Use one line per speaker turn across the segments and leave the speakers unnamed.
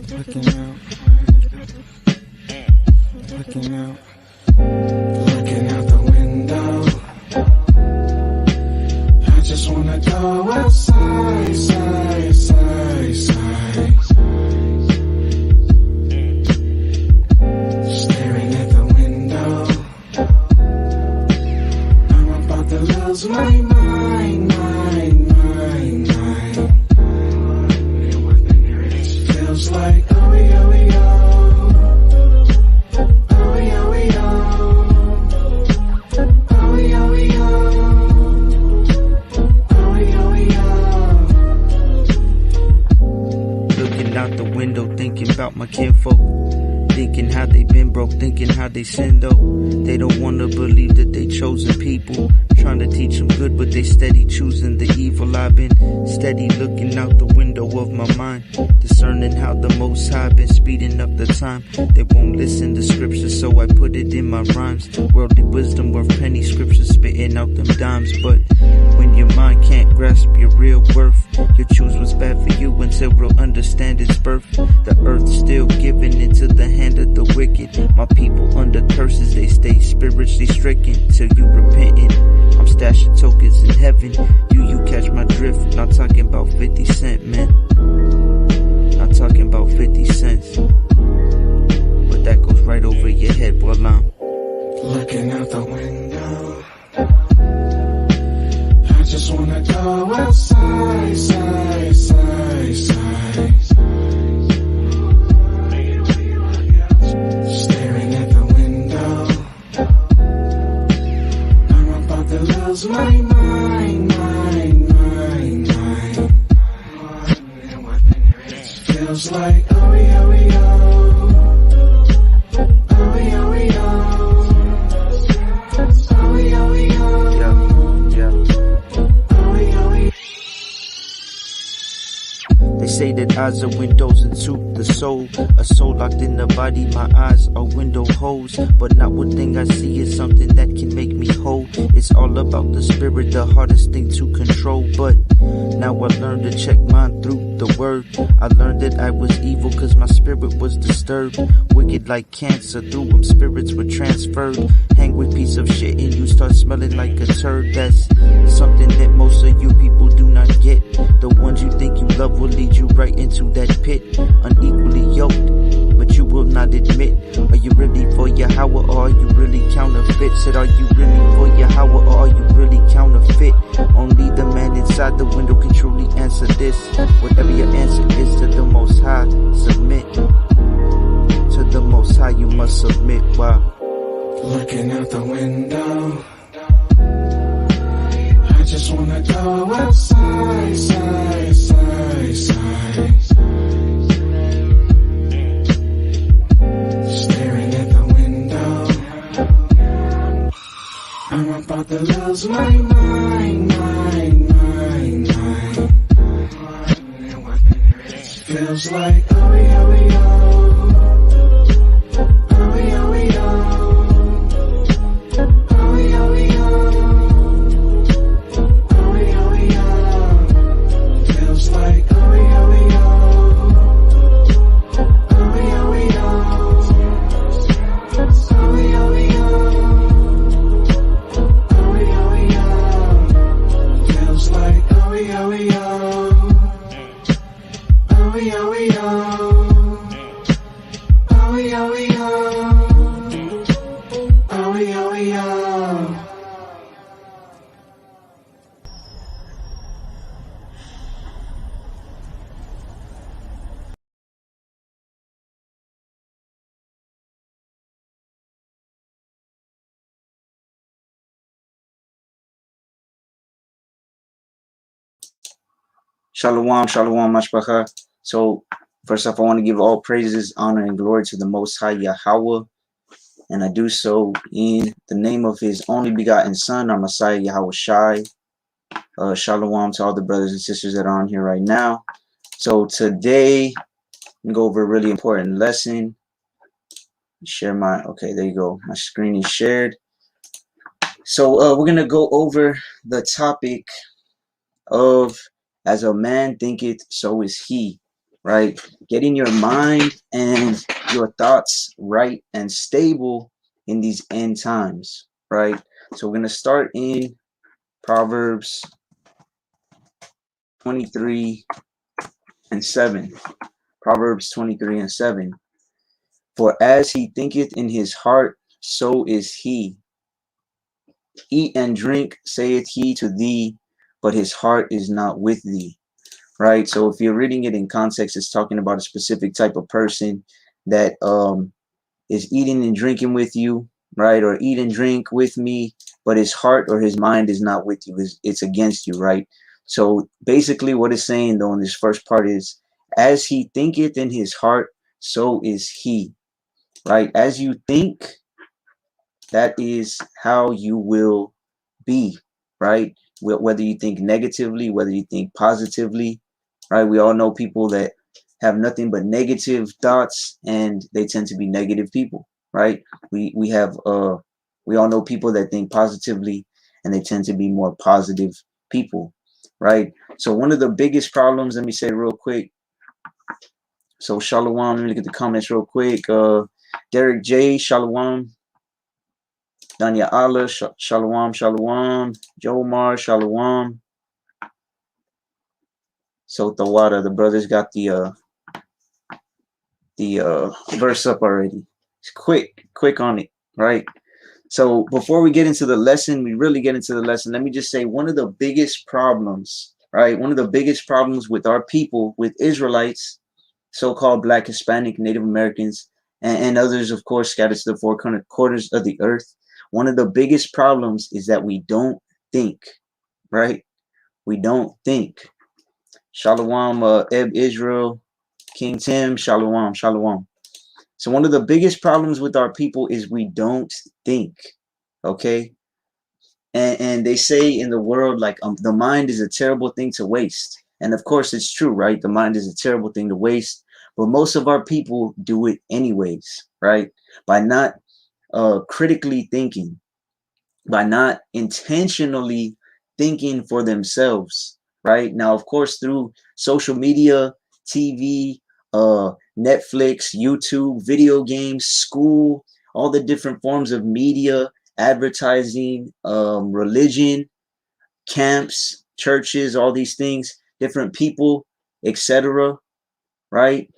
Looking out, looking out, looking out the window. I just wanna go outside, side, side, side. Staring at the window. I'm about to lose my mind, mind, mind, mind. Feels like oh, oh, oh, oh,
Looking out the window, thinking about my kinfolk. Thinking how they been broke, thinking how they sin though. They don't wanna believe that they chosen people. Trying to teach them good, but they steady choosing the evil. I've been steady looking out the window of my mind, discerning how the Most High been speeding up the time. They won't listen to scripture, so I put it in my rhymes. Worldly wisdom worth penny, scripture spitting out them dimes. But when your mind can't grasp your real worth, you choose what's bad for you until we'll understand its birth. The earth still giving into the hand of the wicked. My people under curses, they stay spiritually stricken till you repenting. I'm stashing tokens in heaven. You catch my drift. Not talking about 50 cent, man. Not talking about 50 cents. But that goes right over your head, boy. I'm
looking out the window. I just wanna go outside, side, side, side. Staring at the window. I'm about to lose my mind, mind, mind, mind. Feels like oh, oh, oh.
They say that eyes are windows into the soul. A soul locked in the body, my eyes are window holes. But not one thing I see is something that can make me whole. It's all about the spirit, the hardest thing to control. But now I learned to check mine through the word. I learned that I was evil cause my spirit was disturbed. Wicked like cancer, through them spirits were transferred. Hang with piece of shit and you start smelling like a turd. That's something that most of you people do not get. The ones you think you love will lead you right into that pit. Unequally yoked, but you will not admit. Are you really for Yahweh or are you really counterfeit? Said are you really for Yahweh or are you really counterfeit? Only the man inside the window can truly answer this. Whatever your answer is to the Most High, submit. To the Most High you must submit. Wow.
Looking out the window. I just wanna go outside, side, side, side. Staring at the window. I'm about to lose my mind, mind, mind, mind. Feels like oh, oh, oh.
Shalom, shalom, mashpacha. So, first off, I want to give all praises, honor, and glory to the Most High Yahweh. And I do so in the name of His only begotten Son, our Messiah, Yahweh Shai. Shalom to all the brothers and sisters that are on here right now. So, today, I'm going to go over a really important lesson. Share my, okay, there you go. My screen is shared. So, we're going to go over the topic of as a man thinketh, so is he, right? Getting your mind and your thoughts right and stable in these end times, right? So we're going to start in Proverbs 23 and 7. Proverbs 23 and 7. For as he thinketh in his heart, so is he. Eat and drink, saith he to thee, but his heart is not with thee. Right? So if you're reading it in context, it's talking about a specific type of person that is eating and drinking with you, right? Or eat and drink with me, but his heart or his mind is not with you. It's against you, right? So basically what it's saying though in this first part is, as he thinketh in his heart, so is he, right? As you think, that is how you will be, right? Whether you think negatively, whether you think positively, right? We all know people that have nothing but negative thoughts, and they tend to be negative people, right? We have we all know people that think positively, and they tend to be more positive people, right? So one of the biggest problems, let me say real quick. So Shalom, let me look at the comments real quick. Derek J, Shalom. Danya Allah, Shalom, Shalom. Jomar, Shalom. So Tawada, the brothers got the verse up already. It's quick on it, right? So before we get into the lesson, we really get into the lesson, let me just say one of the biggest problems, right? One of the biggest problems with our people, with Israelites, so-called Black, Hispanic, Native Americans, and others, of course, scattered to the four quarters of the earth. One of the biggest problems is that we don't think, right? We don't think. Shalom, Eb Israel, King Tim, Shalom, Shalom. So one of the biggest problems with our people is we don't think, okay? And they say in the world, like, the mind is a terrible thing to waste. And of course it's true, right? The mind is a terrible thing to waste, but most of our people do it anyways, right? By not critically thinking, by not intentionally thinking for themselves, right? Now, of course, through social media, TV, Netflix, YouTube, video games, school, all the different forms of media, advertising, religion, camps, churches, all these things, different people, etc., right?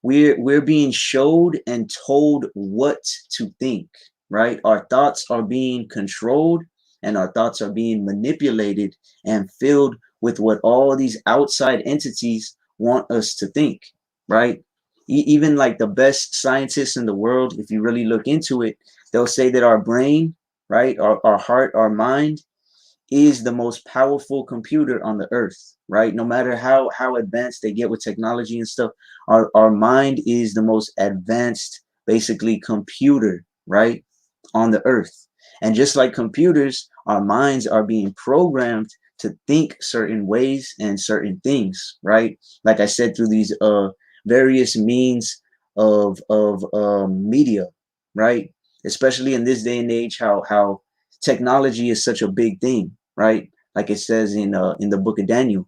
We're being showed and told what to think, right? Our thoughts are being controlled, and our thoughts are being manipulated and filled with what all these outside entities want us to think, right? Even like the best scientists in the world, if you really look into it, they'll say that our brain, right, our heart, our mind is the most powerful computer on the earth, right? No matter how advanced they get with technology and stuff, our mind is the most advanced, basically, computer, right, on the earth. And just like computers, our minds are being programmed to think certain ways and certain things, right? Like I said, through these various means of media, right? Especially in this day and age, how technology is such a big thing, right? Like it says in the book of Daniel,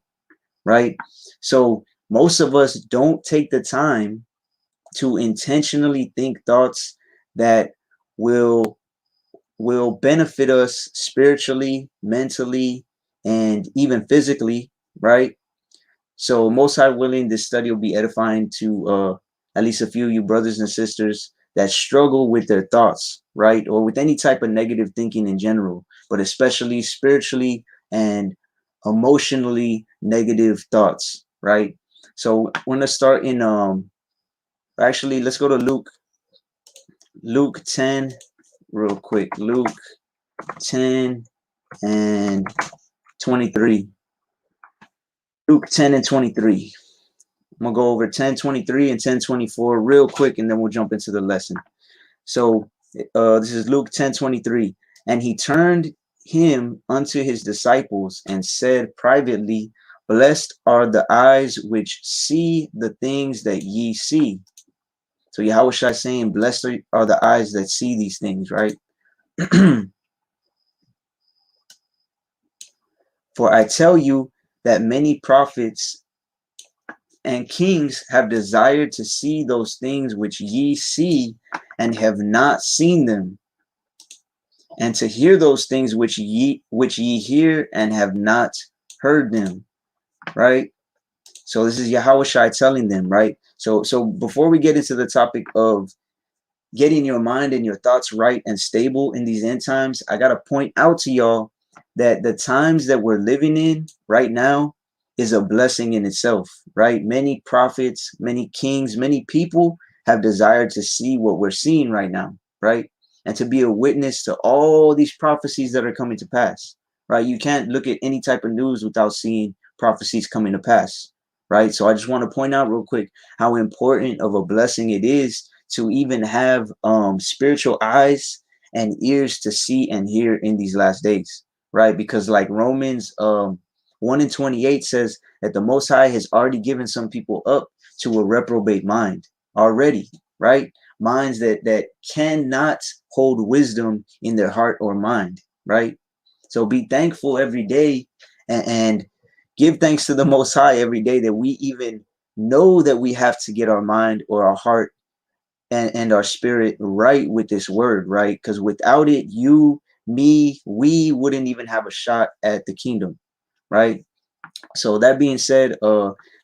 right? So most of us don't take the time to intentionally think thoughts that will benefit us spiritually, mentally, and even physically, right? So most high willing, this study will be edifying to at least a few of you brothers and sisters that struggle with their thoughts, right? Or with any type of negative thinking in general, but especially spiritually and emotionally negative thoughts, right? So we're gonna start in actually let's go to Luke 10 real quick. Luke 10 and 23. Luke 10 and 23. I'm gonna go over 10:23 and 10:24 real quick, and then we'll jump into the lesson. So this is Luke 10:23. And he turned him unto his disciples and said privately, Blessed are the eyes which see the things that ye see. So Yahushua is saying, blessed are the eyes that see these things, right? For I tell you that many prophets and kings have desired to see those things which ye see and have not seen them, and to hear those things which ye hear and have not heard them. Right? So this is Yahushua telling them, right? So before we get into the topic of getting your mind and your thoughts right and stable in these end times, I got to point out to y'all that the times that we're living in right now is a blessing in itself, right? Many prophets, many kings, many people have desired to see what we're seeing right now, right? And to be a witness to all these prophecies that are coming to pass, right? You can't look at any type of news without seeing prophecies coming to pass, right? So I just want to point out real quick how important of a blessing it is to even have spiritual eyes and ears to see and hear in these last days, right? Because like Romans 1:28 says that the Most High has already given some people up to a reprobate mind already, right? Minds that cannot hold wisdom in their heart or mind, right? So be thankful every day and give thanks to the Most High every day that we even know that we have to get our mind or our heart and our spirit right with this word, right? Because without it, you, me, we wouldn't even have a shot at the kingdom, right? So that being said,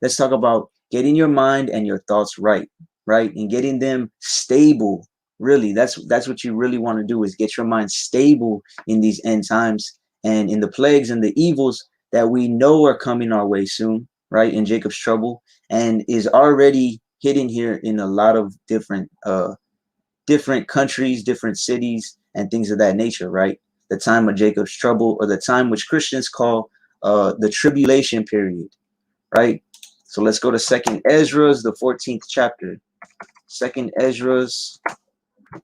let's talk about getting your mind and your thoughts right, right? And getting them stable. Really, that's what you really want to do, is get your mind stable in these end times and in the plagues and the evils that we know are coming our way soon, right? In Jacob's trouble, and is already hidden here in a lot of different countries, different cities, and things of that nature, right? The time of Jacob's trouble, or the time which Christians call the tribulation period, right? So let's go to Second Ezra's, the 14th chapter. Second Ezra's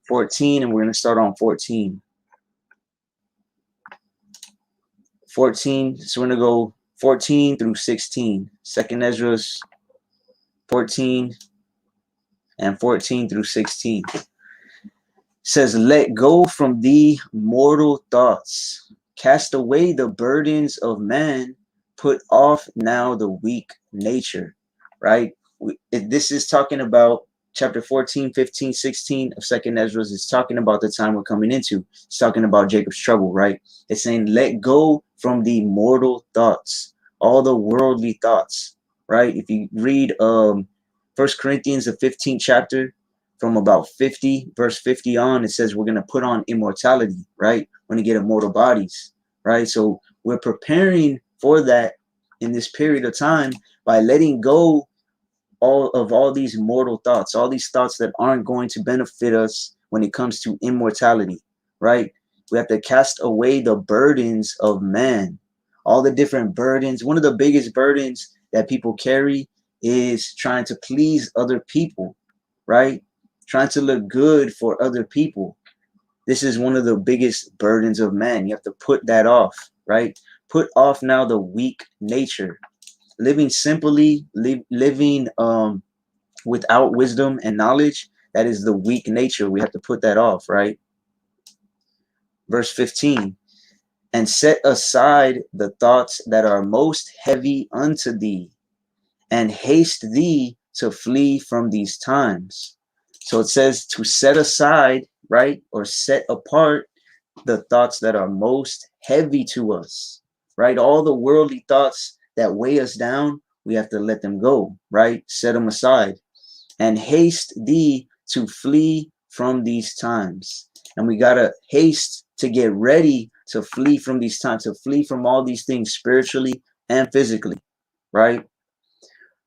14, and we're going to start on 14. 14, so we're going to go 14 through 16. Second Ezra's 14 and 14 through 16. Says, let go from thee mortal thoughts, cast away the burdens of man, put off now the weak nature, right? This is talking about chapter 14, 15, 16 of Second Ezra. Is talking about the time we're coming into. It's talking about Jacob's trouble, right? It's saying, let go from the mortal thoughts, all the worldly thoughts, right? If you read First Corinthians, the 15th chapter, from about 50, verse 50 on, it says we're going to put on immortality, right? We're going to get immortal bodies, right? So we're preparing for that in this period of time by letting go all these mortal thoughts, all these thoughts that aren't going to benefit us when it comes to immortality, right? We have to cast away the burdens of man, all the different burdens. One of the biggest burdens that people carry is trying to please other people, right? Trying to look good for other people. This is one of the biggest burdens of man. You have to put that off, right? Put off now the weak nature. Living simply, living without wisdom and knowledge, that is the weak nature. We have to put that off, right? Verse 15, and set aside the thoughts that are most heavy unto thee, and haste thee to flee from these times. So it says to set aside, right? Or set apart the thoughts that are most heavy to us, right? All the worldly thoughts that weigh us down, we have to let them go, right? Set them aside. And haste thee to flee from these times. And we got to haste to get ready to flee from these times, to flee from all these things spiritually and physically, right?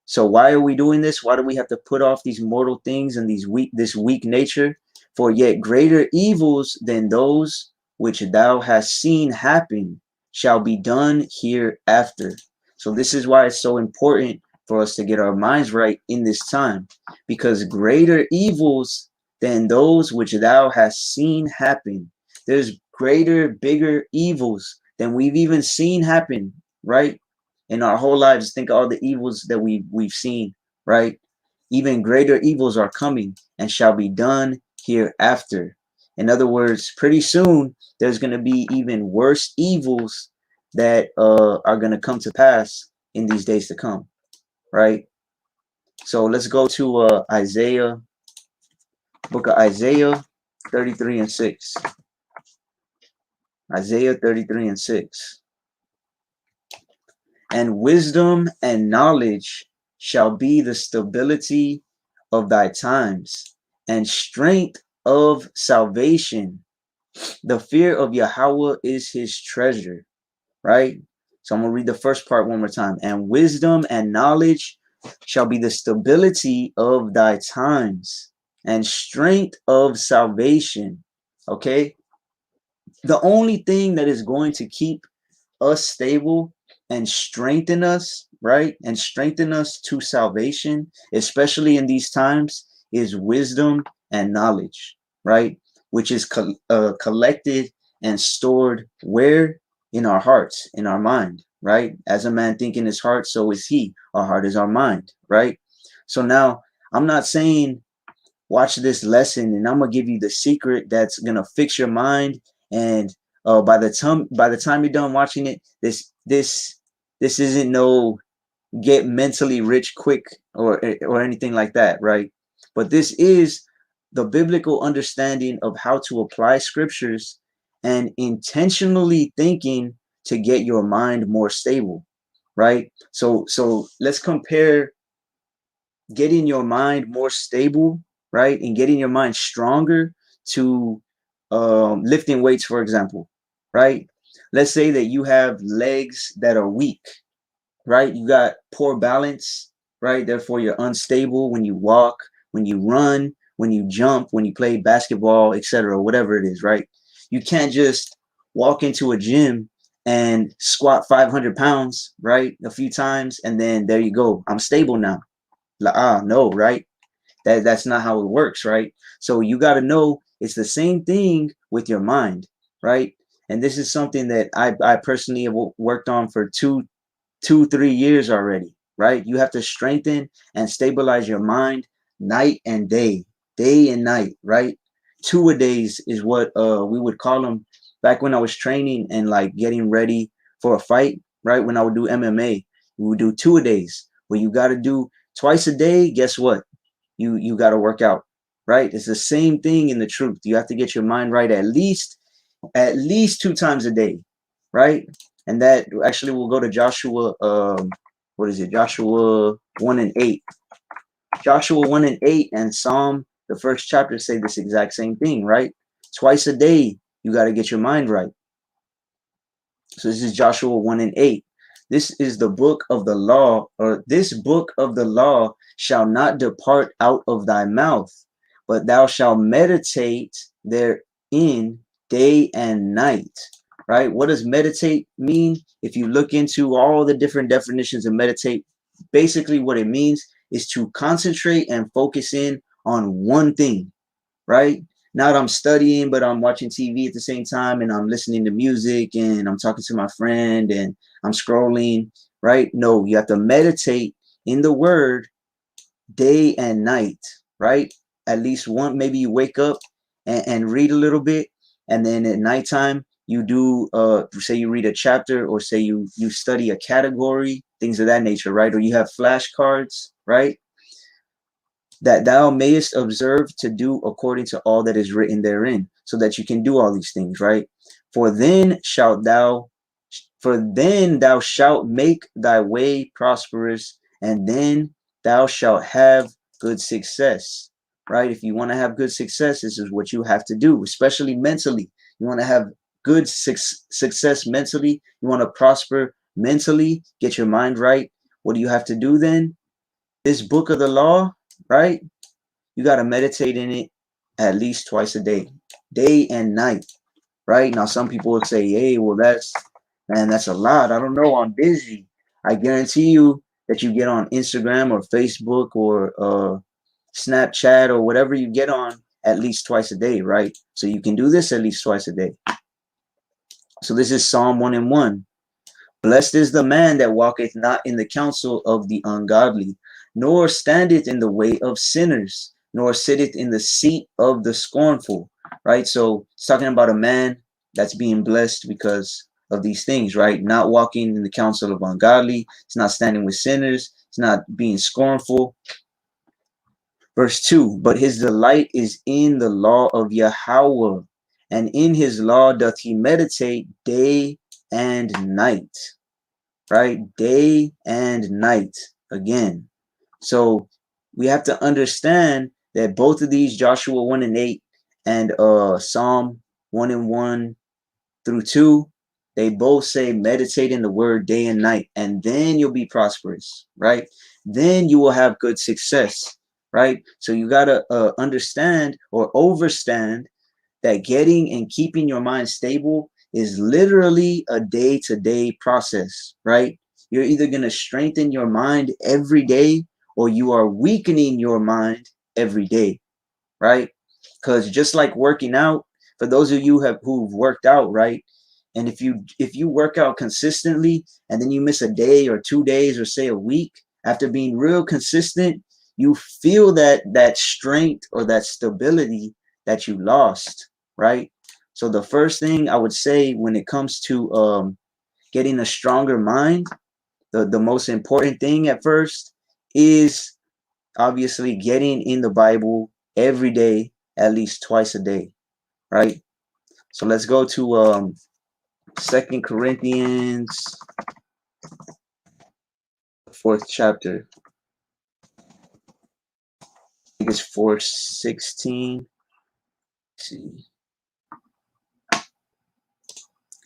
So why are we doing this? Why do we have to put off these mortal things and this weak nature? For yet greater evils than those which thou hast seen happen shall be done hereafter. So this is why it's so important for us to get our minds right in this time, because greater evils than those which thou hast seen happen. There's greater, bigger evils than we've even seen happen, right? In our whole lives. Think of all the evils that we've seen, right? Even greater evils are coming and shall be done hereafter. In other words, pretty soon there's going to be even worse evils that are going to come to pass in these days to come, right? So let's go to Isaiah, book of Isaiah 33 and 6. Isaiah 33 and 6. And wisdom and knowledge shall be the stability of thy times, and strength of salvation. The fear of Yahweh is his treasure, right? So I'm going to read the first part one more time. And wisdom and knowledge shall be the stability of thy times, and strength of salvation. Okay? The only thing that is going to keep us stable and strengthen us, right? And strengthen us to salvation, especially in these times, is wisdom and knowledge, right? Which is collected and stored where? In our hearts, in our mind, right? As a man think in his heart, so is he. Our heart is our mind, right? So now I'm not saying watch this lesson and I'm gonna give you the secret that's gonna fix your mind. And by the time you're done watching it, this isn't no get mentally rich quick or anything like that, right? But this is the biblical understanding of how to apply scriptures and intentionally thinking to get your mind more stable, right? So let's compare getting your mind more stable, right, and getting your mind stronger to lifting weights, for example, right? Let's say that you have legs that are weak, right? You got poor balance, right? Therefore, you're unstable when you walk, when you run, when you jump, when you play basketball, etc., whatever it is, right? You can't just walk into a gym and squat 500 pounds, right, a few times, and then there you go. I'm stable now. No, right? That's not how it works, right? So you got to know it's the same thing with your mind, right? And this is something that I personally have worked on for 3 years already, right? You have to strengthen and stabilize your mind night and day and night, right? Two a days is what we would call them back when I was training and like getting ready for a fight, right? When I would do MMA, we would do two a days. Where you got to do twice a day. Guess what? You got to work out, right? It's the same thing in the truth. You have to get your mind right at least 2 times a day, right? And that actually will go to Joshua. What is it? Joshua 1 and 8. Joshua 1 and 8 and Psalm, the first chapter, say this exact same thing, right? Twice a day, you got to get your mind right. So this is Joshua 1 and 8. This is the book of the law, or this book of the law shall not depart out of thy mouth, but thou shalt meditate therein day and night. Right? What does meditate mean? If you look into all the different definitions of meditate, basically what it means is to concentrate and focus in on one thing, right? Not I'm studying, but I'm watching TV at the same time and I'm listening to music and I'm talking to my friend and I'm scrolling, right? No, you have to meditate in the word day and night, right? At least one, maybe you wake up and read a little bit, and then at nighttime you do say you read a chapter, or say you study a category, things of that nature, right? Or you have flashcards, right? That thou mayest observe to do according to all that is written therein, so that you can do all these things, right? For then shalt thou for then thou shalt make thy way prosperous, and then thou shalt have good success, right? If you want to have good success, this is what you have to do, especially mentally. You want to have good success mentally. You want to prosper mentally, get your mind right. What do you have to do then? This book of the law, right? You got to meditate in it at least twice a day and night, right? Now, some people would say, hey, well, that's a lot. I don't know. I'm busy. I guarantee you that you get on Instagram or Facebook or Snapchat or whatever you get on at least twice a day, right? So you can do this at least twice a day. So this is Psalm 1 and 1. Blessed is the man that walketh not in the counsel of the ungodly, nor standeth in the way of sinners, nor sitteth in the seat of the scornful. Right? So it's talking about a man that's being blessed because of these things, right? Not walking in the counsel of ungodly. It's not standing with sinners. It's not being scornful. Verse 2, but his delight is in the law of Yahweh, and in his law doth he meditate day and night. Right? Day and night. Again. So we have to understand that both of these, Joshua 1 and 8 and Psalm 1 and 1 through 2, they both say meditate in the word day and night, and then you'll be prosperous, right? Then you will have good success, right? So you got to understand or overstand that getting and keeping your mind stable is literally a day-to-day process, right? You're either going to strengthen your mind every day or you are weakening your mind every day, right? Because just like working out, for those of you who've worked out, right? And if you work out consistently and then you miss a day or 2 days or say a week after being real consistent, you feel that strength or that stability that you lost, right? So the first thing I would say when it comes to getting a stronger mind, the most important thing at first is obviously getting in the Bible every day, at least twice a day, right? So let's go to 2 Corinthians, 4th chapter. I think it's 4:16. See,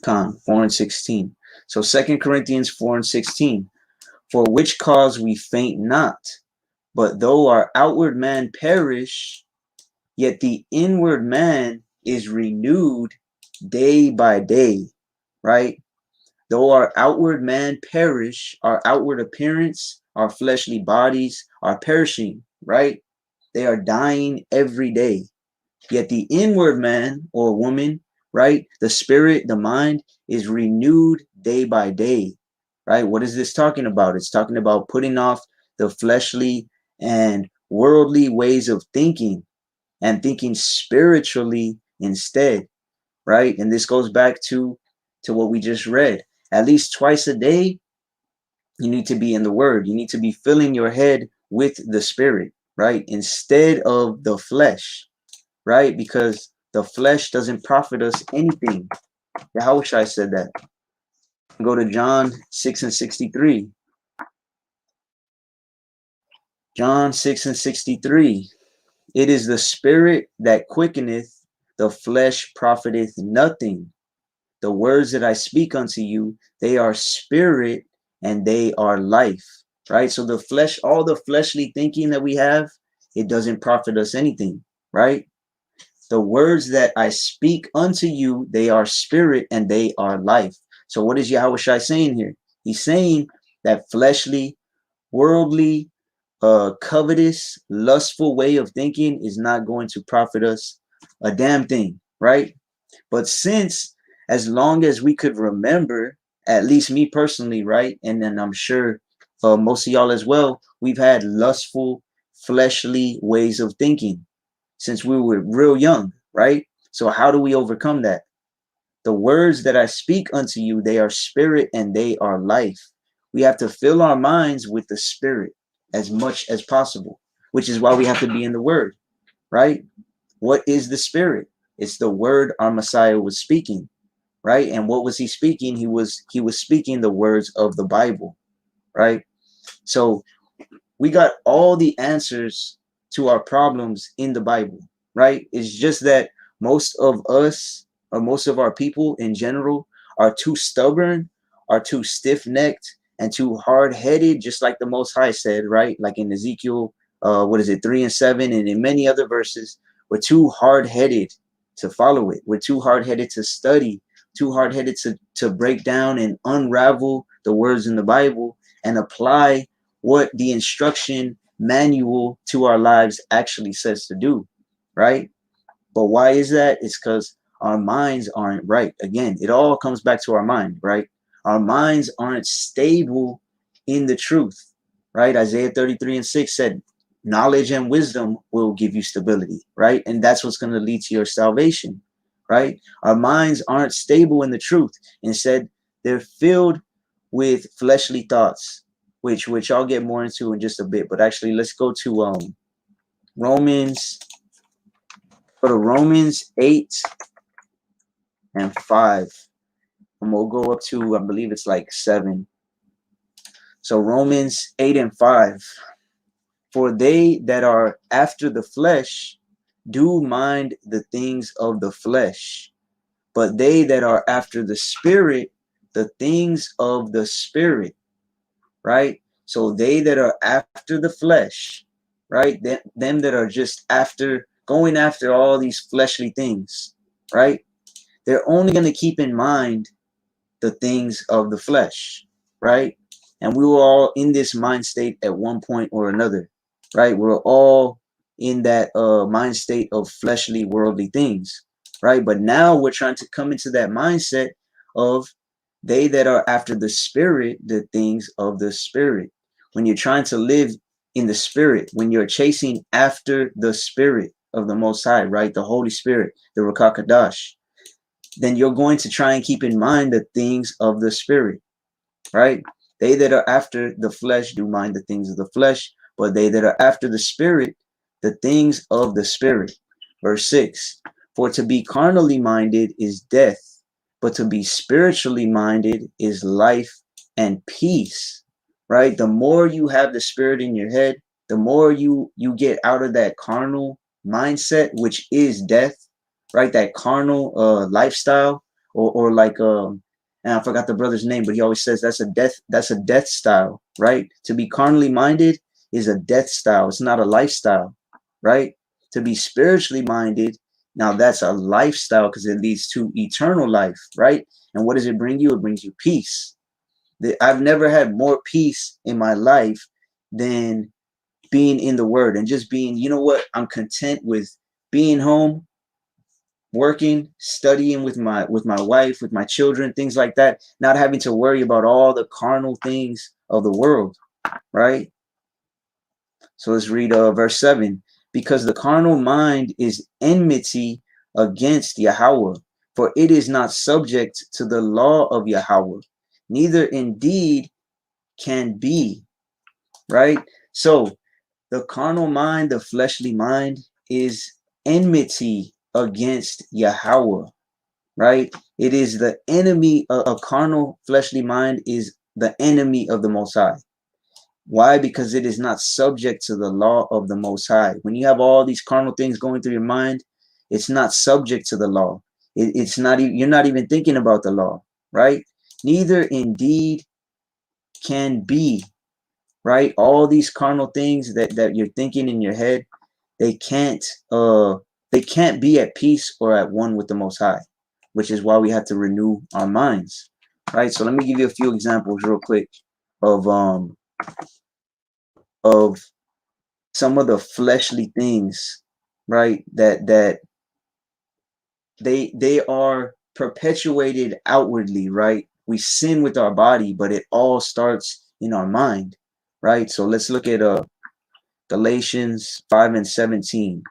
4:16. So 2 Corinthians 4:16. For which cause we faint not, but though our outward man perish, yet the inward man is renewed day by day, right? Though our outward man perish, our outward appearance, our fleshly bodies are perishing, right? They are dying every day. Yet the inward man or woman, right? The spirit, the mind is renewed day by day, right? What is this talking about? It's talking about putting off the fleshly and worldly ways of thinking and thinking spiritually instead, right? And this goes back to what we just read. At least twice a day, you need to be in the word. You need to be filling your head with the spirit, right? Instead of the flesh, right? Because the flesh doesn't profit us anything. Yahushua said that. Go to John 6 and 63. John 6 and 63. It is the spirit that quickeneth, the flesh profiteth nothing. The words that I speak unto you, they are spirit and they are life, right? So the flesh, all the fleshly thinking that we have, it doesn't profit us anything, right? The words that I speak unto you, they are spirit and they are life. So what is Yahushua saying here? He's saying that fleshly, worldly, covetous, lustful way of thinking is not going to profit us a damn thing, right? But since, as long as we could remember, at least me personally, right? And then I'm sure most of y'all as well, we've had lustful, fleshly ways of thinking since we were real young, right? So how do we overcome that? The words that I speak unto you, they are spirit and they are life. We have to fill our minds with the spirit as much as possible, which is why we have to be in the word, right? What is the spirit? It's the word our Messiah was speaking, right? And what was he speaking? He was speaking the words of the Bible, right? So we got all the answers to our problems in the Bible, right? It's just that most of us or most of our people in general are too stubborn, are too stiff-necked, and too hard-headed, just like the Most High said, right? Like in Ezekiel, 3 and 7, and in many other verses, we're too hard-headed to follow it. We're too hard-headed to study, too hard-headed to break down and unravel the words in the Bible and apply what the instruction manual to our lives actually says to do, right? But why is that? It's because our minds aren't right. Again, it all comes back to our mind, right? Our minds aren't stable in the truth, right? Isaiah 33 and 6 said, knowledge and wisdom will give you stability, right? And that's what's going to lead to your salvation, right? Our minds aren't stable in the truth. Instead, they're filled with fleshly thoughts, which I'll get more into in just a bit. But actually, let's go to Romans, go to Romans 8 and 5. And we'll go up to, I believe it's like 7. So Romans 8 and 5. For they that are after the flesh do mind the things of the flesh, but they that are after the spirit, the things of the spirit. Right? So they that are after the flesh, right? Them that are just after, going after all these fleshly things, right? They're only going to keep in mind the things of the flesh, right? And we were all in this mind state at one point or another, right? We're all in that mind state of fleshly, worldly things, right? But now we're trying to come into that mindset of they that are after the spirit, the things of the spirit. When you're trying to live in the spirit, when you're chasing after the spirit of the Most High, right? The Holy Spirit, the Rakakadash, then you're going to try and keep in mind the things of the spirit, right? They that are after the flesh do mind the things of the flesh, but they that are after the spirit, the things of the spirit. Verse 6, for to be carnally minded is death, but to be spiritually minded is life and peace, right? The more you have the spirit in your head, the more you get out of that carnal mindset, which is death, right? That carnal lifestyle, or like and I forgot the brother's name, but he always says that's a death style, right? To be carnally minded is a death style. It's not a lifestyle, right? To be spiritually minded, now that's a lifestyle because it leads to eternal life, right? And what does it bring you? It brings you peace. I've never had more peace in my life than being in the word and just being, you know what? I'm content with being home, working, studying with my wife, with my children, things like that, not having to worry about all the carnal things of the world, right? So let's read verse 7. Because the carnal mind is enmity against Yahweh, for it is not subject to the law of Yahweh, neither indeed can be, right? So the carnal mind, the fleshly mind, is enmity against Yahweh, right? It is the enemy. A carnal fleshly mind is the enemy of the Most High. Why? Because it is not subject to the law of the Most High. When you have all these carnal things going through your mind, it's not subject to the law. It's not. You're not even thinking about the law, right? Neither indeed can be, right? All these carnal things that you're thinking in your head, they can't be at peace or at one with the Most High, which is why we have to renew our minds, right? So let me give you a few examples real quick of of some of the fleshly things, right? That they are perpetuated outwardly, right? We sin with our body, but it all starts in our mind, right? So let's look at Galatians 5 and 17.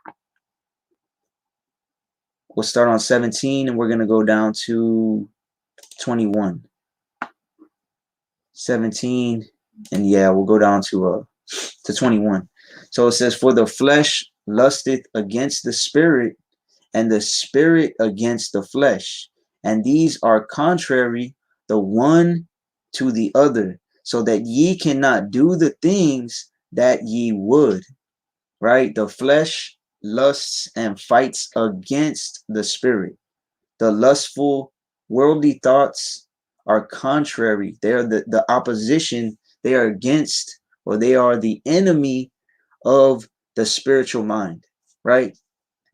We'll start on 17 and we're going to go down to 21. 17, and yeah, we'll go down to 21. So it says, for the flesh lusteth against the spirit, and the spirit against the flesh, and these are contrary the one to the other, so that ye cannot do the things that ye would, right? The flesh lusts and fights against the spirit. The lustful worldly thoughts are contrary. They are the opposition. They are against, or they are the enemy of the spiritual mind, right?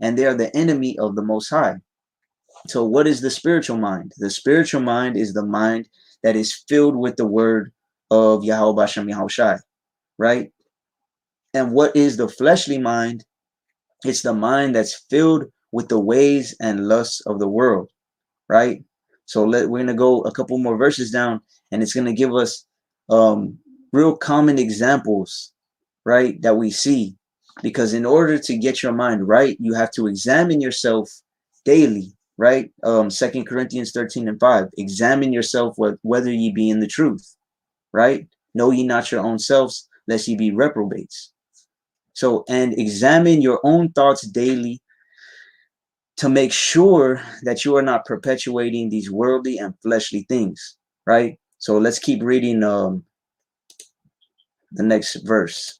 And they are the enemy of the Most High. So what is the spiritual mind? The spiritual mind is the mind that is filled with the word of Yahweh Bashem Yahushai, right? And what is the fleshly mind? It's the mind that's filled with the ways and lusts of the world, right? So we're going to go a couple more verses down, and it's going to give us real common examples, right, that we see. Because in order to get your mind right, you have to examine yourself daily, right? 2 Corinthians 13 and 5. Examine yourself whether ye be in the truth, right? Know ye not your own selves, lest ye be reprobates, So, and examine your own thoughts daily to make sure that you are not perpetuating these worldly and fleshly things, right? So let's keep reading the next verse.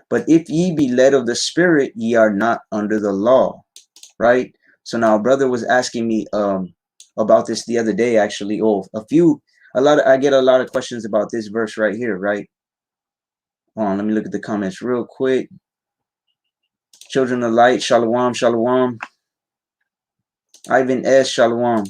But if ye be led of the Spirit, ye are not under the law, right? So now a brother was asking me about this the other day, actually. I get a lot of questions about this verse right here, right? Hold on, let me look at the comments real quick. Children of light, shalom, shalom. Ivan S, shalom.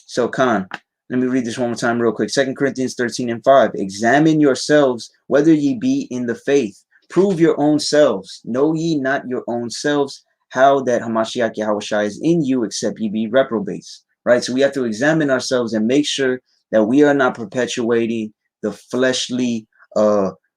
So Khan, let me read this one more time real quick. 2 Corinthians 13:5. Examine yourselves whether ye be in the faith. Prove your own selves. Know ye not your own selves how that Hamashiach Yahushua is in you, except ye be reprobates. Right? So we have to examine ourselves and make sure that we are not perpetuating the fleshly,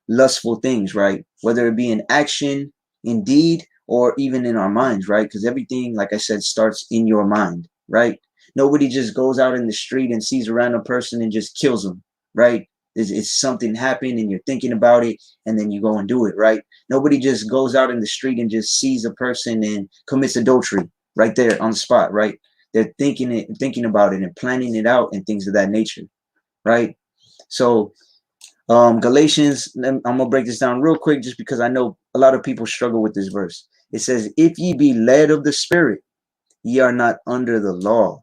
lustful things, right? Whether it be in action, in deed, or even in our minds, right? Because everything, like I said, starts in your mind, right? Nobody just goes out in the street and sees a random person and just kills them, right? It's something happened and you're thinking about it and then you go and do it, right? Nobody just goes out in the street and just sees a person and commits adultery right there on the spot, right? They're thinking about it and planning it out and things of that nature, right? So Galatians, I'm gonna break this down real quick just because I know a lot of people struggle with this verse. It says, if ye be led of the Spirit, ye are not under the law,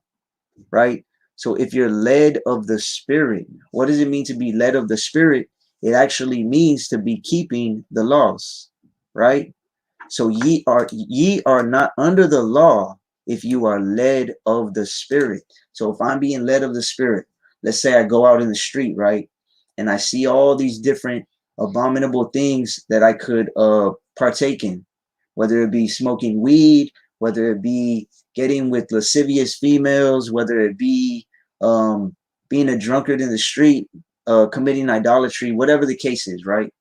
right? So if you're led of the Spirit, what does it mean to be led of the Spirit? It actually means to be keeping the laws, right? So ye are not under the law if you are led of the Spirit. So if I'm being led of the Spirit, let's say I go out in the street, right? And I see all these different abominable things that I could partake in, whether it be smoking weed, whether it be getting with lascivious females, whether it be being a drunkard in the street, committing idolatry, whatever the case is, right?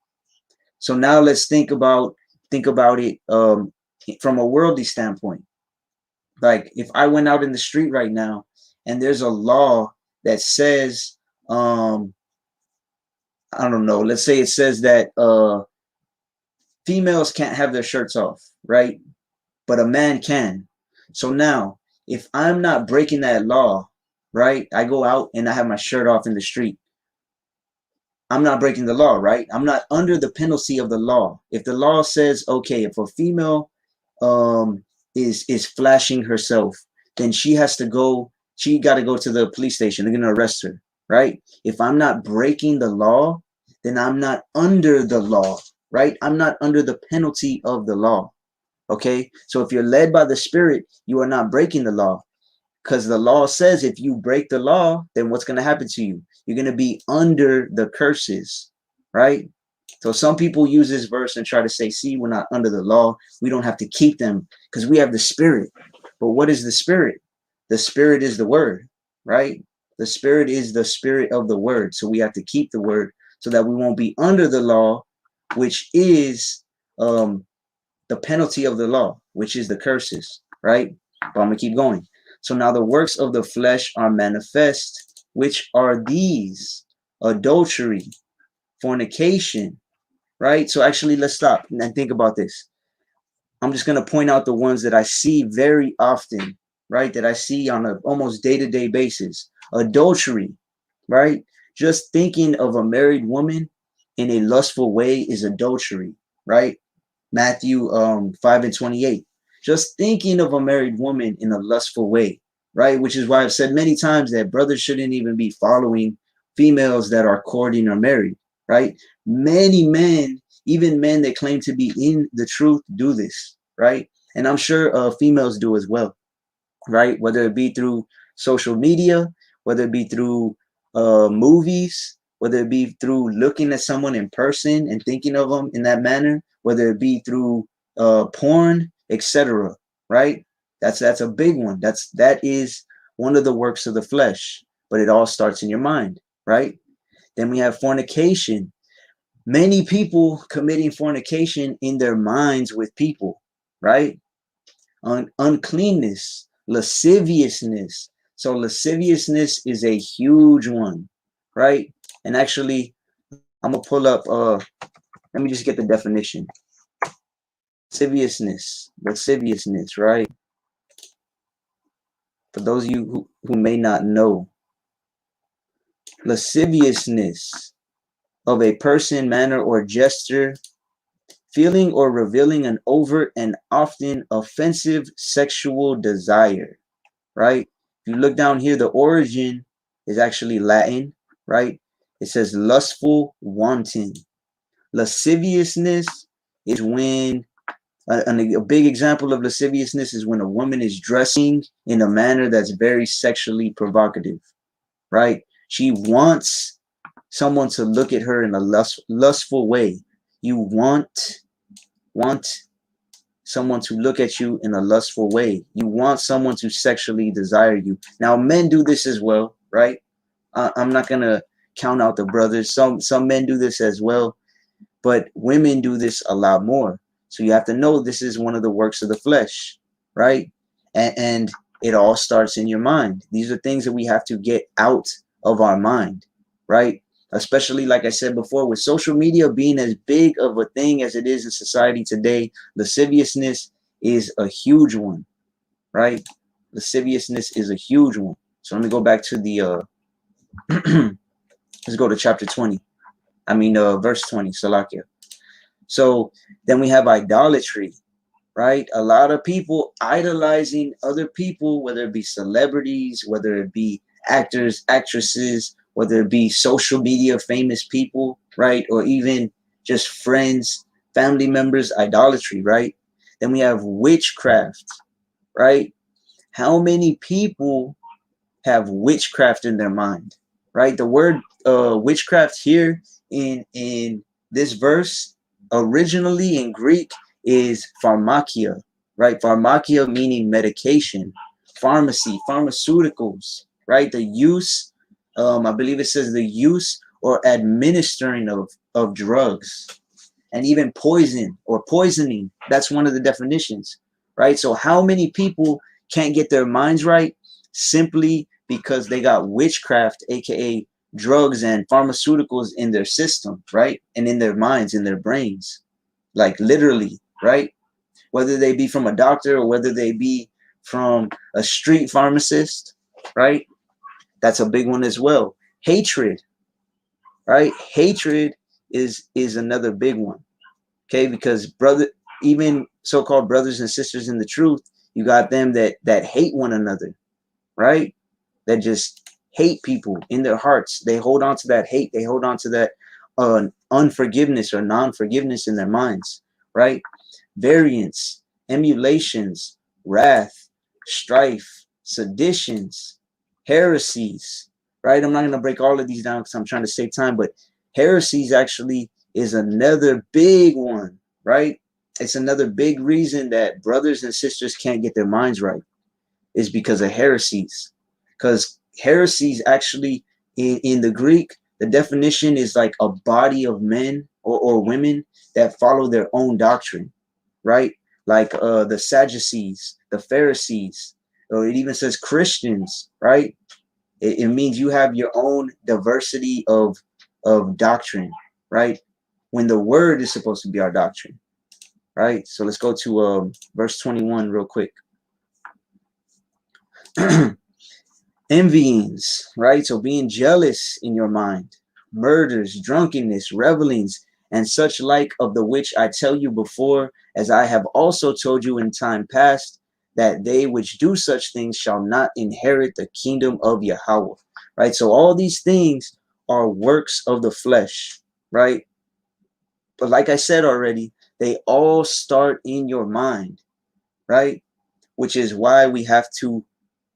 So now let's think about it from a worldly standpoint. Like if I went out in the street right now and there's a law that says, I don't know, let's say it says that females can't have their shirts off, right? But a man can. So now, if I'm not breaking that law, right? I go out and I have my shirt off in the street. I'm not breaking the law, right? I'm not under the penalty of the law. If the law says, okay, if a female is flashing herself, then she got to go to the police station. They're going to arrest her, right? If I'm not breaking the law, then I'm not under the law, right? I'm not under the penalty of the law. Okay, so if you're led by the Spirit, you are not breaking the law, because the law says if you break the law, then what's going to happen to you? You're going to be under the curses, right? So some people use this verse and try to say, see, we're not under the law. We don't have to keep them because we have the Spirit. But what is the Spirit? The Spirit is the word, right? The Spirit is the spirit of the word. So we have to keep the word so that we won't be under the law, which is the penalty of the law, which is the curses, right? But I'm gonna keep going. So now the works of the flesh are manifest, which are these: adultery, fornication, right? So actually, let's stop and think about this. I'm just gonna point out the ones that I see very often, right? That I see on a almost day-to-day basis. Adultery, right? Just thinking of a married woman in a lustful way is adultery, right? Matthew 5:28. Just thinking of a married woman in a lustful way, right? Which is why I've said many times that brothers shouldn't even be following females that are courting or married, right? Many men, even men that claim to be in the truth, do this, right? And I'm sure females do as well, right? Whether it be through social media, whether it be through movies, whether it be through looking at someone in person and thinking of them in that manner, whether it be through porn, etc. Right? That's a big one. That is one of the works of the flesh, but it all starts in your mind, right? Then we have fornication. Many people committing fornication in their minds with people, right? Uncleanness, lasciviousness. So lasciviousness is a huge one, right? And actually, I'm gonna pull up let me just get the definition. Lasciviousness, right? For those of you who may not know, lasciviousness of a person, manner, or gesture, feeling or revealing an overt and often offensive sexual desire, right? If you look down here, the origin is actually Latin, right? It says lustful, wanton. Lasciviousness is when a big example of lasciviousness is when a woman is dressing in a manner that's very sexually provocative, right? She wants someone to look at her in a lustful way. You want someone to look at you in a lustful way. You want someone to sexually desire you. Now, men do this as well, right? I'm not gonna count out the brothers. Some men do this as well, but women do this a lot more. So you have to know this is one of the works of the flesh, right? And it all starts in your mind. These are things that we have to get out of our mind, right? Especially, like I said before, with social media being as big of a thing as it is in society today, lasciviousness is a huge one, right? Lasciviousness is a huge one. So let me go back to the let's go to chapter 20. Verse 20, Salakia. So then we have idolatry, right? A lot of people idolizing other people, whether it be celebrities, whether it be actors, actresses, whether it be social media famous people, right? Or even just friends, family members, idolatry, right? Then we have witchcraft, right? How many people have witchcraft in their mind, right? The word witchcraft here in this verse originally in Greek is pharmakia, right? Pharmakia meaning medication, pharmacy, pharmaceuticals, right? The use, I believe it says the use or administering of drugs, and even poison or poisoning. That's one of the definitions, right? So how many people can't get their minds right simply because they got witchcraft, aka drugs and pharmaceuticals in their system, right? And in their minds, in their brains, like literally, right? Whether they be from a doctor or whether they be from a street pharmacist, right? That's a big one as well. Hatred, right? Hatred is another big one. Okay, because even so-called brothers and sisters in the truth, you got them that hate one another, right? That just hate people in their hearts. They hold on to that hate. They hold on to that unforgiveness or non-forgiveness in their minds, right? Variance, emulations, wrath, strife, seditions, heresies, right? I'm not going to break all of these down because I'm trying to save time, but heresies actually is another big one, right? It's another big reason that brothers and sisters can't get their minds right is because of heresies. Because heresies actually in the Greek, the definition is like a body of men or women that follow their own doctrine, right? Like the Sadducees, the Pharisees, or it even says Christians, right? It means you have your own diversity of doctrine, right? When the word is supposed to be our doctrine, right? So let's go to verse 21 real quick. Envyings, right? So being jealous in your mind, murders, drunkenness, revelings, and such like, of the which I tell you before, as I have also told you in time past, that they which do such things shall not inherit the kingdom of Yahweh, right? So all these things are works of the flesh, right? But like I said already, they all start in your mind, right? Which is why we have to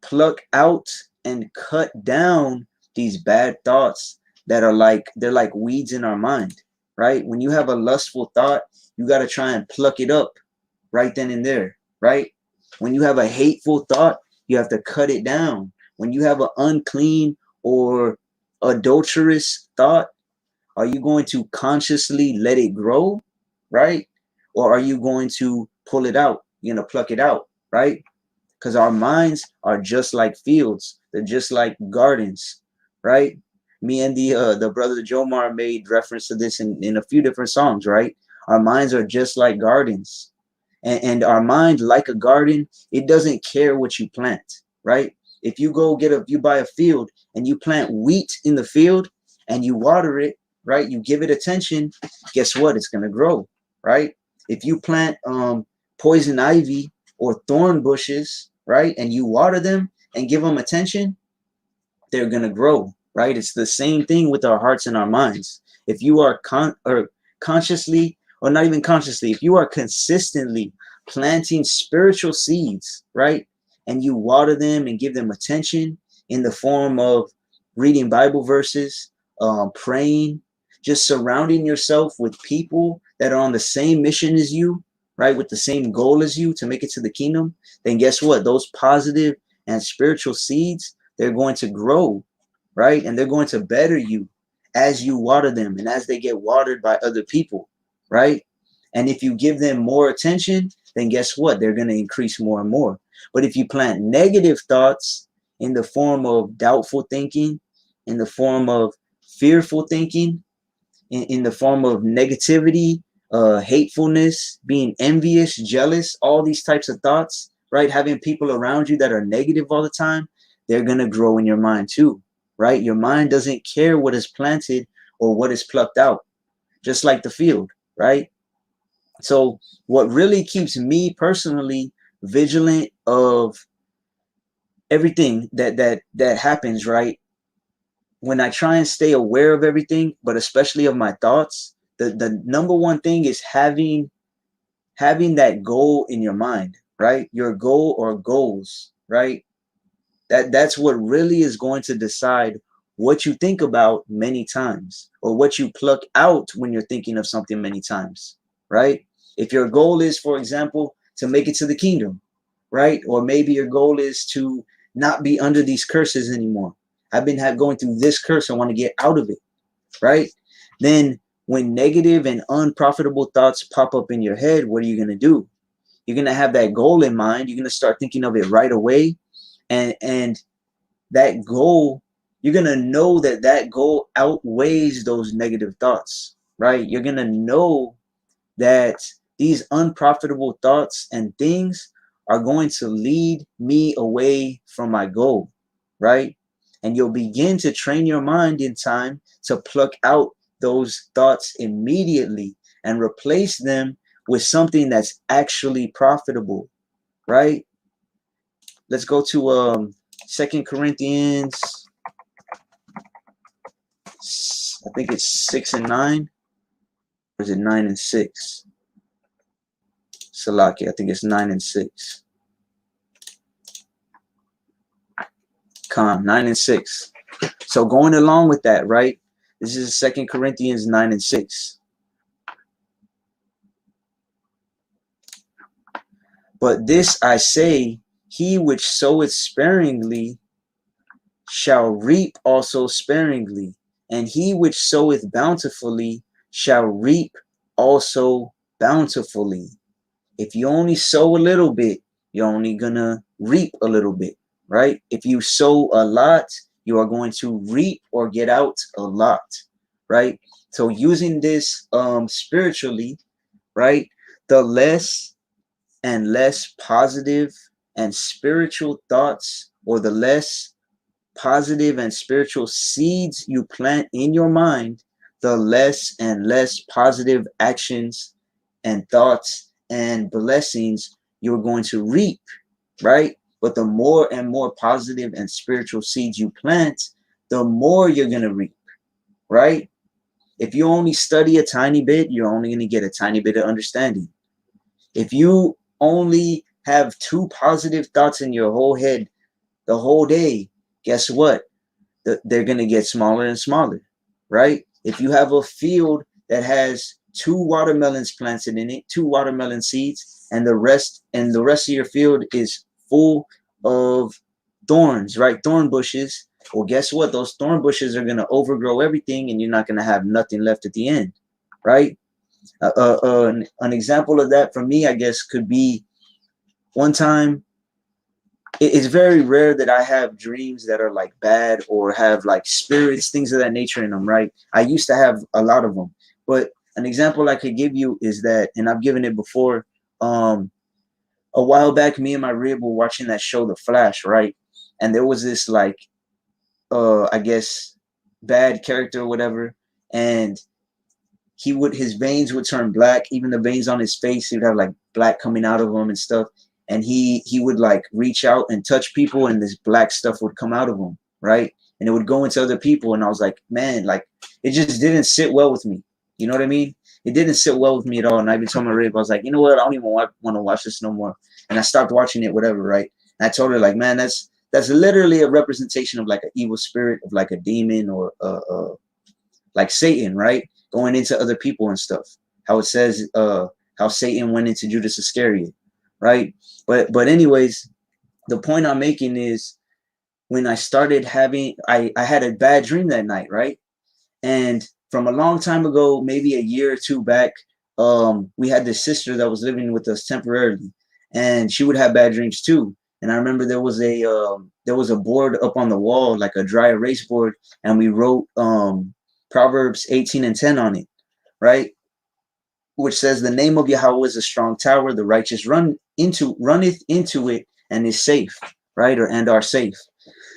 pluck out and cut down these bad thoughts that are they're like weeds in our mind, right? When you have a lustful thought, you got to try and pluck it up right then and there, right? When you have a hateful thought, you have to cut it down. When you have an unclean or adulterous thought, are you going to consciously let it grow, right? Or are you going to pull it out? You're going to pluck it out, right? Because our minds are just like fields. They're just like gardens, right? Me and the brother Jomar made reference to this in a few different songs, right? Our minds are just like gardens. And our mind, like a garden, it doesn't care what you plant, right? If you go you buy a field and you plant wheat in the field and you water it, right? You give it attention, guess what? It's going to grow, right? If you plant poison ivy or thorn bushes, right? And you water them and give them attention, they're going to grow, right? It's the same thing with our hearts and our minds. If you are consciously, or not even consciously, if you are consistently planting spiritual seeds, right, and you water them and give them attention in the form of reading Bible verses, praying, just surrounding yourself with people that are on the same mission as you, right, with the same goal as you to make it to the kingdom, then guess what? Those positive and spiritual seeds, they're going to grow, right? And they're going to better you as you water them and as they get watered by other people, right? And if you give them more attention, then guess what? They're going to increase more and more. But if you plant negative thoughts in the form of doubtful thinking, in the form of fearful thinking, in the form of negativity, hatefulness, being envious, jealous, all these types of thoughts, right? Having people around you that are negative all the time, they're going to grow in your mind too, right? Your mind doesn't care what is planted or what is plucked out, just like the field, right? So what really keeps me personally vigilant of everything that happens, right? When I try and stay aware of everything, but especially of my thoughts, the number one thing is having that goal in your mind, right? Your goal or goals, right? That's what really is going to decide what you think about many times, or what you pluck out when you're thinking of something many times, right? If your goal is, for example, to make it to the kingdom, right? Or maybe your goal is to not be under these curses anymore. I've been going through this curse. I want to get out of it, right? Then when negative and unprofitable thoughts pop up in your head, what are you going to do? You're going to have that goal in mind. You're going to start thinking of it right away. And that goal, you're going to know that goal outweighs those negative thoughts, right? You're going to know that these unprofitable thoughts and things are going to lead me away from my goal, right? And you'll begin to train your mind in time to pluck out those thoughts immediately and replace them with something that's actually profitable, right? Let's go to 2 Corinthians, I think it's 6 and 9. Or is it 9 and 6? Salaki, I think it's 9 and 6. Khan, 9 and 6. So going along with that, right? This is 2 Corinthians 9 and 6. But this I say, he which soweth sparingly shall reap also sparingly, and he which soweth bountifully shall reap also bountifully. If you only sow a little bit, you're only gonna reap a little bit, right? If you sow a lot, you are going to reap or get out a lot, right? So using this spiritually, right, the less and less positive and spiritual thoughts, or the less positive and spiritual seeds you plant in your mind, the less and less positive actions and thoughts and blessings you're going to reap, right? But the more and more positive and spiritual seeds you plant, the more you're going to reap, right? If you only study a tiny bit, you're only going to get a tiny bit of understanding. If you only have 2 positive thoughts in your whole head the whole day, guess what? They're going to get smaller and smaller, right? If you have a field that has 2 watermelons planted in it, 2 watermelon seeds, and the rest of your field is full of thorns, right? Thorn bushes. Well, guess what? Those thorn bushes are going to overgrow everything, and you're not going to have nothing left at the end, right? An example of that for me, I guess, could be one time it's very rare that I have dreams that are like bad or have like spirits, things of that nature in them, right? I used to have a lot of them. But an example I could give you is that, and I've given it before, um, a while back, me and my rib were watching that show, The Flash, right? And there was this like, I guess, bad character or whatever, and his veins would turn black. Even the veins on his face, he would have like black coming out of him and stuff. And he would like reach out and touch people, and this black stuff would come out of him, right? And it would go into other people. And I was like, man, like it just didn't sit well with me. You know what I mean? It didn't sit well with me at all. And I even told my rib, I was like, you know what? I don't even want to watch this no more. And I stopped watching it, whatever, right? And I told her like, man, that's literally a representation of like an evil spirit, of like a demon, or like Satan, right? Going into other people and stuff. How it says how Satan went into Judas Iscariot, right? But anyways, the point I'm making is when I started having I had a bad dream that night, right? And from a long time ago, maybe a year or two back, we had this sister that was living with us temporarily, and she would have bad dreams too. And I remember there was a board up on the wall, like a dry erase board, and we wrote Proverbs 18:10 on it, right? Which says, "The name of Yahweh is a strong tower; the righteous runneth into it and is safe," right? And are safe.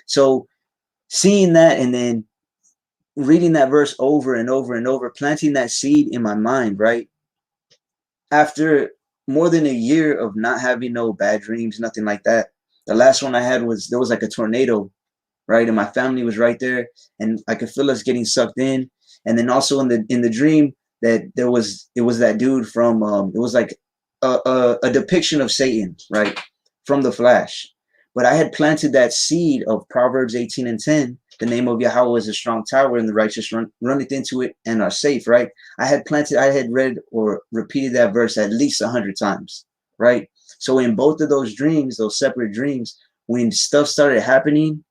So seeing that, and then reading that verse over and over and over, planting that seed in my mind, right? After more than a year of not having no bad dreams, nothing like that. The last one I had was there was like a tornado, right? And my family was right there, and I could feel us getting sucked in. And then also in the dream that it was that dude from it was like a depiction of Satan, right, from the Flash. But I had planted that seed of Proverbs 18:10. The name of Yahweh is a strong tower, and the righteous runneth into it and are safe, right? I had read or repeated that verse at least 100 times, right? So in both of those dreams, those separate dreams, when stuff started happening,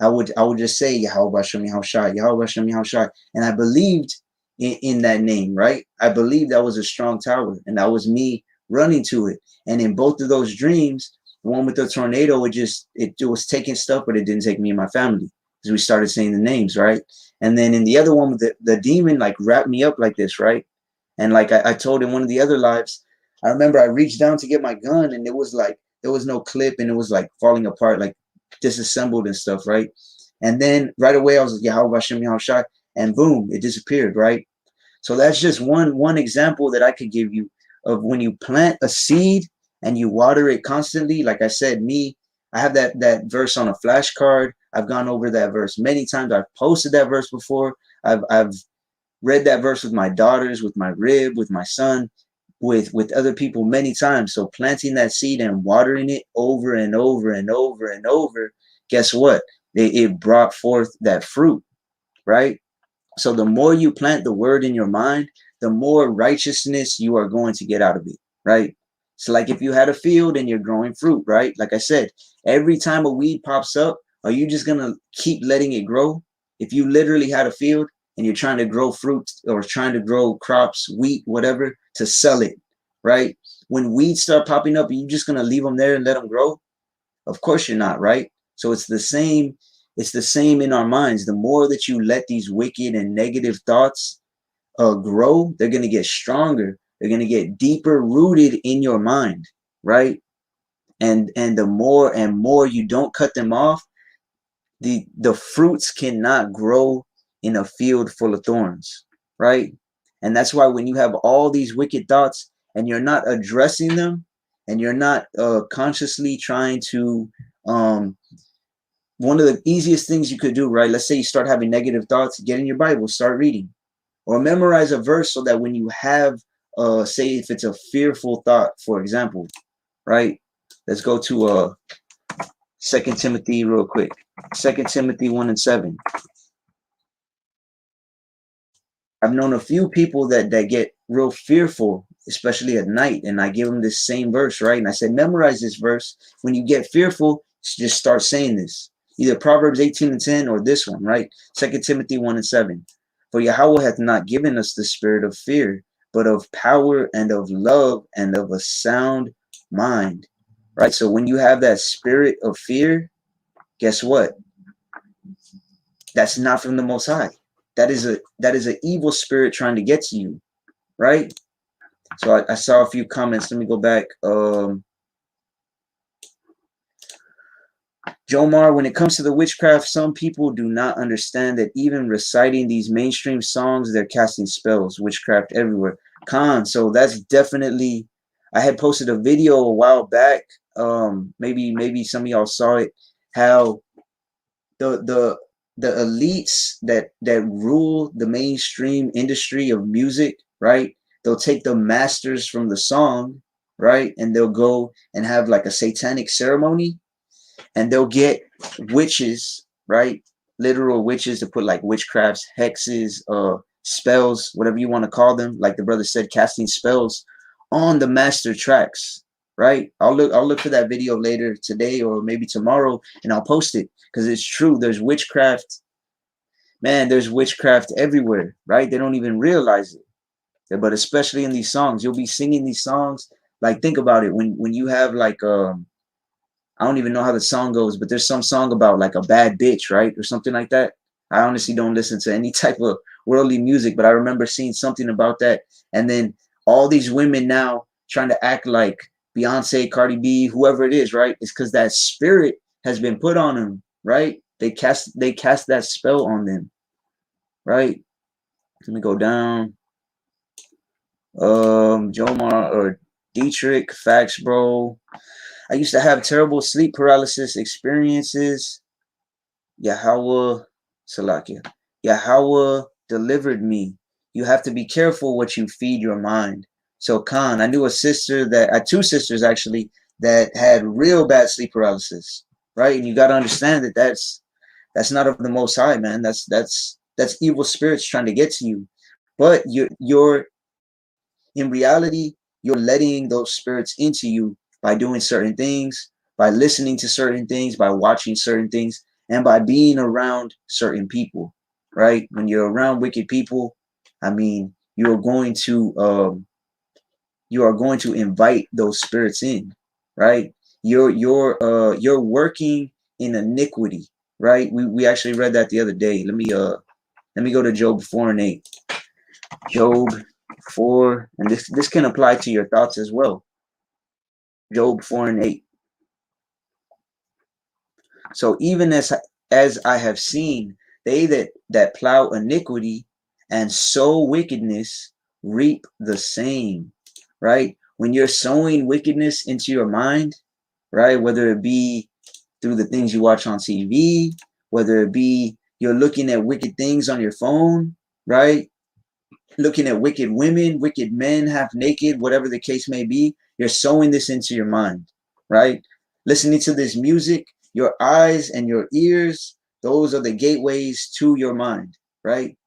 I would just say Yahweh Shem Yahushai, Yahweh Shem Yahushai, and I believed in that name, right? I believed that was a strong tower, and that was me running to it. And in both of those dreams, the one with the tornado, it was taking stuff, but it didn't take me and my family because we started saying the names, right? And then in the other one, the demon like wrapped me up like this, right? And like I told in one of the other lives, I remember I reached down to get my gun, and it was like there was no clip, and it was like falling apart, like disassembled and stuff, right? And then right away I was like, Yahweh Hashem Yahushai, and boom, it disappeared, right? So that's just one example that I could give you of when you plant a seed and you water it constantly. Like I said, I have that verse on a flashcard. I've gone over that verse many times. I've posted that verse before. I've read that verse with my daughters, with my rib, with my son, with other people many times. So planting that seed and watering it over and over and over and over, guess what? It brought forth that fruit, right? So the more you plant the word in your mind, the more righteousness you are going to get out of it, right? So like if you had a field and you're growing fruit, right? Like I said, every time a weed pops up, are you just going to keep letting it grow? If you literally had a field and you're trying to grow fruit or trying to grow crops, wheat, whatever, to sell it, right? When weeds start popping up, are you just going to leave them there and let them grow? Of course you're not, right? So it's the same in our minds. The more that you let these wicked and negative thoughts grow, they're going to get stronger. They're going to get deeper rooted in your mind, right? And the more and more you don't cut them off, the fruits cannot grow in a field full of thorns, right? And that's why when you have all these wicked thoughts and you're not addressing them, and you're not consciously trying to one of the easiest things you could do, right? Let's say you start having negative thoughts, get in your Bible, start reading, or memorize a verse so that when you have, say, if it's a fearful thought, for example, right? Let's go to 2 Timothy real quick. 2 Timothy 1:7. I've known a few people that get real fearful, especially at night, and I give them this same verse, right? And I said, memorize this verse. When you get fearful, just start saying this. Either Proverbs 18:10 or this one, right? 2 Timothy 1:7. For Yahweh hath not given us the spirit of fear, but of power and of love and of a sound mind. right? So when you have that spirit of fear, guess what? That's not from the Most High. That is an evil spirit trying to get to you, right? So I saw a few comments. Let me go back. Jomar, when it comes to the witchcraft, some people do not understand that even reciting these mainstream songs, they're casting spells, witchcraft everywhere. Khan, so that's definitely, I had posted a video a while back. Maybe some of y'all saw it, how the the elites that rule the mainstream industry of music, right? They'll take the masters from the song, right? And they'll go and have like a satanic ceremony, and they'll get witches, right? Literal witches to put like witchcrafts, hexes, spells, whatever you want to call them. Like the brother said, casting spells on the master tracks, right? I'll look for that video later today or maybe tomorrow, and I'll post it because it's true. There's witchcraft, man. There's witchcraft everywhere, right? They don't even realize it. But especially in these songs, you'll be singing these songs. Like think about it when you have like I don't even know how the song goes, but there's some song about like a bad bitch, right? Or something like that. I honestly don't listen to any type of worldly music, but I remember seeing something about that. And then all these women now trying to act like Beyonce, Cardi B, whoever it is, right? It's because that spirit has been put on them, right? They cast that spell on them, right? Let me go down. Jomar or Dietrich, facts, bro. I used to have terrible sleep paralysis experiences. Yahweh, Salakia. Yahweh delivered me. You have to be careful what you feed your mind. So Khan, I knew a sister two sisters actually, that had real bad sleep paralysis, right? And you got to understand that that's not of the Most High, man. That's evil spirits trying to get to you. But you're in reality, you're letting those spirits into you by doing certain things, by listening to certain things, by watching certain things, and by being around certain people, right? When you're around wicked people, I mean, you are going to invite those spirits in, right? You're working in iniquity, right? We actually read that the other day. Let me go to Job 4:8. Job 4, and this can apply to your thoughts as well. Job 4:8. So even as I have seen, they that plow iniquity and sow wickedness reap the same, right? When you're sowing wickedness into your mind, right? Whether it be through the things you watch on TV, whether it be you're looking at wicked things on your phone, right? Looking at wicked women, wicked men, half naked, whatever the case may be, you're sowing this into your mind, right? Listening to this music, your eyes and your ears, those are the gateways to your mind, right?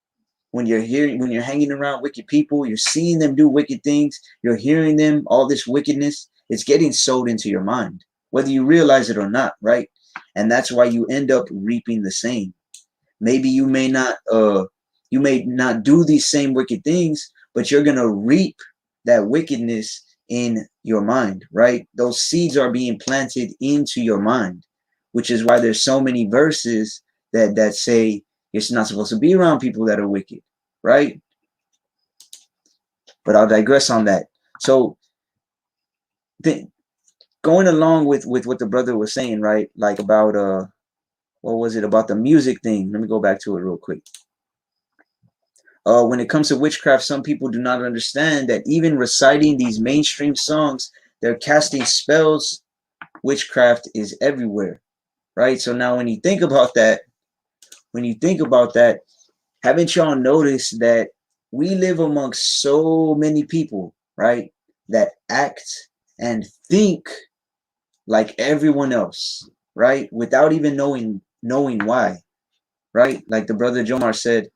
When you're hanging around wicked people, you're seeing them do wicked things, you're hearing them, all this wickedness, it's getting sowed into your mind, whether you realize it or not, right? And that's why you end up reaping the same. Maybe you may not do these same wicked things, but you're gonna reap that wickedness in your mind, right? Those seeds are being planted into your mind, which is why there's so many verses that say you're not supposed to be around people that are wicked, right? But I'll digress on that. So going along with what the brother was saying, right? Like about what was it about the music thing? Let me go back to it real quick. When it comes to witchcraft, some people do not understand that even reciting these mainstream songs, they're casting spells. Witchcraft is everywhere, right? So now when you think about that, haven't y'all noticed that we live amongst so many people, right, that act and think like everyone else, right, without even knowing why, right? Like the brother Jomar said,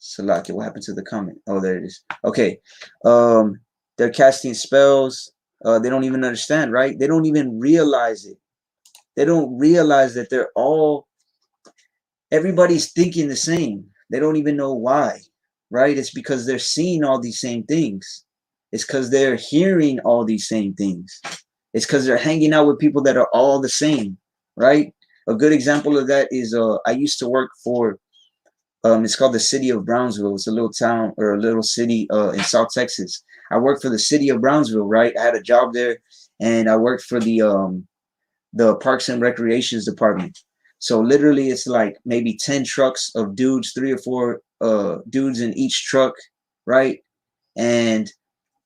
Salaki, what happened to the comment? Oh, there it is. Okay. They're casting spells. They don't even understand, right? They don't even realize it. They don't realize that everybody's thinking the same. They don't even know why, right? It's because they're seeing all these same things, It's because they're hearing all these same things. It's because they're hanging out with people that are all the same, right? A good example of that is I used to work for it's called the city of Brownsville. It's a little town or a little city in South Texas. I worked for the city of Brownsville, right? I had a job there, and I worked for the Parks and Recreations department. So literally, it's like maybe 10 trucks of dudes, 3 or 4 dudes in each truck, right? And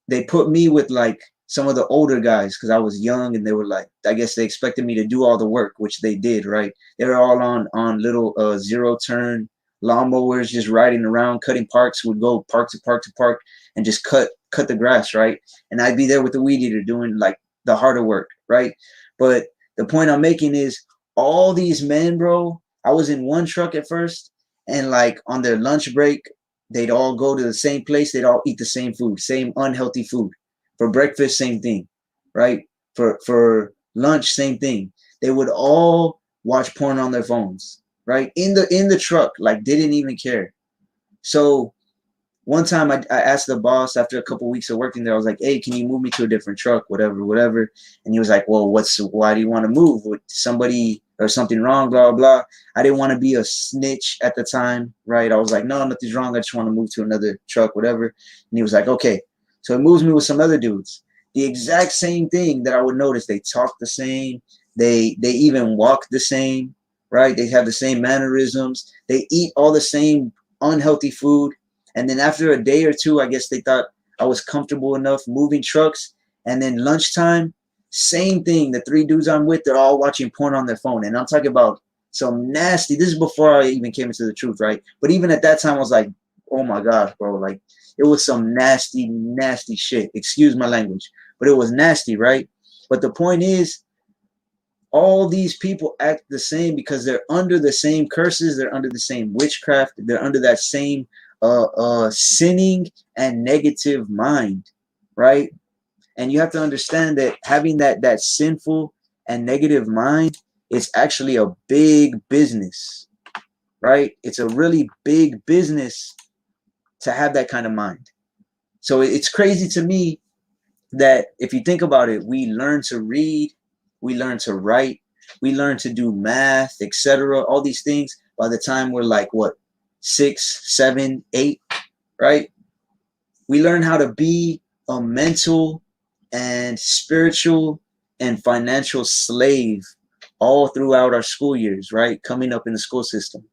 they put me with like some of the older guys because I was young, and they were like, I guess they expected me to do all the work, which they did, right? They were all on little zero turn lawnmowers, just riding around, cutting parks. Would go park to park to park and just cut the grass, right? And I'd be there with the weed eater doing like the harder work, right? But the point I'm making is all these men, bro. I was in one truck at first, and like on their lunch break, they'd all go to the same place. They'd all eat the same food, same unhealthy food. For breakfast, same thing, right? For lunch, same thing. They would all watch porn on their phones, right? In the truck, like didn't even care. So one time I asked the boss after a couple weeks of working there, I was like, hey, can you move me to a different truck, whatever. And he was like, well, why do you want to move? With somebody or something wrong, blah, blah. I didn't want to be a snitch at the time, right? I was like, no, nothing's wrong. I just want to move to another truck, whatever. And he was like, okay. So he moves me with some other dudes. The exact same thing that I would notice. They talk the same. They even walk the same, right? They have the same mannerisms. They eat all the same unhealthy food. And then after a day or two, I guess they thought I was comfortable enough moving trucks. And then lunchtime, same thing. The 3 dudes I'm with, they're all watching porn on their phone. And I'm talking about some nasty. This is before I even came into the truth, right? But even at that time, I was like, oh my gosh, bro. Like, it was some nasty, nasty shit. Excuse my language. But it was nasty, right? But the point is, all these people act the same because they're under the same curses. They're under the same witchcraft. They're under that same sinning and negative mind, right? And you have to understand that having that sinful and negative mind is actually a big business, right? It's a really big business to have that kind of mind. So it's crazy to me that if you think about it, we learn to read, we learn to write, we learn to do math, etc. All these things by the time we're like what, 6, 7, 8, right? We learn how to be a mental and spiritual and financial slave all throughout our school years, right? Coming up in the school system.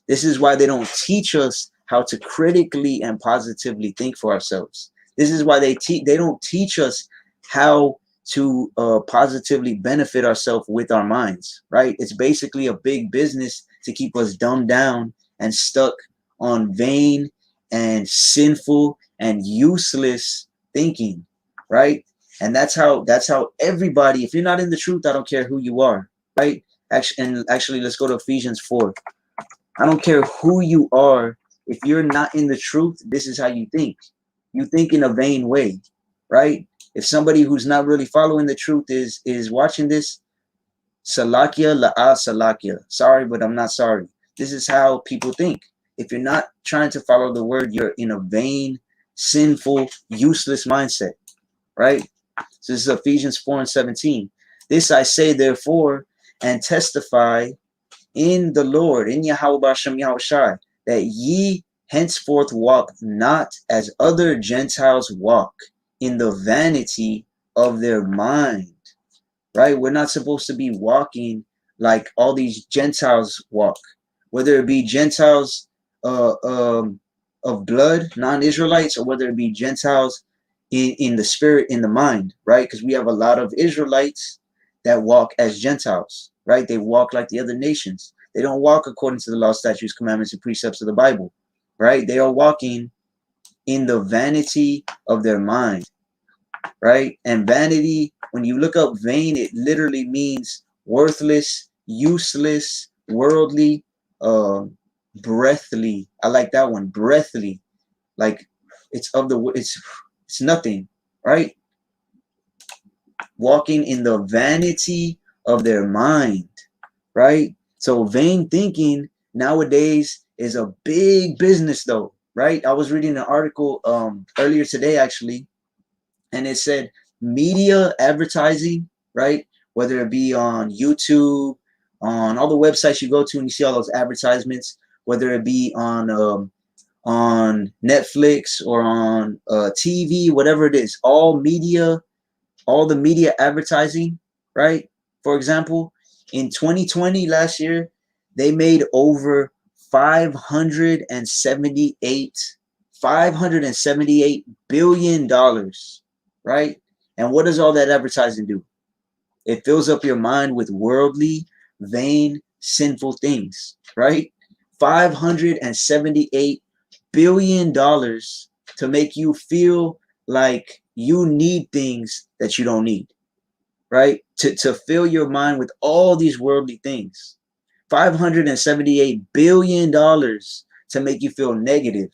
This is why they don't teach us how to critically and positively think for ourselves. This is why they don't teach us how to positively benefit ourselves with our minds, right? It's basically a big business to keep us dumbed down and stuck on vain and sinful and useless thinking, right? And that's how everybody, if you're not in the truth, I don't care who you are, right? Actually, let's go to Ephesians 4. I don't care who you are. If you're not in the truth, this is how you think. You think in a vain way, right? If somebody who's not really following the truth is watching this, salakia la'a salakia. Sorry, but I'm not sorry. This is how people think. If you're not trying to follow the word, you're in a vain, sinful, useless mindset, right? So this is Ephesians 4:17. This I say, therefore, and testify in the Lord, in Yahweh Bashem Yahushai, that ye henceforth walk not as other Gentiles walk, in the vanity of their mind, right? We're not supposed to be walking like all these Gentiles walk, whether it be Gentiles of blood, non-Israelites, or whether it be Gentiles in the spirit, in the mind, right? Because we have a lot of Israelites that walk as Gentiles, right? They walk like the other nations. They don't walk according to the law, statutes, commandments, and precepts of the Bible, right? They are walking in the vanity of their mind, right? And vanity, when you look up vain, it literally means worthless, useless, worldly, breathly. I like that one, breathly. Like it's nothing, right? Walking in the vanity of their mind, right? So vain thinking nowadays is a big business though, right? I was reading an article earlier today actually, And it said media advertising, right? Whether it be on YouTube, on all the websites you go to and you see all those advertisements, whether it be on Netflix or on TV, whatever it is, all media, all the media advertising, right? For example, in 2020, last year, they made over 578 billion dollars, right? And what does all that advertising do? It fills up your mind with worldly, vain, sinful things, right? 578 billion dollars to make you feel like you need things that you don't need, right? To fill your mind with all these worldly things. $578 billion to make you feel negative,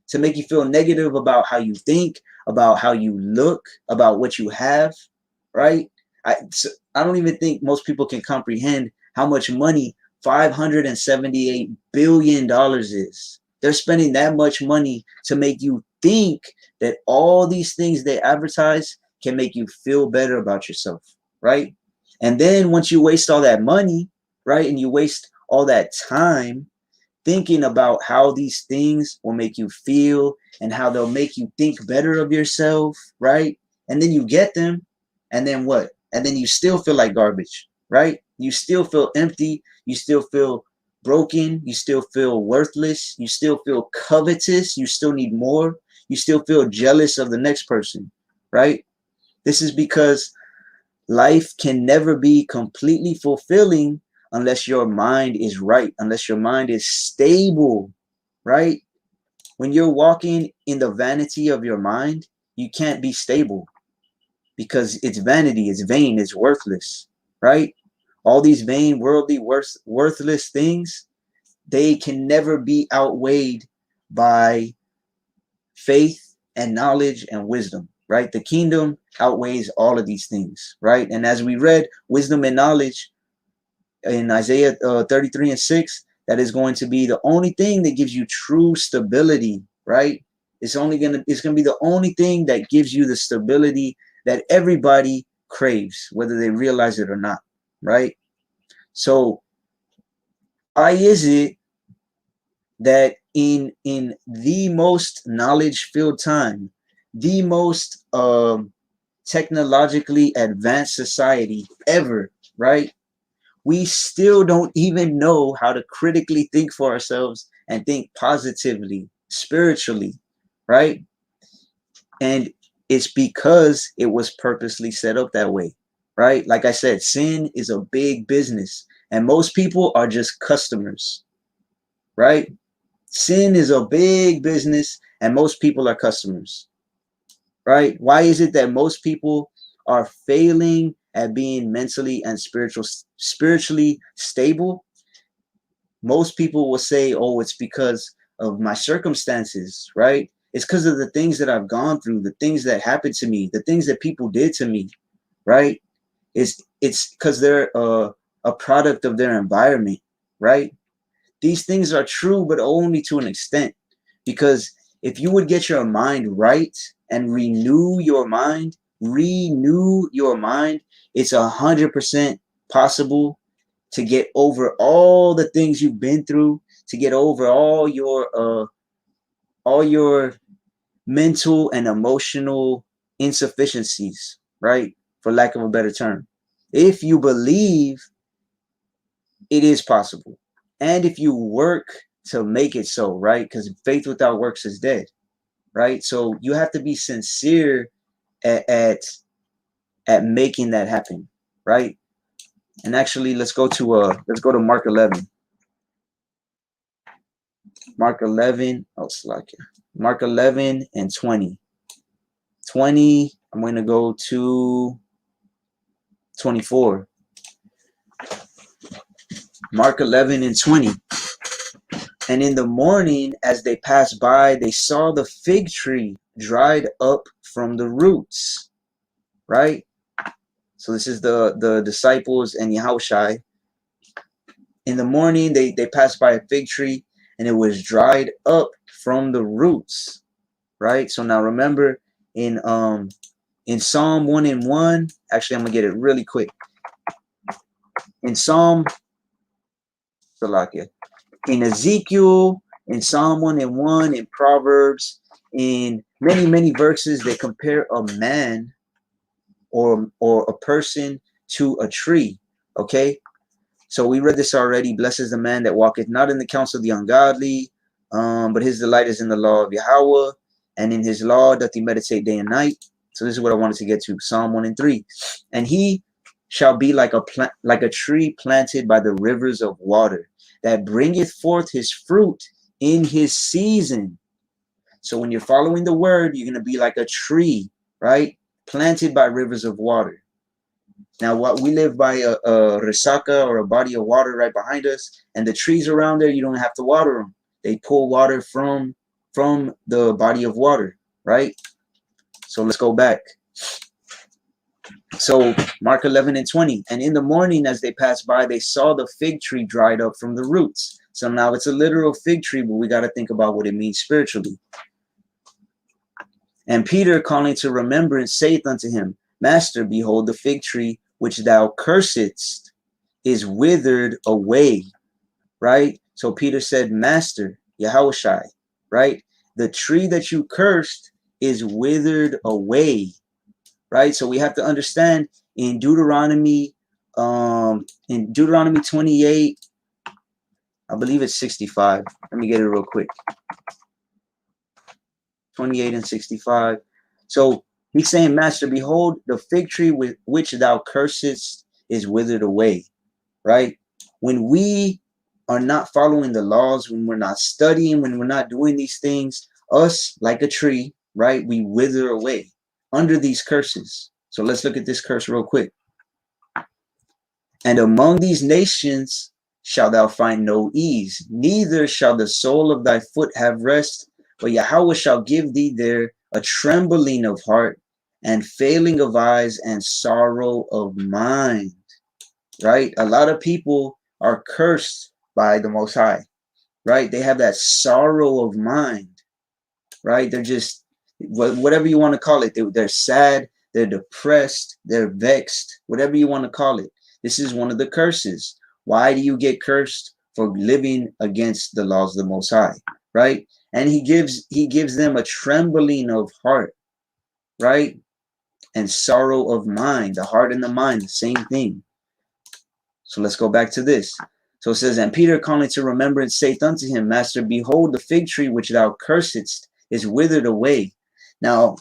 to make you feel negative about how you think, about how you look, about what you have, right? I don't even think most people can comprehend how much money $578 billion is. They're spending that much money to make you think that all these things they advertise can make you feel better about yourself, right? And then once you waste all that money, right, and you waste all that time thinking about how these things will make you feel and how they'll make you think better of yourself, right? And then you get them, and then what? And then you still feel like garbage, right? You still feel empty. You still feel broken. You still feel worthless. You still feel covetous. You still need more. You still feel jealous of the next person, right? This is because life can never be completely fulfilling unless your mind is right, unless your mind is stable, right? When you're walking in the vanity of your mind, you can't be stable because it's vanity, it's vain, it's worthless, right? All these vain, worldly, worthless things, they can never be outweighed by faith and knowledge and wisdom, right? The kingdom outweighs all of these things, right? And as we read, wisdom and knowledge in Isaiah 33 and 6, that is going to be the only thing that gives you true stability, right? It's gonna be the only thing that gives you the stability that everybody craves, whether they realize it or not, right? So why is it that in the most knowledge filled time, the most technologically advanced society ever, right, we still don't even know how to critically think for ourselves and think positively, spiritually, right? And it's because it was purposely set up that way, right? Like I said, sin is a big business, and most people are just customers, right? Sin is a big business, and most people are customers, right? Why is it that most people are failing at being mentally and spiritually stable? Most people will say, oh, it's because of my circumstances, right? It's because of the things that I've gone through, the things that happened to me, the things that people did to me, right? It's because they're a product of their environment, right? These things are true, but only to an extent. Because if you would get your mind right and renew your mind, it's 100% possible to get over all the things you've been through, to get over all your mental and emotional insufficiencies, right? For lack of a better term. If you believe, it is possible. And if you work to make it so, right? Because faith without works is dead, right? So you have to be sincere at, at at making that happen, right? And actually, let's go to Mark 11. Mark 11. Oh, Slack. Mark 11 and 20. 20. I'm going to go to 24. Mark 11 and 20. And in the morning, as they passed by, they saw the fig tree dried up from the roots, right? So this is the disciples and Yahushai. In the morning, they passed by a fig tree, and it was dried up from the roots, right? So now remember, in Psalm 1 and 1. Actually, I'm gonna get it really quick. In Psalm Salakia, in Ezekiel, in Psalm 1 and 1, in Proverbs, in many, many verses, they compare a man or a person to a tree. Okay, so we read this already. Blessed is the man that walketh not in the counsel of the ungodly, but his delight is in the law of Yahweh, and in his law doth he meditate day and night. So this is what I wanted to get to. Psalm 1 and 3. And he shall be like a tree planted by the rivers of water, that bringeth forth his fruit in his season. So when you're following the word, you're going to be like a tree, right? Planted by rivers of water. Now, what we live by a resaca, or a body of water right behind us, and the trees around there, you don't have to water them. They pull water from the body of water, right? So let's go back. So Mark 11 and 20. And in the morning, as they passed by, they saw the fig tree dried up from the roots. So now it's a literal fig tree, but we got to think about what it means spiritually. And Peter, calling to remembrance, saith unto him, Master, behold, the fig tree which thou cursedst is withered away. Right? So Peter said, Master, Yahushai, right? The tree that you cursed is withered away. Right? So we have to understand in Deuteronomy 28, I believe it's 65. Let me get it real quick. 28 and 65. So he's saying, Master, behold, the fig tree with which thou cursest is withered away. Right? When we are not following the laws, when we're not studying, when we're not doing these things, us, like a tree, right, we wither away under these curses. So let's look at this curse real quick. And among these nations shalt thou find no ease, neither shall the sole of thy foot have rest, but Yahweh shall give thee there a trembling of heart, and failing of eyes, and sorrow of mind. Right? A lot of people are cursed by the Most High. Right? They have that sorrow of mind. Right? They're just, whatever you want to call it, they're sad, they're depressed, they're vexed, whatever you want to call it. This is one of the curses. Why do you get cursed? For living against the laws of the Most High, right? And he gives them a trembling of heart, right? And sorrow of mind. The heart and the mind, the same thing. So let's go back to this. So it says, and Peter, calling to remembrance, saith unto him, Master, behold, the fig tree which thou cursedst is withered away. Now,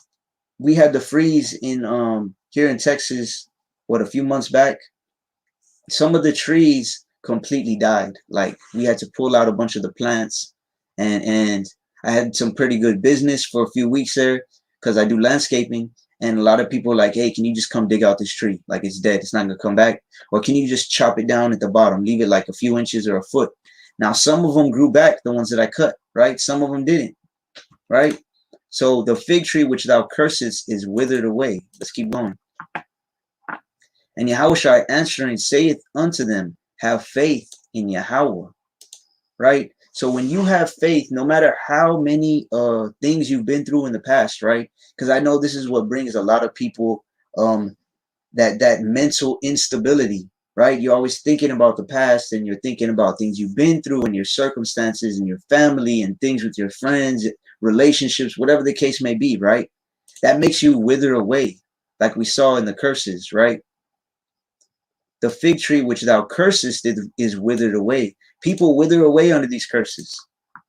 we had the freeze in here in Texas, a few months back. Some of the trees completely died. Like, we had to pull out a bunch of the plants, and I had some pretty good business for a few weeks there because I do landscaping, and a lot of people were like, hey, can you just come dig out this tree? Like, it's dead, it's not gonna come back. Or can you just chop it down at the bottom, leave it like a few inches or a foot? Now, some of them grew back, the ones that I cut, right? Some of them didn't, right? So the fig tree which thou cursest is withered away. Let's keep going. And Yahushua answering saith unto them, have faith in Yahweh. Right? So when you have faith, no matter how many things you've been through in the past, right? Because I know this is what brings a lot of people that mental instability, right? You're always thinking about the past, and you're thinking about things you've been through and your circumstances and your family and things with your friends, relationships, whatever the case may be, right? That makes you wither away, like we saw in the curses, right? The fig tree which thou cursest is withered away. People wither away under these curses,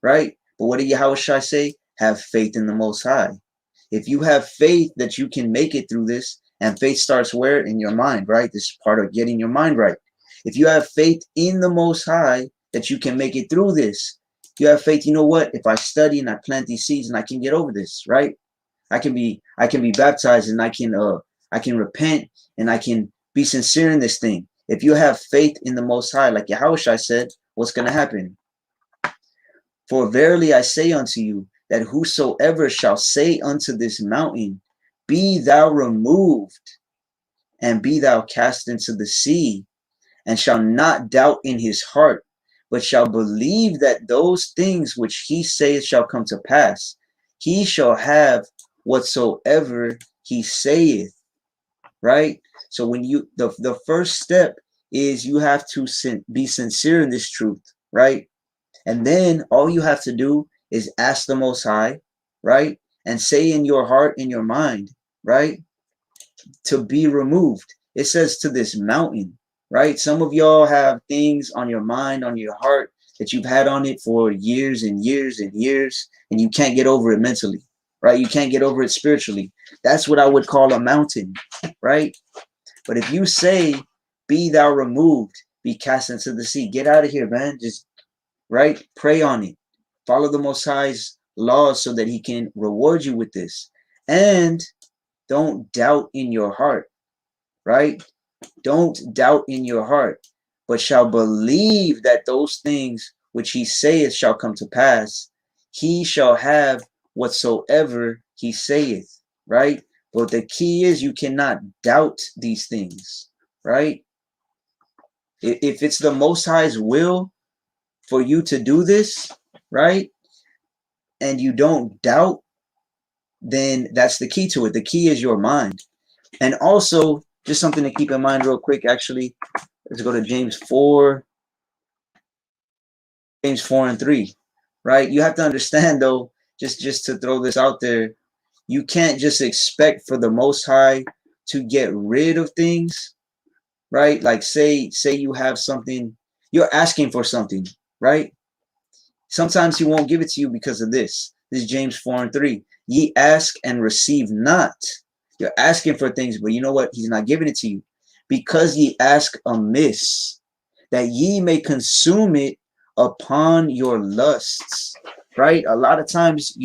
right? But what did Yahushua say? Have faith in the Most High. If you have faith that you can make it through this, and faith starts where? In your mind, right? This is part of getting your mind right. If you have faith in the Most High that you can make it through this, you have faith, you know what? If I study and I plant these seeds and I can get over this, right? I can be baptized, and I can repent, and I can be sincere in this thing. If you have faith in the Most High, like Yahushua said, what's going to happen? For verily I say unto you, that whosoever shall say unto this mountain, be thou removed, and be thou cast into the sea, and shall not doubt in his heart, but shall believe that those things which he saith shall come to pass, he shall have whatsoever he saith, right? So when you, the first step is you have to be sincere in this truth, right? And then all you have to do is ask the Most High, right? And say in your heart, in your mind, right? To be removed. It says to this mountain, right? Some of y'all have things on your mind, on your heart that you've had on it for years and years and years, and you can't get over it mentally, right? You can't get over it spiritually. That's what I would call a mountain, right? But if you say, be thou removed, be cast into the sea, get out of here, man. Just, right? Pray on it. Follow the Most High's laws so that he can reward you with this. And don't doubt in your heart, right? Don't doubt in your heart, but shall believe that those things which he saith shall come to pass. He shall have whatsoever he saith, right? But the key is you cannot doubt these things, right? If it's the Most High's will for you to do this, right, and you don't doubt, then that's the key to it. The key is your mind. And also, just something to keep in mind real quick, actually, let's go to James 4 and 3, right? You have to understand, though, just to throw this out there, you can't just expect for the Most High to get rid of things, right? Like say you have something, you're asking for something, right? Sometimes he won't give it to you because of this. This is James 4 and 3. Ye ask and receive not. You're asking for things, but you know what? He's not giving it to you. Because ye ask amiss, that ye may consume it upon your lusts. Right? A lot of times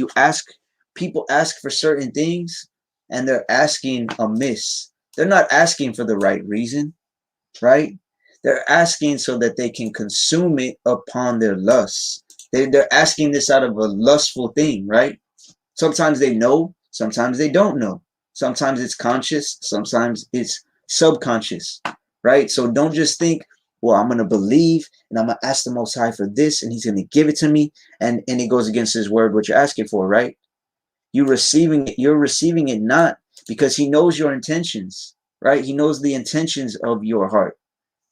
people ask for certain things, and they're asking amiss. They're not asking for the right reason, right? They're asking so that they can consume it upon their lusts. They're asking this out of a lustful thing, right? Sometimes they know, sometimes they don't know. Sometimes it's conscious, sometimes it's subconscious, right? So don't just think, well, I'm going to believe and I'm going to ask the Most High for this and he's going to give it to me. And it goes against his word, what you're asking for, right? You're receiving it not because he knows your intentions, right? He knows the intentions of your heart,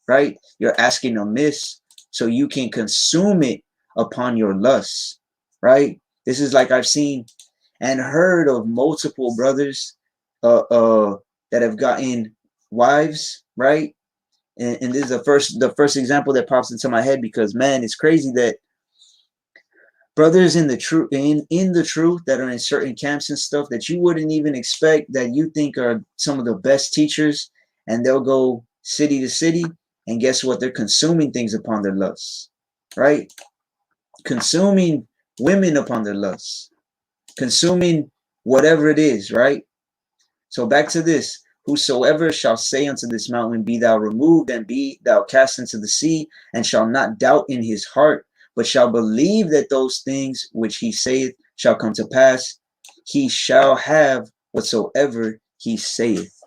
right? You're asking amiss so you can consume it upon your lusts, right? This is like I've seen and heard of multiple brothers that have gotten wives, right? And this is the first example that pops into my head because man, it's crazy that brothers in the truth in the truth that are in certain camps and stuff that you wouldn't even expect that you think are some of the best teachers, and they'll go city to city, and guess what? They're consuming things upon their lusts, right? Consuming women upon their lusts, consuming whatever it is, right? So back to this. Whosoever shall say unto this mountain, be thou removed, and be thou cast into the sea, and shall not doubt in his heart, but shall believe that those things which he saith shall come to pass, he shall have whatsoever he saith,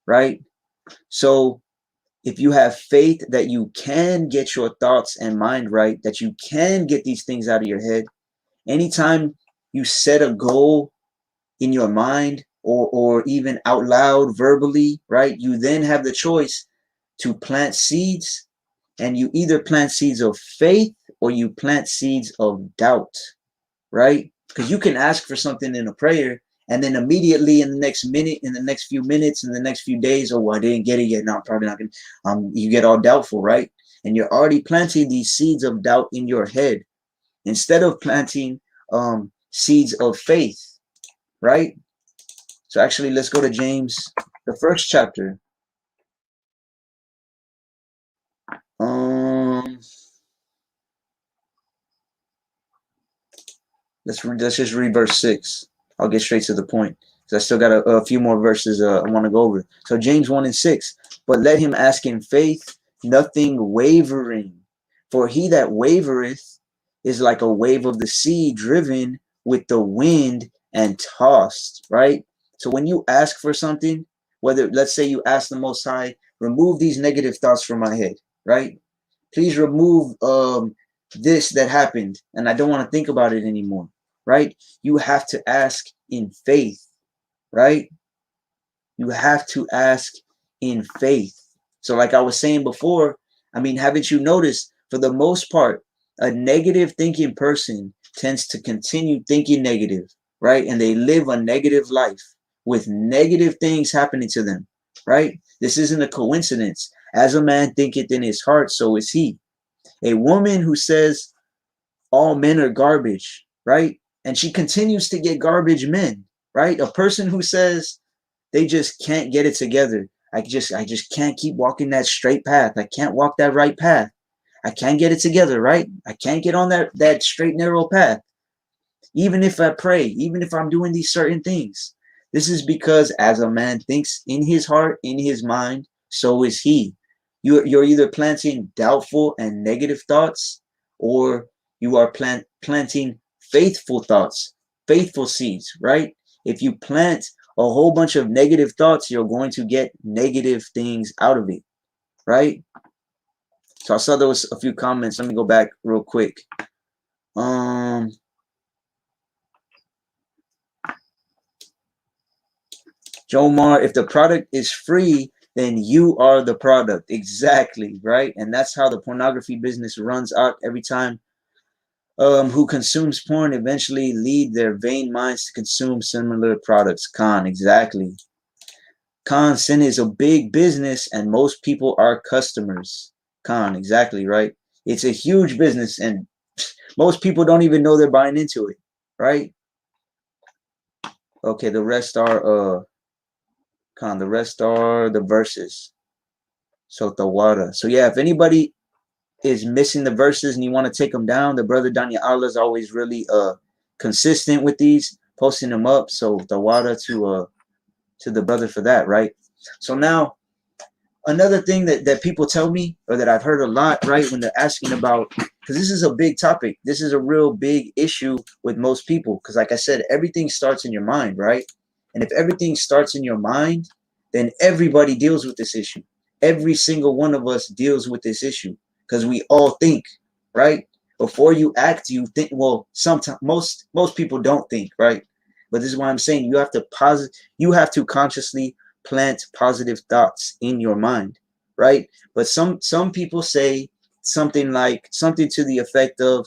right? So if you have faith that you can get your thoughts and mind right, that you can get these things out of your head, anytime you set a goal in your mind or even out loud verbally, right? You then have the choice to plant seeds, and you either plant seeds of faith or you plant seeds of doubt, right? Because you can ask for something in a prayer and then immediately in the next minute, in the next few minutes, in the next few days, oh, well, I didn't get it yet. No, I'm probably not going to, you get all doubtful, right? And you're already planting these seeds of doubt in your head instead of planting seeds of faith, right? So actually, let's go to James, the first chapter. Let's just read verse 6. I'll get straight to the point because I still got a few more verses I want to go over. So James 1 and 6. But let him ask in faith, nothing wavering. For he that wavereth is like a wave of the sea, driven with the wind and tossed, right? So when you ask for something, whether, let's say you ask the Most High, remove these negative thoughts from my head, right? Please remove this that happened, and I don't want to think about it anymore, right? You have to ask in faith, right? You have to ask in faith. So like I was saying before, I mean, haven't you noticed, for the most part, a negative thinking person tends to continue thinking negative, right? And they live a negative life with negative things happening to them, right? This isn't a coincidence. As a man thinketh in his heart, so is he. A woman who says all men are garbage, right? And she continues to get garbage men, right? A person who says they just can't get it together. I just can't keep walking that straight path. I can't walk that right path. I can't get it together, right? I can't get on that straight narrow path. Even if I pray, even if I'm doing these certain things. This is because as a man thinks in his heart, in his mind, so is he. You're either planting doubtful and negative thoughts, or you are planting faithful thoughts, faithful seeds, right? If you plant a whole bunch of negative thoughts, you're going to get negative things out of it, right? So I saw there was a few comments. Let me go back real quick. Jomar, if the product is free, then you are the product. Exactly, right? And that's how the pornography business runs out every time. Who consumes porn eventually lead their vain minds to consume similar products. Khan, exactly. Khan, sin is a big business and most people are customers. Khan, exactly, right? It's a huge business and most people don't even know they're buying into it, right? Okay, the rest are Khan, the rest are the verses. So Tawara. So yeah, if anybody is missing the verses and you want to take them down, the brother Danya Allah is always really consistent with these, posting them up. So Tawara to the brother for that, right? So now another thing that people tell me, or that I've heard a lot, right, when they're asking about, because this is a big topic, this is a real big issue with most people, because like I said, everything starts in your mind, right? And if everything starts in your mind, then everybody deals with this issue. Every single one of us deals with this issue because we all think, right? Before you act, you think. Well, sometimes most people don't think, right? But this is why I'm saying you have to consciously plant positive thoughts in your mind, right? But some people say something to the effect of,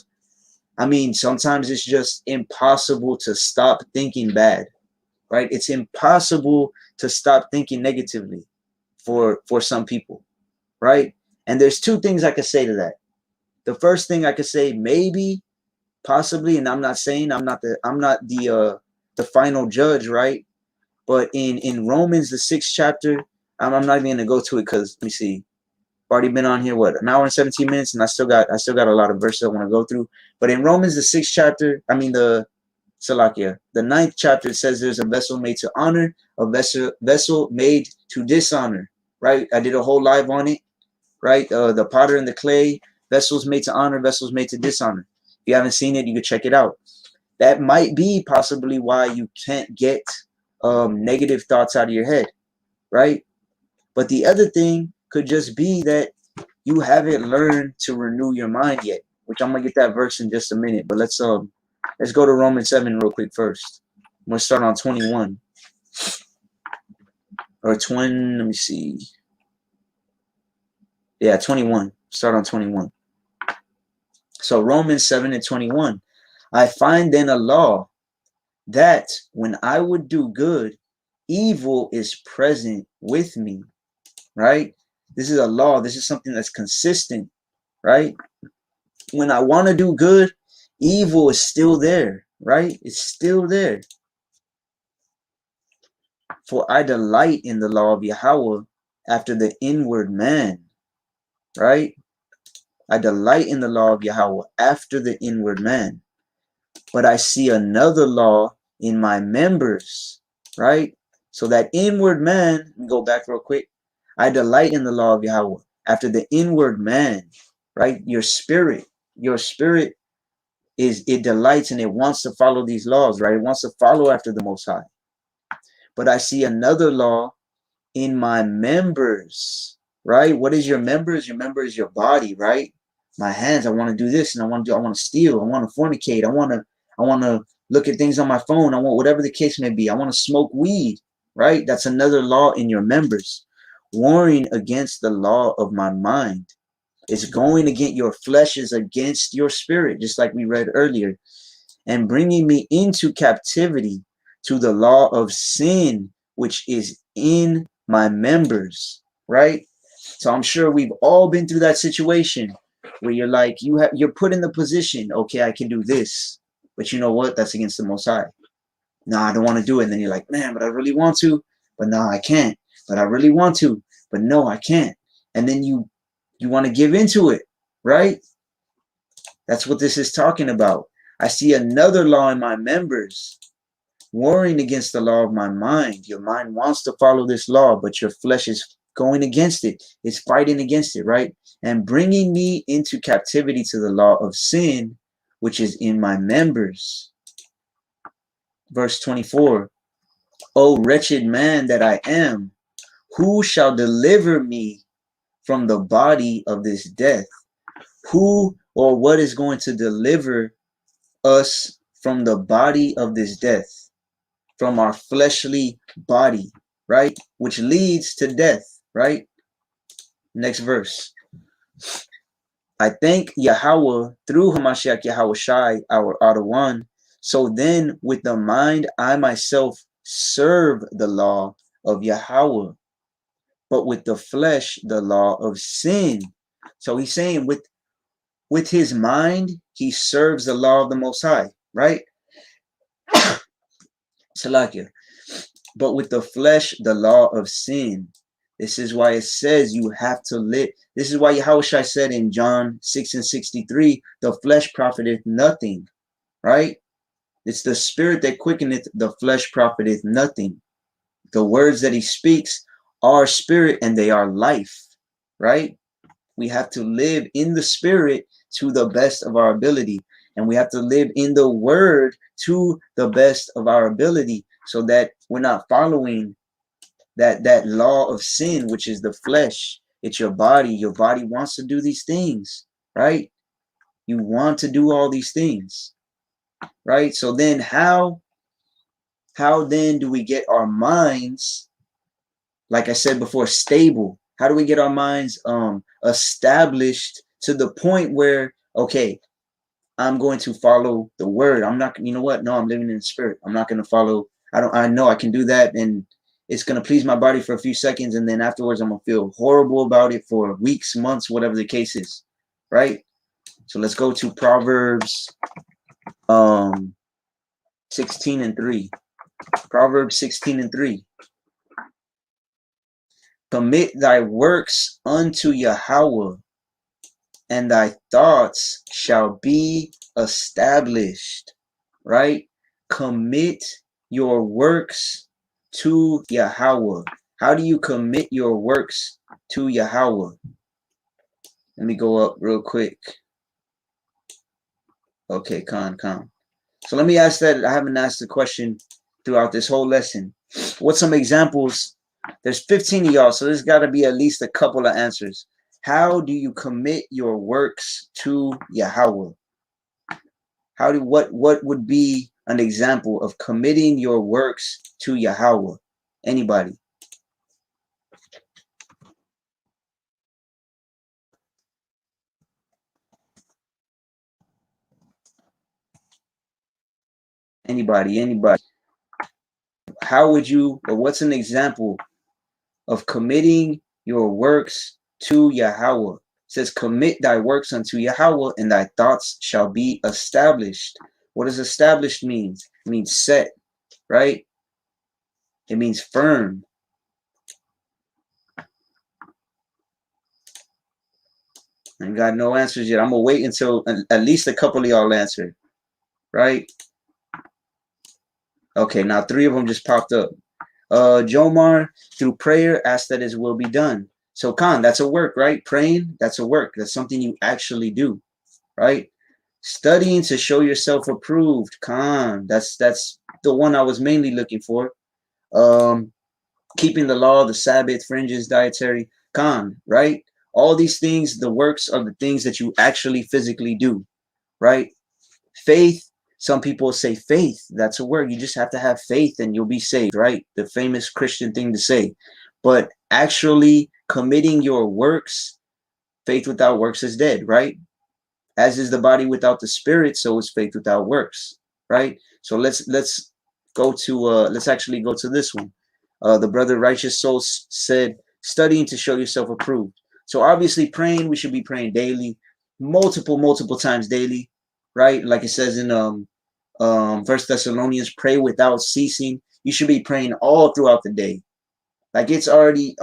I mean, sometimes it's just impossible to stop thinking bad, right? It's impossible to stop thinking negatively for some people, right? And there's two things I could say to that. The first thing I could say, maybe, possibly, and I'm not saying the final judge, right? But in Romans, the 6th chapter, I'm not even gonna go to it because let me see. I've already been on here what, an hour and 17 minutes, and I still got a lot of verses I want to go through. But in Romans, the 6th chapter, I mean the Salakia, the 9th chapter, it says there's a vessel made to honor, a vessel made to dishonor, right? I did a whole live on it, right? The potter and the clay, vessels made to honor, vessels made to dishonor. If you haven't seen it, you can check it out. That might be possibly why you can't get negative thoughts out of your head, right? But the other thing could just be that you haven't learned to renew your mind yet, which I'm gonna get that verse in just a minute. But let's go to Romans 7 real quick first. I'm gonna start on 21 or 20. Let me see. Yeah, 21. Start on 21. So Romans 7 and 21. I find then a law that when I would do good, evil is present with me, right? This is a law. This is something that's consistent, right? When I want to do good, evil is still there, right? It's still there. For I delight in the law of Yahweh after the inward man, right? I delight in the law of Yahweh after the inward man. But I see another law in my members, right? So that inward man, let me go back real quick. I delight in the law of Yahweh after the inward man, right? Your spirit it delights and it wants to follow these laws, right? It wants to follow after the Most High. But I see another law in my members, right? What is your members? Your member is your body, right? My hands, I want to do this and I want to steal, I want to fornicate, I want to look at things on my phone. I want whatever the case may be. I want to smoke weed, right? That's another law in your members. Warring against the law of my mind. It's going against your flesh is against your spirit, just like we read earlier, and bringing me into captivity to the law of sin, which is in my members, right? So I'm sure we've all been through that situation where you're like, you're put in the position, okay, I can do this, but you know what? That's against the Most High. No, I don't want to do it. And then you're like, man, but I really want to, but no, I can't. But I really want to, but no, I can't. And then you want to give into it, right? That's what this is talking about. I see another law in my members, warring against the law of my mind. Your mind wants to follow this law, but your flesh is going against it. It's fighting against it, right? And bringing me into captivity to the law of sin, which is in my members. Verse 24, O wretched man that I am, who shall deliver me from the body of this death? Who or what is going to deliver us from the body of this death, from our fleshly body, right? Which leads to death, right? Next verse. I thank Yahweh through Hamashiach Yahweh Shai, our Adawan. So then with the mind, I myself serve the law of Yahweh, but with the flesh, the law of sin. So he's saying with his mind, he serves the law of the Most High, right? Salakia. But with the flesh, the law of sin. This is why it says you have to live. This is why Yahushua said in John 6:63, the flesh profiteth nothing, right? It's the spirit that quickeneth, the flesh profiteth nothing. The words that he speaks are spirit and they are life, right? We have to live in the spirit to the best of our ability. And we have to live in the word to the best of our ability so that we're not following that law of sin, which is the flesh. It's your body. Your body wants to do these things, right? You want to do all these things, right? So then how then do we get our minds, like I said before, stable? How do we get our minds established to the point where, okay, I'm going to follow the word. I'm not, you know what? No, I'm living in the spirit. I'm not going to follow. I know I can do that. And it's going to please my body for a few seconds. And then afterwards, I'm going to feel horrible about it for weeks, months, whatever the case is. Right. So let's go to Proverbs 16:3. Proverbs 16:3. Commit thy works unto Yahweh, and thy thoughts shall be established, right? Commit your works to Yahweh. How do you commit your works to Yahweh? Let me go up real quick. Okay, Khan. So let me ask that. I haven't asked the question throughout this whole lesson. What's some examples? There's 15 of y'all, so there's got to be at least a couple of answers. How do you commit your works to Yahweh? What would be an example of committing your works to Yahweh? Anybody? Anybody? How would you, or what's an example of committing your works to Yahweh? It says, commit thy works unto Yahweh, and thy thoughts shall be established. What does established mean? It means set, right? It means firm. I got no answers yet. I'm going to wait until at least a couple of y'all answer, right? Okay, now 3 of them just popped up. Jomar, through prayer, ask that his will be done. So, Khan, that's a work, right? Praying, that's a work. That's something you actually do, right? Studying to show yourself approved, Khan. That's the one I was mainly looking for. Keeping the law, the Sabbath, fringes, dietary, Khan, right? All these things, the works are the things that you actually physically do, right? Faith, Some people say faith. That's a word. You just have to have faith and you'll be saved, right? The famous Christian thing to say. But actually committing your works, faith without works is dead, right? As is the body without the spirit, so is faith without works, right? So let's go to let's actually go to this one. The brother Righteous Soul said, studying to show yourself approved. So obviously praying, we should be praying daily, multiple times daily, right? Like it says in First Thessalonians, pray without ceasing. You should be praying all throughout the day. Like it's already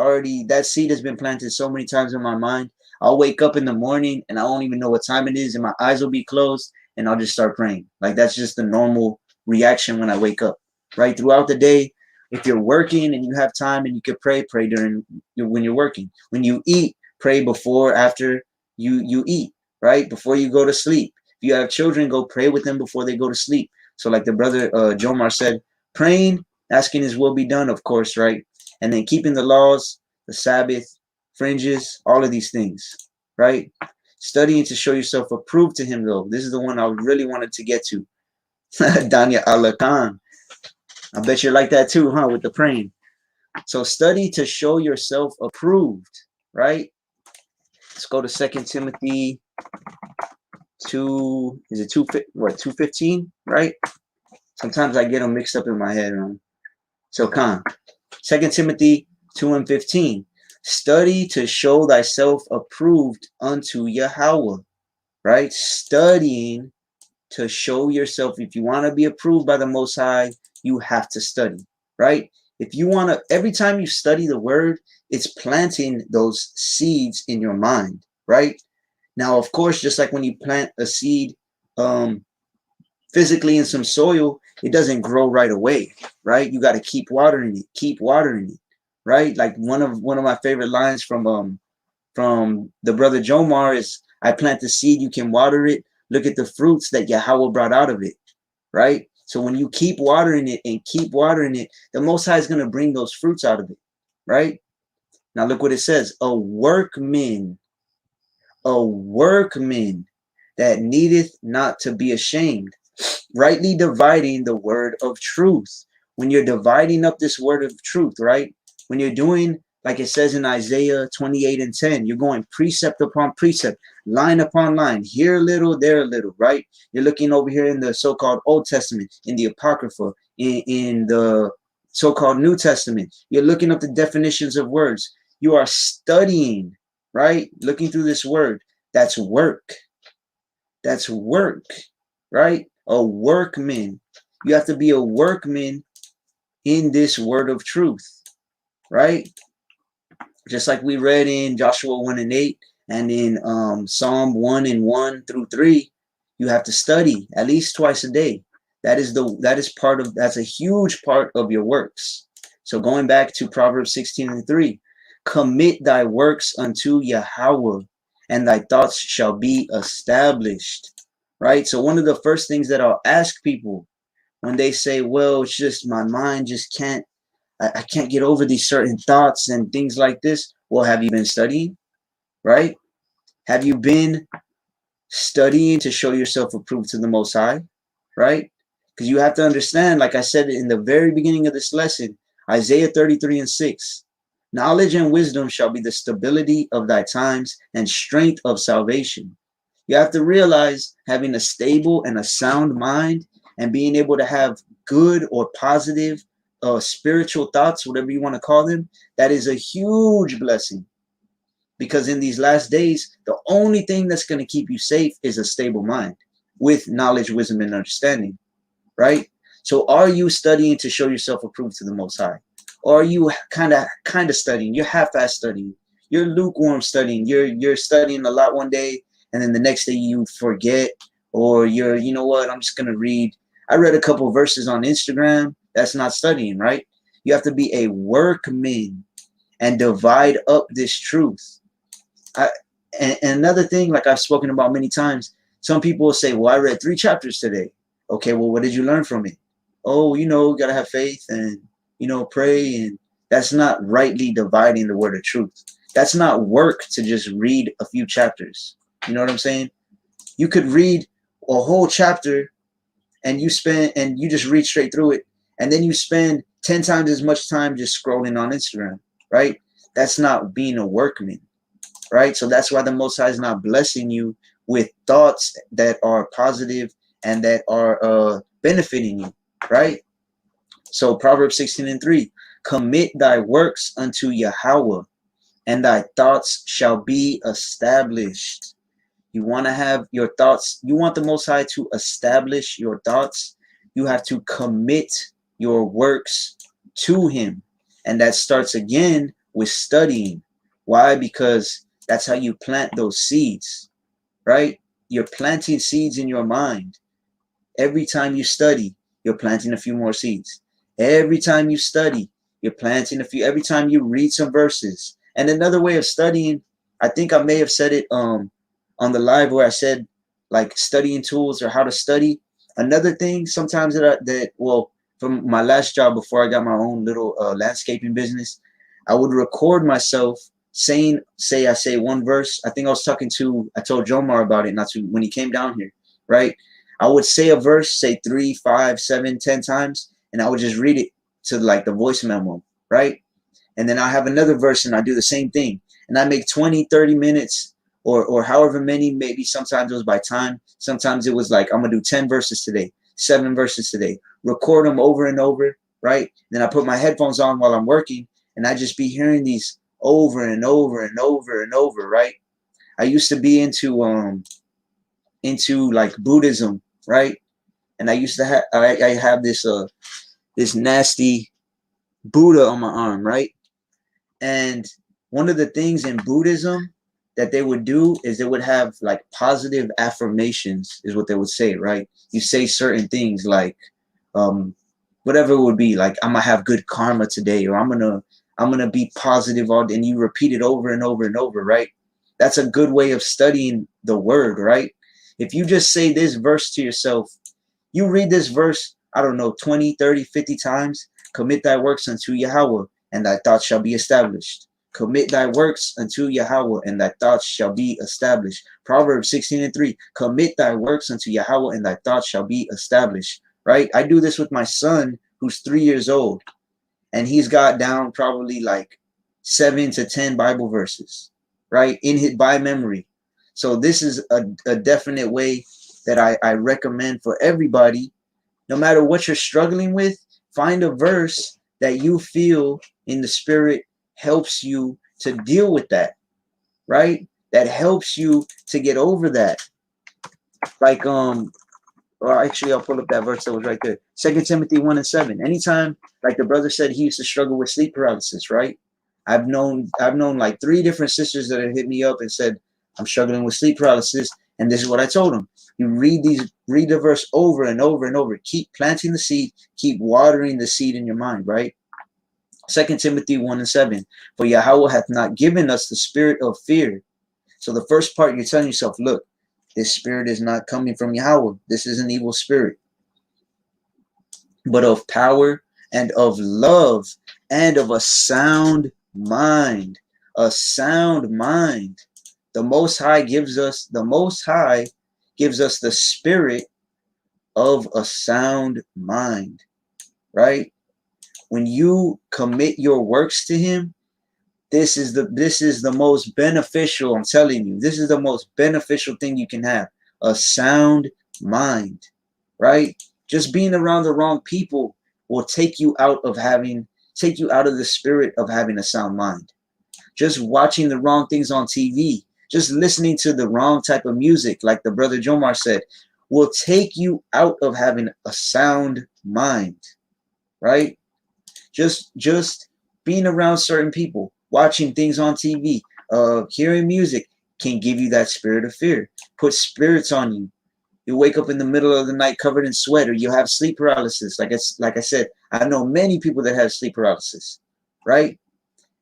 that seed has been planted so many times in my mind. I'll wake up in the morning and I won't even know what time it is, and my eyes will be closed, and I'll just start praying. Like that's just the normal reaction when I wake up. Right throughout the day, if you're working and you have time and you can pray, pray during when you're working. When you eat, pray before, after you eat. Right before you go to sleep. If you have children, go pray with them before they go to sleep. So like the brother Jomar said, praying, asking His will be done, of course, right? And then keeping the laws, the Sabbath, fringes, all of these things, right? Studying to show yourself approved to Him, though. This is the one I really wanted to get to. Danya Alakan. I bet you're like that too, huh? With the praying. So study to show yourself approved, right? Let's go to 2 Timothy 2. Is it 2:15, right? Sometimes I get them mixed up in my head. So, 2 Timothy 2:15. Study to show thyself approved unto Yahweh, right? Studying to show yourself. If you want to be approved by the Most High, you have to study, right? If you want to, every time you study the word, it's planting those seeds in your mind, right? Now, of course, just like when you plant a seed physically in some soil, it doesn't grow right away, right? You got to keep watering it, right? Like one of my favorite lines from the brother Jomar is, I plant the seed, you can water it. Look at the fruits that Yahweh brought out of it, right? So when you keep watering it and keep watering it, the Most High is going to bring those fruits out of it, right? Now look what it says, a workman that needeth not to be ashamed, rightly dividing the word of truth. When you're dividing up this word of truth, right? When you're doing, like it says in Isaiah 28:10, you're going precept upon precept, line upon line, here a little, there a little, right? You're looking over here in the so-called Old Testament, in the Apocrypha, in the so-called New Testament. You're looking up the definitions of words. You are studying, right? Looking through this word. That's work. That's work, right? A workman. You have to be a workman in this word of truth, right? Just like we read in Joshua 1:8 and in Psalm 1:1-3, you have to study at least twice a day. That's a huge part of your works. So going back to Proverbs 16:3, commit thy works unto Yahweh, and thy thoughts shall be established. Right? So one of the first things that I'll ask people when they say, well, it's just my mind just can't, I can't get over these certain thoughts and things like this. Well, have you been studying? Right? Have you been studying to show yourself approved to the Most High? Right? Because you have to understand, like I said in the very beginning of this lesson, Isaiah 33:6, knowledge and wisdom shall be the stability of thy times and strength of salvation. You have to realize having a stable and a sound mind and being able to have good or positive spiritual thoughts, whatever you want to call them, that is a huge blessing. Because in these last days, the only thing that's going to keep you safe is a stable mind with knowledge, wisdom, and understanding, right? So are you studying to show yourself approved to the Most High? Or are you kind of studying? You're half-assed studying. You're lukewarm studying. You're studying a lot one day, and then the next day you forget, or you know what, I'm just going to read. I read a couple verses on Instagram. That's not studying, right? You have to be a workman and divide up this truth. And another thing, like I've spoken about many times, some people will say, well, I read 3 chapters today. Okay, well, what did you learn from it? Oh, you got to have faith and, pray. And that's not rightly dividing the word of truth. That's not work to just read a few chapters. You know what I'm saying? You could read a whole chapter and you just read straight through it, and then you spend 10 times as much time just scrolling on Instagram, right? That's not being a workman, right? So that's why the Most High is not blessing you with thoughts that are positive and that are benefiting you, right? So Proverbs 16:3, commit thy works unto Yahweh, and thy thoughts shall be established. You want to have your thoughts, you want the Most High to establish your thoughts, you have to commit your works to him. And that starts again with studying. Why? Because that's how you plant those seeds, right? You're planting seeds in your mind. Every time you study, you're planting a few more seeds. Every time you study, you're planting a few. Every time you read some verses. And another way of studying, I think I may have said it on the live where I said like studying tools or how to study. Another thing sometimes well, from my last job before I got my own little landscaping business, I would record myself say I say one verse. I think I told Jomar about it when he came down here, right? I would say a verse, say 3, 5, 7, 10 times, and I would just read it to like the voice memo, right? And then I have another verse and I do the same thing. And I make 20, 30 minutes or however many, maybe sometimes it was by time. Sometimes it was like, I'm going to do 10 verses today, 7 verses today, record them over and over, right? Then I put my headphones on while I'm working and I just be hearing these over and over and over and over, right? I used to be into like Buddhism, right? And I used to have I have this nasty Buddha on my arm, right? And one of the things in Buddhism that they would do is they would have like positive affirmations, is what they would say, right? You say certain things like whatever it would be, like I'm gonna have good karma today, or I'm gonna be positive all day, and you repeat it over and over and over, right? That's a good way of studying the word, right? If you just say this verse to yourself, you read this verse, I don't know, 20, 30, 50 times, commit thy works unto Yahweh, and thy thoughts shall be established. Commit thy works unto Yahweh, and thy thoughts shall be established. Proverbs 16:3, commit thy works unto Yahweh, and thy thoughts shall be established, right? I do this with my son, who's 3 years old, and he's got down probably like 7 to 10 Bible verses, right? By memory. So this is a definite way that I recommend for everybody, no matter what you're struggling with, find a verse that you feel in the spirit helps you to deal with that, right? That helps you to get over that. Like, or actually, I'll pull up that verse that was right there. 2 Timothy 1:7. Anytime, like the brother said, he used to struggle with sleep paralysis, right? I've known like 3 different sisters that have hit me up and said, I'm struggling with sleep paralysis. And this is what I told them. You read the verse over and over and over. Keep planting the seed, keep watering the seed in your mind, right? 2 Timothy 1:7. For Yahweh hath not given us the spirit of fear. So the first part, you're telling yourself, look, this spirit is not coming from Yahweh. This is an evil spirit. But of power and of love and of a sound mind. A sound mind. The Most High gives us the spirit of a sound mind, right? When you commit your works to him, this is the most beneficial, I'm telling you, this is the most beneficial thing you can have, a sound mind, right? Just being around the wrong people will take you out of the spirit of having a sound mind. Just watching the wrong things on TV, just listening to the wrong type of music, like the brother Jomar said, will take you out of having a sound mind, right? Just being around certain people, watching things on TV, hearing music can give you that spirit of fear, put spirits on you. You wake up in the middle of the night covered in sweat, or you have sleep paralysis. Like I said, I know many people that have sleep paralysis, right?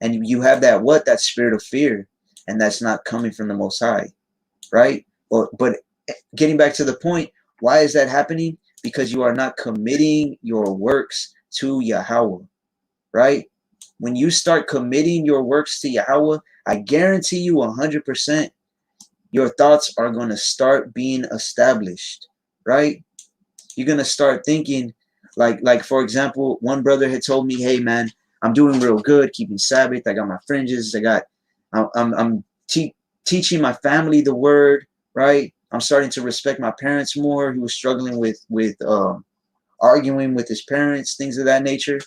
And you have that spirit of fear, and that's not coming from the Most High, right? But getting back to the point, why is that happening? Because you are not committing your works to Yahweh, right? When you start committing your works to Yahweh, I guarantee you 100%, your thoughts are going to start being established, right? you're going to start thinking like, for example, one brother had told me, hey, man, I'm doing real good, keeping Sabbath. I got my fringes. I'm teaching my family the word, right? I'm starting to respect my parents more. He was struggling with arguing with his parents, things of that nature.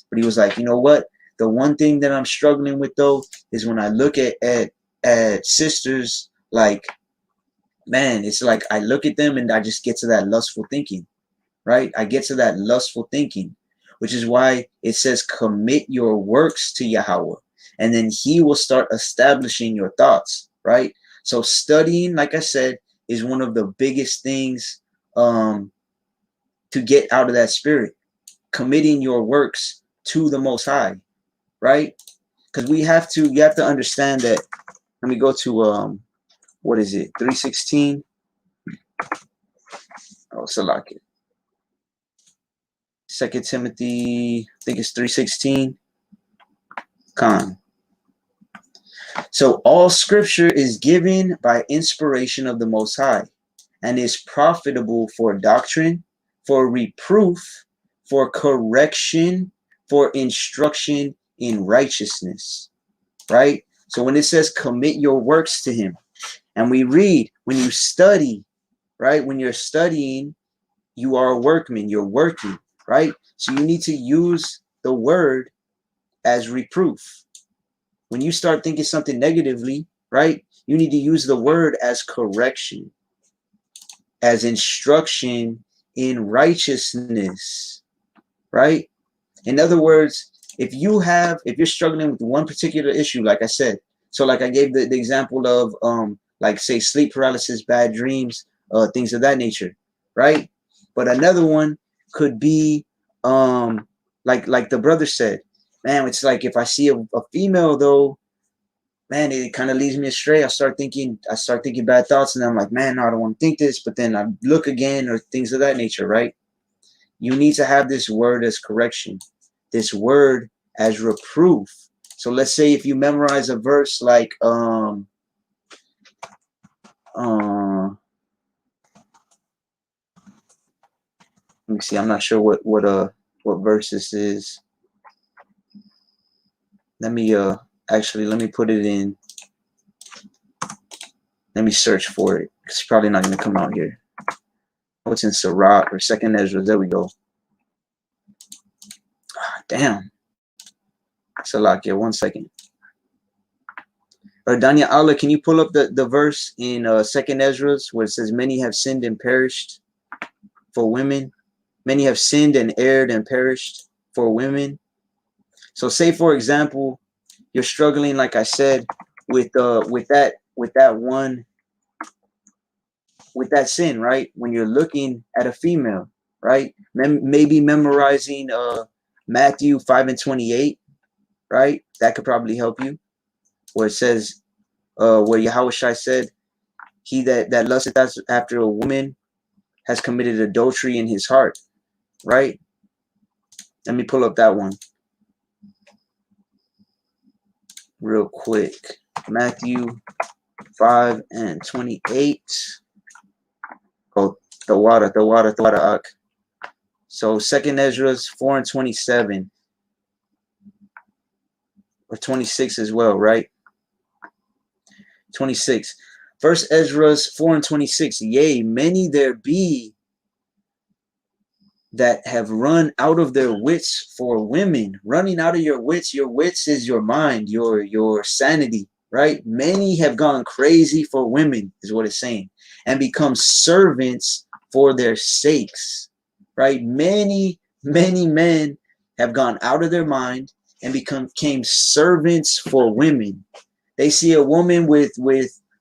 But he was like, you know what? The one thing that I'm struggling with though is when I look at sisters, like, man, it's like I look at them and I just get to that lustful thinking, right? I get to that lustful thinking, which is why it says commit your works to Yahweh, and then he will start establishing your thoughts, right? So studying, like I said, is one of the biggest things to get out of that spirit, committing your works to the Most High, right? Because you have to understand that. Let me go to what is it, 3:16? Oh, Salaki. 2 Timothy, I think it's 3:16. Khan. So all scripture is given by inspiration of the Most High, and is profitable for doctrine, for reproof, for correction, for instruction in righteousness, right? So when it says commit your works to him, and we read, when you study, right? When you're studying, you are a workman, you're working, right? So you need to use the word as reproof. When you start thinking something negatively, right? You need to use the word as correction, as instruction in righteousness, right? In other words, if you're struggling with one particular issue, like I said, so like I gave the example of like say sleep paralysis, bad dreams, things of that nature, right? But another one could be like the brother said, man, it's like if I see a female though, man, it kind of leads me astray. I start thinking bad thoughts, and I'm like, man, no, I don't want to think this, but then I look again, or things of that nature, right? You need to have this word as correction, this word as reproof. So let's say if you memorize a verse like let me see, I'm not sure what verse this is. Let me put it in. Let me search for it. It's probably not going to come out here. Oh, it's in Sirach or Second Ezra. There we go. Damn. Salakia, 1 second. Or Danya Allah, can you pull up the verse in Second Ezra where it says, many have sinned and perished for women. Many have sinned and erred and perished for women. So say, for example, you're struggling, like I said, with that sin, right? When you're looking at a female, right? Maybe memorizing Matthew 5:28, right? That could probably help you. Where it says, where Yahushua said, he that lusteth after a woman has committed adultery in his heart, right? Let me pull up that one real quick. Matthew 5:28. Oh, the water. So Second Ezra 4:27 or 26 as well, right? 26. First Ezra 4:26. Yea, many there be that have run out of their wits for women. Running out of your wits is your mind, your sanity, right? Many have gone crazy for women, is what it's saying, and become servants for their sakes, right? Many men have gone out of their mind and became servants for women. They see a woman with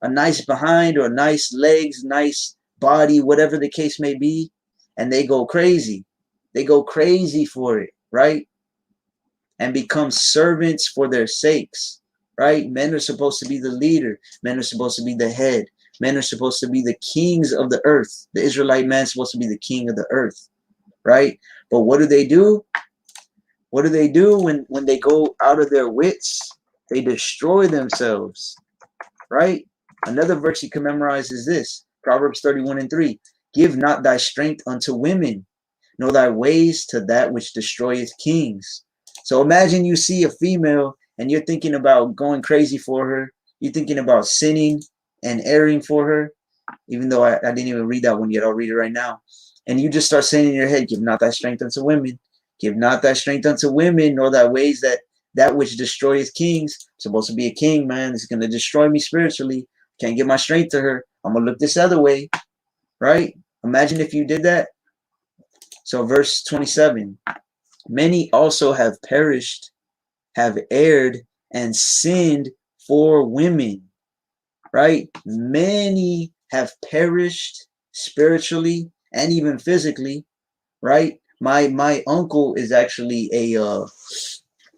a nice behind or nice legs, nice body, whatever the case may be, and they go crazy. They go crazy for it, right? And become servants for their sakes, right? Men are supposed to be the leader. Men are supposed to be the head. Men are supposed to be the kings of the earth. The Israelite man is supposed to be the king of the earth, right? But what do? What do when they go out of their wits? They destroy themselves, right? Another verse you can memorize is this, Proverbs 31:3. Give not thy strength unto women, nor thy ways to that which destroyeth kings. So imagine you see a female and you're thinking about going crazy for her. You're thinking about sinning and erring for her, even though I didn't even read that one yet. I'll read it right now. And you just start saying in your head, give not thy strength unto women. Give not thy strength unto women, nor thy ways that which destroyeth kings. I'm supposed to be a king, man. It's going to destroy me spiritually. Can't give my strength to her. I'm going to look this other way, right? Imagine if you did that. So verse 27, many also have perished, have erred, and sinned for women, right? Many have perished spiritually and even physically, right? My uncle is actually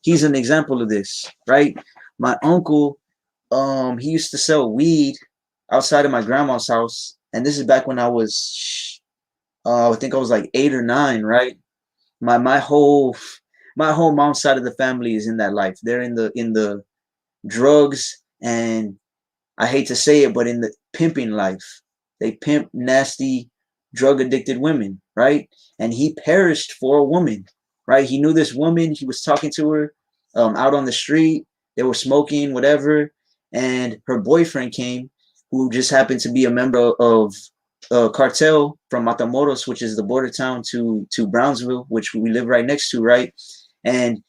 he's an example of this, right? My uncle, he used to sell weed outside of my grandma's house, and this is back when I was, I think I was like 8 or 9, right? My whole mom's side of the family is in that life. They're in the drugs, and I hate to say it, but in the pimping life. They pimp nasty, drug addicted women, right? And he perished for a woman, right? He knew this woman. He was talking to her out on the street. They were smoking, whatever. And her boyfriend came, who just happened to be a member of a cartel from Matamoros, which is the border town to Brownsville, which we live right next to, right? And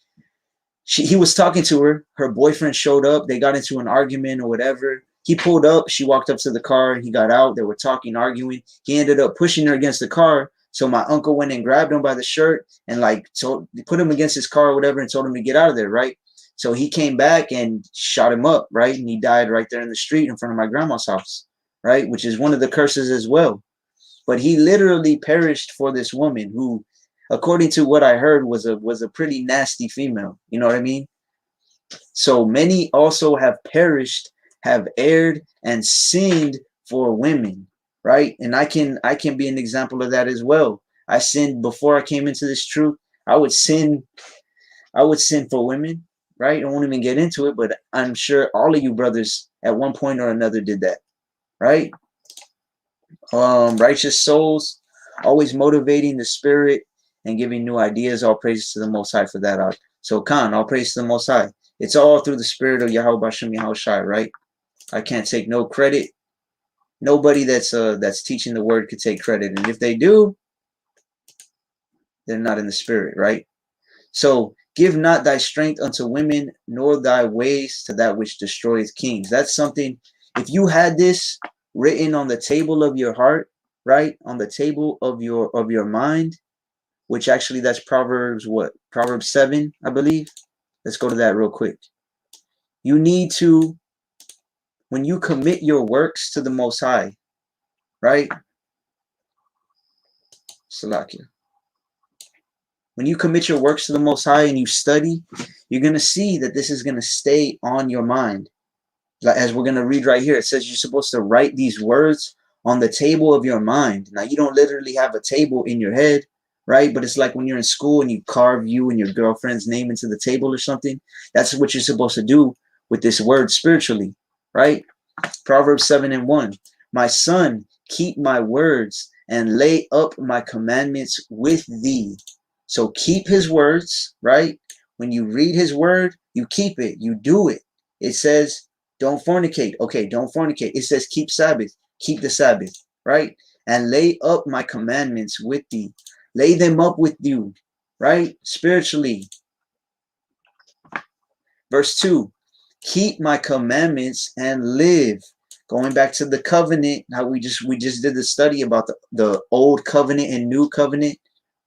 he was talking to her. Her boyfriend showed up. They got into an argument or whatever. He pulled up. She walked up to the car and he got out. They were talking, arguing. He ended up pushing her against the car. So my uncle went and grabbed him by the shirt and put him against his car or whatever and told him to get out of there, right? So he came back and shot him up, right? And he died right there in the street in front of my grandma's house, right? Which is one of the curses as well. But he literally perished for this woman who, according to what I heard, was a pretty nasty female. You know what I mean? So many also have perished, have erred, and sinned for women, right? And I can be an example of that as well. I sinned before I came into this truth. I would sin for women, right? I won't even get into it, but I'm sure all of you brothers at one point or another did that, right? Righteous souls, always motivating the spirit and giving new ideas. All praises to the Most High for that. So Khan, all praise to the Most High. It's all through the spirit of Yahweh Bashem Yahushai, right? I can't take no credit. Nobody that's teaching the word could take credit. And if they do, they're not in the spirit, right? So give not thy strength unto women, nor thy ways to that which destroyeth kings. That's something, if you had this written on the table of your heart, right? On the table of your mind, which actually that's Proverbs, what? Proverbs 7, I believe. Let's go to that real quick. You need to, when you commit your works to the Most High, right? Salakia. When you commit your works to the Most High and you study, you're going to see that this is going to stay on your mind. As we're going to read right here, it says you're supposed to write these words on the table of your mind. Now, you don't literally have a table in your head, right? But it's like when you're in school and you carve you and your girlfriend's name into the table or something. That's what you're supposed to do with this word spiritually, right? Proverbs 7:1. My son, keep my words and lay up my commandments with thee. So keep his words, right? When you read his word, you keep it, you do it. It says, don't fornicate. Okay, don't fornicate. It says, keep Sabbath, keep the Sabbath, right? And lay up my commandments with thee. Lay them up with you, right? Spiritually. Verse 2, keep my commandments and live. Going back to the covenant, how we just did the study about the old covenant and new covenant,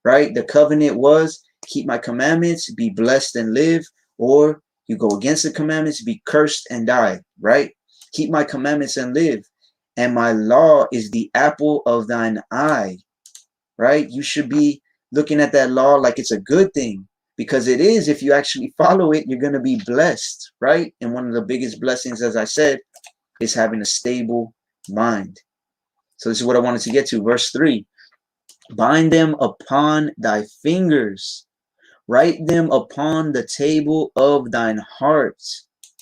right? The covenant was keep my commandments, be blessed and live, or you go against the commandments, be cursed and die, right? Keep my commandments and live. And my law is the apple of thine eye, right? You should be looking at that law like it's a good thing, because it is. If you actually follow it, you're going to be blessed, right? And one of the biggest blessings, as I said, is having a stable mind. So this is what I wanted to get to. Verse 3, bind them upon thy fingers, write them upon the table of thine heart,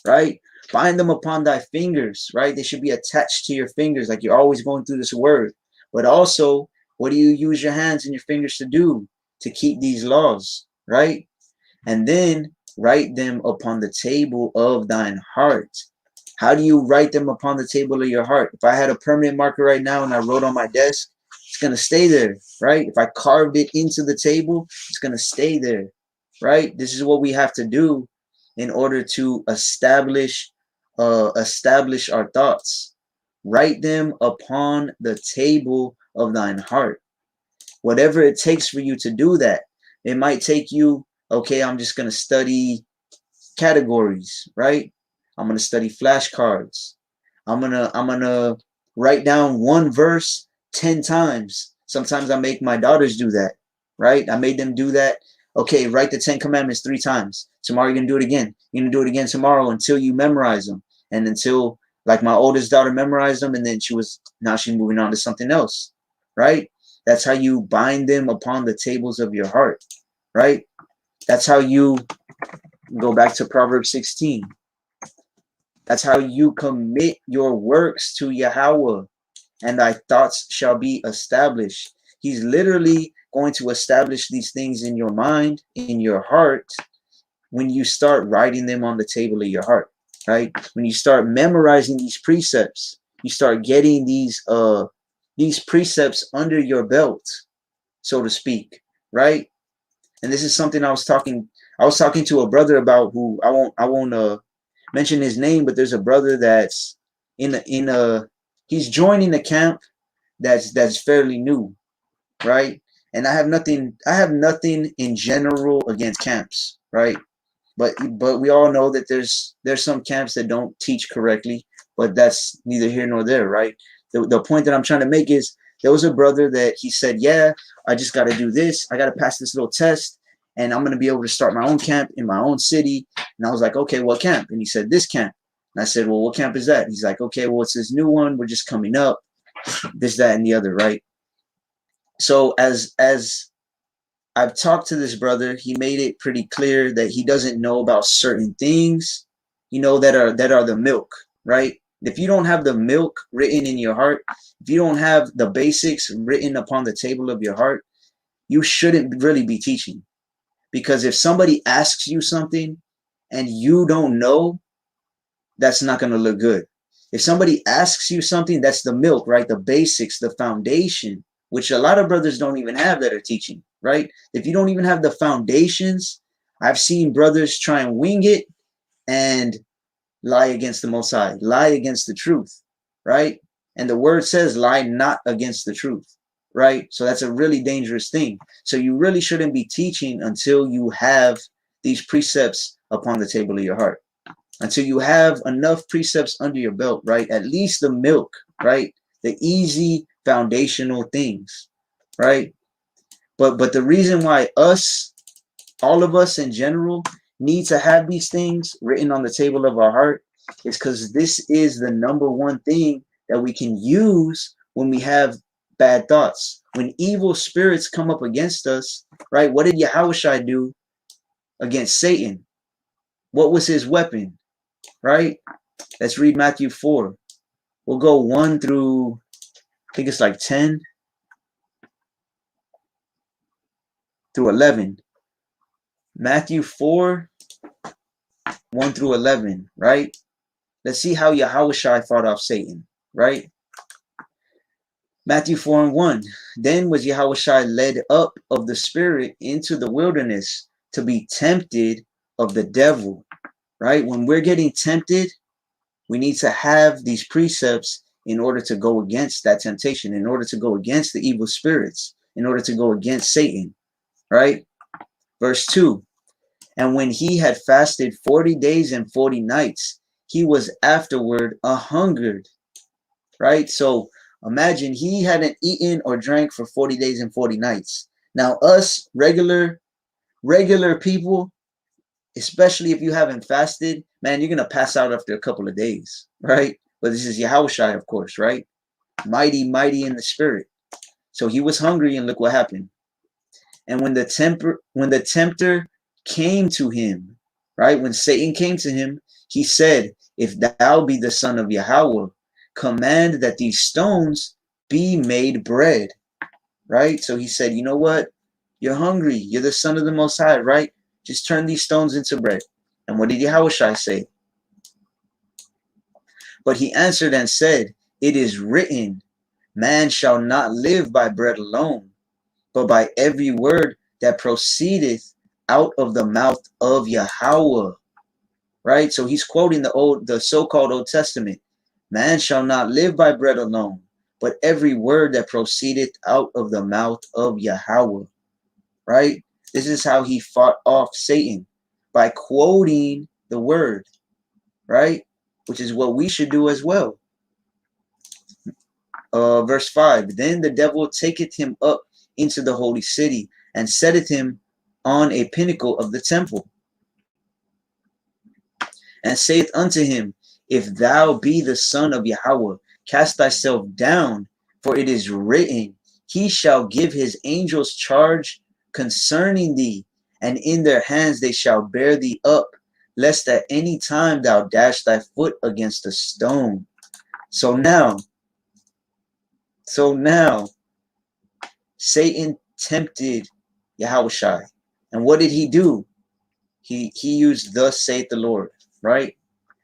right? Bind them upon thy fingers, right? They should be attached to your fingers, like you're always going through this word. But also, What do you use your hands and your fingers to do to keep these laws, right? And then write them upon the table of thine heart. How do you write them upon the table of your heart? If I had a permanent marker right now and I wrote on my desk, it's going to stay there, right? If I carved it into the table, it's going to stay there, right? This is what we have to do in order to establish our thoughts. Write them upon the table of thine heart. Whatever it takes for you to do that. It might take you, okay, I'm just going to study categories, right? I'm going to study flashcards. I'm going to write down one verse 10 times. Sometimes I make my daughters do that, right? I made them do that. Okay, write the 10 commandments 3 times. Tomorrow you're going to do it again. You're going to do it again tomorrow until you memorize them. And until, like, my oldest daughter memorized them, and then now she's moving on to something else, right? That's how you bind them upon the tables of your heart, right? That's how you go back to Proverbs 16. That's how you commit your works to Yahweh, and thy thoughts shall be established. He's literally going to establish these things in your mind, in your heart, when you start writing them on the table of your heart, right? When you start memorizing these precepts, you start getting these precepts under your belt, so to speak, right? And this is something I was talking to a brother about, who I won't mention his name, but there's a brother that's he's joining a camp that's fairly new, right? And I have nothing in general against camps, right? But we all know that there's some camps that don't teach correctly, but that's neither here nor there, right? The point that I'm trying to make is, there was a brother that he said, yeah, I just got to do this. I got to pass this little test, and I'm going to be able to start my own camp in my own city. And I was like, okay, what camp? And he said, this camp. And I said, well, what camp is that? He's like, okay, well, it's this new one. We're just coming up, this, that, and the other, right? So as I've talked to this brother, he made it pretty clear that he doesn't know about certain things, that are the milk, right? If you don't have the milk written in your heart, if you don't have the basics written upon the table of your heart, you shouldn't really be teaching. Because if somebody asks you something and you don't know, that's not going to look good. If somebody asks you something, that's the milk, right? The basics, the foundation, which a lot of brothers don't even have that are teaching, right? If you don't even have the foundations, I've seen brothers try and wing it and lie against the Most High, lie against the truth, right? And the word says, lie not against the truth, right? So that's a really dangerous thing. So you really shouldn't be teaching until you have these precepts upon the table of your heart, until you have enough precepts under your belt, right? At least the milk, right? The easy foundational things, right? But the reason why all of us in general, need to have these things written on the table of our heart is because this is the number one thing that we can use when we have bad thoughts. When evil spirits come up against us, right? What did Yahushua do against Satan? What was his weapon, right? Let's read Matthew 4. We'll go 1 through, I think it's like 10 through 11. Matthew 4, 1 through 11, right? Let's see how Yahushua fought off Satan, right? Matthew 4 and 1. Then was Yahushua led up of the Spirit into the wilderness to be tempted of the devil, right? When we're getting tempted, we need to have these precepts in order to go against that temptation, in order to go against the evil spirits, in order to go against Satan, right? Verse 2. And when he had fasted 40 days and 40 nights, he was afterward a-hungered, right? So imagine he hadn't eaten or drank for 40 days and 40 nights. Now us regular people, especially if you haven't fasted, man, you're going to pass out after a couple of days, right? But this is Yahushua, of course, right? Mighty, mighty in the spirit. So he was hungry, and look what happened. And when the tempter came to him, right? When Satan came to him, he said, if thou be the son of Yahweh, command that these stones be made bread, right? So he said, you know what? You're hungry. You're the son of the Most High, right? Just turn these stones into bread. And what did Yahushua say? But he answered and said, it is written, man shall not live by bread alone, but by every word that proceedeth out of the mouth of Yahweh. Right? So he's quoting the so-called Old Testament. Man shall not live by bread alone, but every word that proceedeth out of the mouth of Yahweh. Right? This is how he fought off Satan, by quoting the word, right? Which is what we should do as well. Verse 5, then the devil taketh him up into the holy city, and setteth him on a pinnacle of the temple, and saith unto him, if thou be the Son of Yahweh, cast thyself down, for it is written, he shall give his angels charge concerning thee, and in their hands they shall bear thee up, lest at any time thou dash thy foot against a stone. So now, Satan tempted Yahushua. And what did he do? He used thus saith the Lord, right?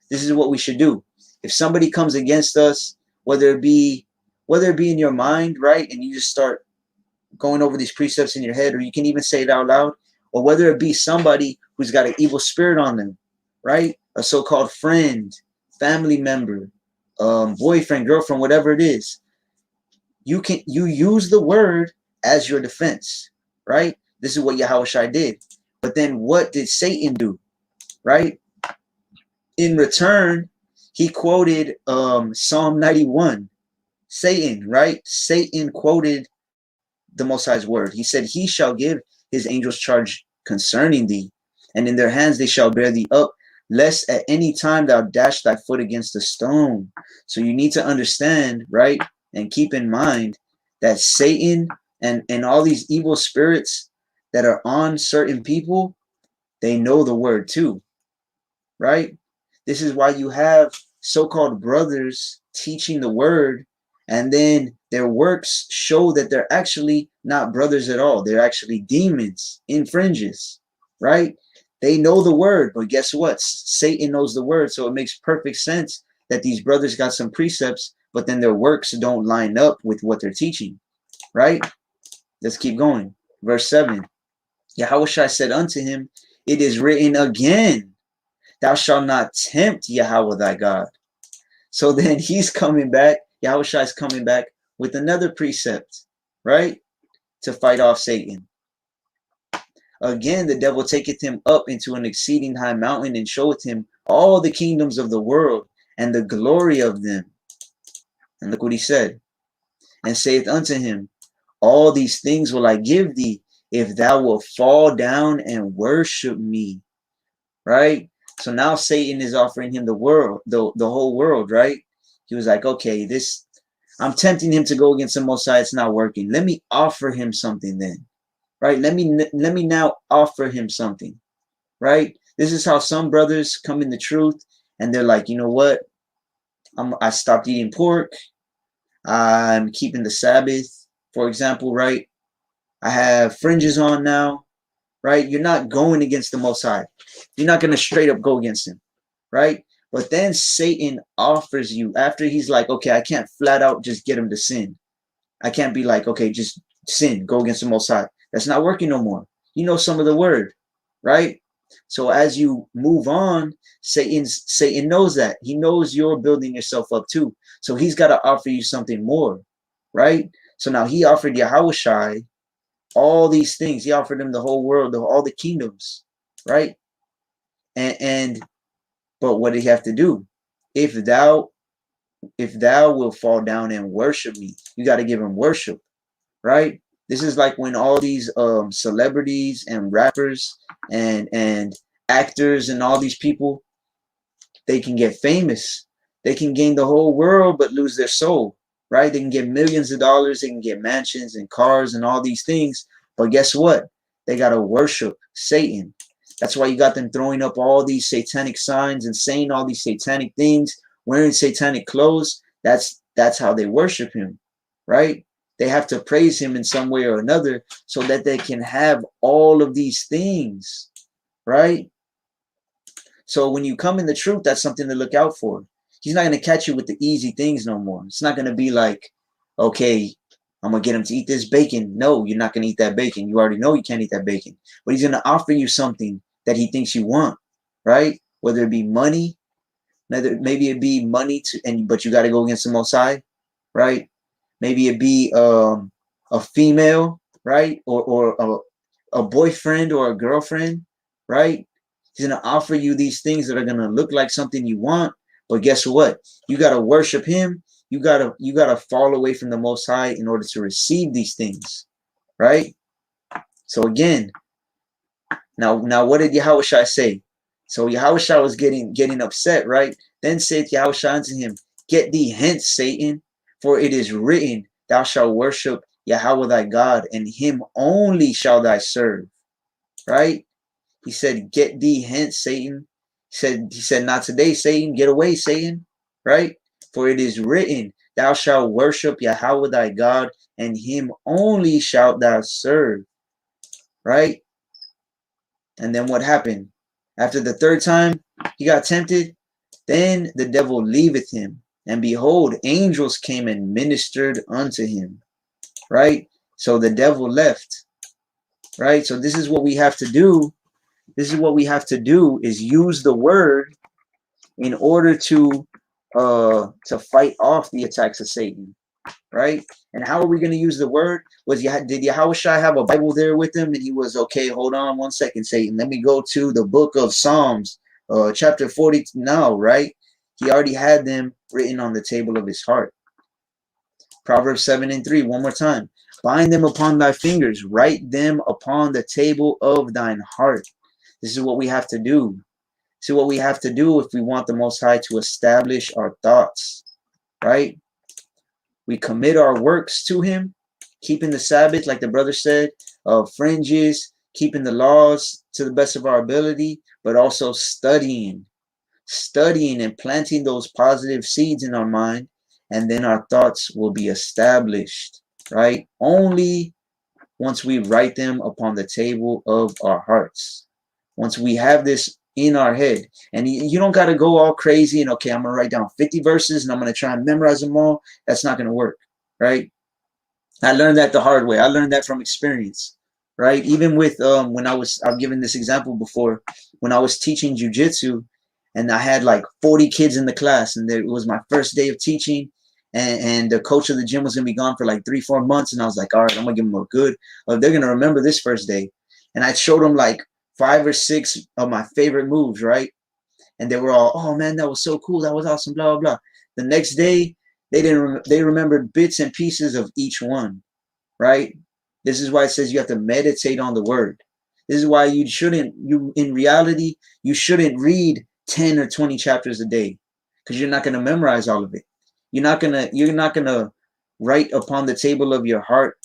This is what we should do. If somebody comes against us, whether it be in your mind, right? And you just start going over these precepts in your head, or you can even say it out loud, or whether it be somebody who's got an evil spirit on them, right? A so-called friend, family member, boyfriend, girlfriend, whatever it is. You use the word as your defense, right? This is what Yahushua did. But then what did Satan do, right? In return, he quoted Psalm 91. Satan, right? Satan quoted the Most High's word. He said, he shall give his angels charge concerning thee, and in their hands they shall bear thee up, lest at any time thou dash thy foot against a stone. So you need to understand, right? And keep in mind that Satan and all these evil spirits that are on certain people, they know the word too, right? This is why you have so-called brothers teaching the word, and then their works show that they're actually not brothers at all. They're actually demons in fringes, right? They know the word, but guess what? Satan knows the word, so it makes perfect sense that these brothers got some precepts, but then their works don't line up with what they're teaching, right? Let's keep going. Verse 7, Yahushua said unto him, it is written again, thou shalt not tempt Yahweh thy God. So then he's coming back, Yahushua is coming back with another precept, right? To fight off Satan. Again, the devil taketh him up into an exceeding high mountain, and showeth him all the kingdoms of the world and the glory of them. And look what he said. And saith unto him, all these things will I give thee, if thou wilt fall down and worship me. Right? So now Satan is offering him the world, the whole world, right? He was like, okay, I'm tempting him to go against the Most High. It's not working. Let me offer him something then, right? Let me now offer him something, right? This is how some brothers come in the truth, and they're like, you know what? I stopped eating pork. I'm keeping the Sabbath, for example, right? I have fringes on now, right? You're not going against the Most High. You're not going to straight up go against him, right? But then Satan offers you, after he's like, okay, I can't flat out just get him to sin. I can't be like, okay, just sin, go against the Most High. That's not working no more. You know some of the word, right? So as you move on, Satan knows that. He knows you're building yourself up too. So he's got to offer you something more, right? So now he offered Yahushua all these things. He offered him the whole world, all the kingdoms, right? But what did he have to do? If thou will fall down and worship me, you got to give him worship, right? This is like when all these celebrities and rappers and actors and all these people, they can get famous. They can gain the whole world but lose their soul, right? They can get millions of dollars. They can get mansions and cars and all these things. But guess what? They got to worship Satan. That's why you got them throwing up all these satanic signs and saying all these satanic things, wearing satanic clothes. That's how they worship him, right? They have to praise him in some way or another so that they can have all of these things, right? So when you come in the truth, that's something to look out for. He's not going to catch you with the easy things no more. It's not going to be like, okay, I'm going to get him to eat this bacon. No, you're not going to eat that bacon. You already know you can't eat that bacon. But he's going to offer you something that he thinks you want, right? Whether it be money, maybe it be money but you got to go against the Most High, right? Maybe it be a female, right? Or a boyfriend or a girlfriend, right? He's going to offer you these things that are going to look like something you want, but guess what? You got to worship him. You got to fall away from the Most High in order to receive these things, right? So again, now what did Yahushua say? So Yahushua was getting upset, right? Then said Yahushua unto him, get thee hence, Satan, for it is written, thou shalt worship Yahweh thy God, and him only shall thou serve, right? He said, get thee hence, Satan. He said, not today, Satan. Get away, Satan, right? For it is written, thou shalt worship Yahweh thy God, and him only shalt thou serve, right? And then what happened? After the third time he got tempted, then the devil leaveth him. And behold, angels came and ministered unto him. Right? So the devil left. Right? So this is what we have to do. This is what we have to do is use the word in order to fight off the attacks of Satan. Right? And how are we going to use the word? Did Yahushua have a Bible there with him? And he was, okay, hold on 1 second, Satan. Let me go to the book of Psalms, chapter 40 now, right? He already had them written on the table of his heart. Proverbs 7:3, one more time. Bind them upon thy fingers, write them upon the table of thine heart. This is what we have to do. This is what we have to do if we want the Most High to establish our thoughts, right? We commit our works to him, keeping the Sabbath, like the brother said, fringes, keeping the laws to the best of our ability, but also studying and planting those positive seeds in our mind, and then our thoughts will be established, right? Only once we write them upon the table of our hearts. Once we have this in our head, and you don't got to go all crazy and, okay, I'm going to write down 50 verses and I'm going to try and memorize them all. That's not going to work, right? I learned that the hard way. I learned that from experience, right? Even with when I've given this example before, when I was teaching jujitsu, and I had like 40 kids in the class, and it was my first day of teaching, and the coach of the gym was gonna be gone for like 3-4 months, and I was like, all right, I'm gonna give them a good. They're gonna remember this first day, and I showed them like 5 or 6 of my favorite moves, right? And they were all, oh man, that was so cool, that was awesome, blah blah blah. The next day, they remembered bits and pieces of each one, right? This is why it says you have to meditate on the word. This is why in reality, you shouldn't read 10 or 20 chapters a day, because you're not going to memorize all of it. You're not gonna write upon the table of your heart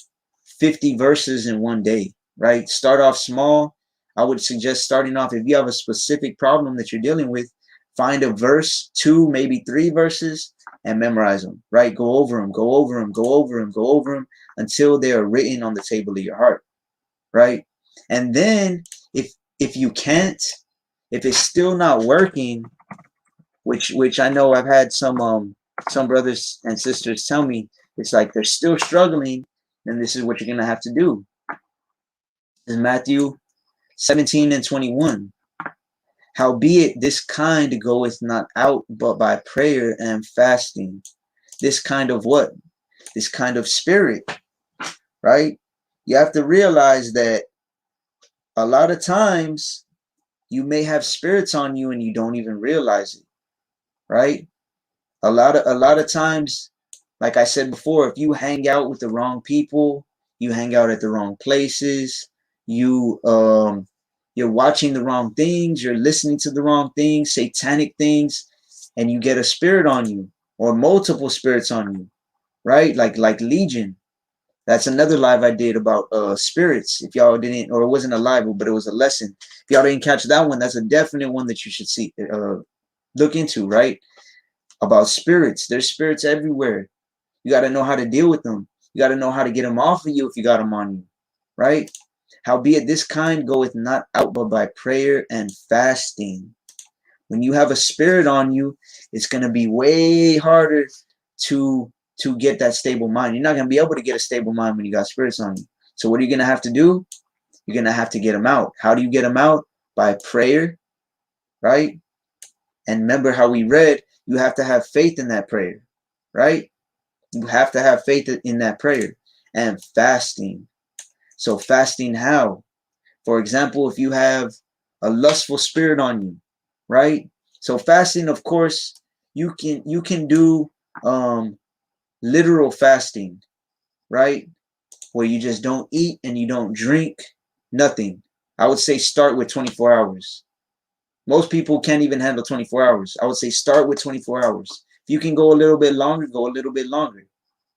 50 verses in one day, right? Start off small. I would suggest starting off, if you have a specific problem that you're dealing with, find a verse, 2, maybe 3 verses, and memorize them, right? Go over them, go over them, go over them, go over them until they are written on the table of your heart, right? And then if you can't, if it's still not working, which I know I've had some brothers and sisters tell me, it's like they're still struggling, then this is what you're gonna have to do. This is Matthew 17:21. Howbeit this kind goeth not out but by prayer and fasting. This kind of what? This kind of spirit, right? You have to realize that a lot of times you may have spirits on you and you don't even realize it, right? A lot of times, like I said before, if you hang out with the wrong people, you hang out at the wrong places, you're watching the wrong things, you're listening to the wrong things, satanic things, and you get a spirit on you or multiple spirits on you, right? Like Legion. That's another live I did about spirits. If y'all didn't, or it wasn't a live, but it was a lesson. If y'all didn't catch that one, that's a definite one that you should see, look into, right? About spirits. There's spirits everywhere. You got to know how to deal with them. You got to know how to get them off of you if you got them on you, right? Howbeit this kind goeth not out but by prayer and fasting. When you have a spirit on you, it's going to be way harder to get that stable mind. You're not going to be able to get a stable mind when you got spirits on you. So what are you going to have to do? You're going to have to get them out. How do you get them out? By prayer, right? And remember how we read, you have to have faith in that prayer, right? You have to have faith in that prayer. And fasting. So fasting how? For example, if you have a lustful spirit on you, right? So fasting, of course, you can do literal fasting, right? Where you just don't eat and you don't drink, nothing. I would say start with 24 hours. Most people can't even handle 24 hours. I would say start with 24 hours. If you can go a little bit longer, go a little bit longer,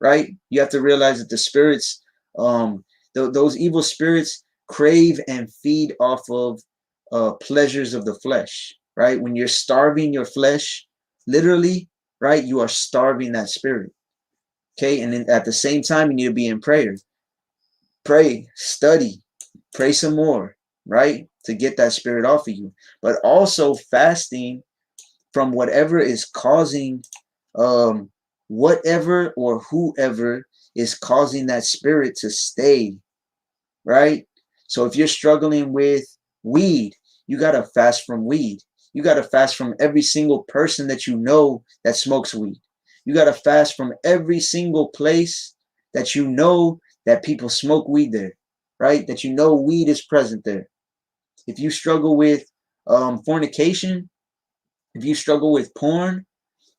right? You have to realize that the spirits, those evil spirits crave and feed off of pleasures of the flesh, right? When you're starving your flesh, literally, right, you are starving that spirit, okay? And then at the same time, you need to be in prayer. Pray, study, pray some more, right? To get that spirit off of you. But also fasting from whatever is causing whatever or whoever is causing that spirit to stay, right? So if you're struggling with weed, you got to fast from weed. You got to fast from every single person that you know that smokes weed. You got to fast from every single place that you know that people smoke weed there, right? That you know weed is present there. If you struggle with fornication, if you struggle with porn,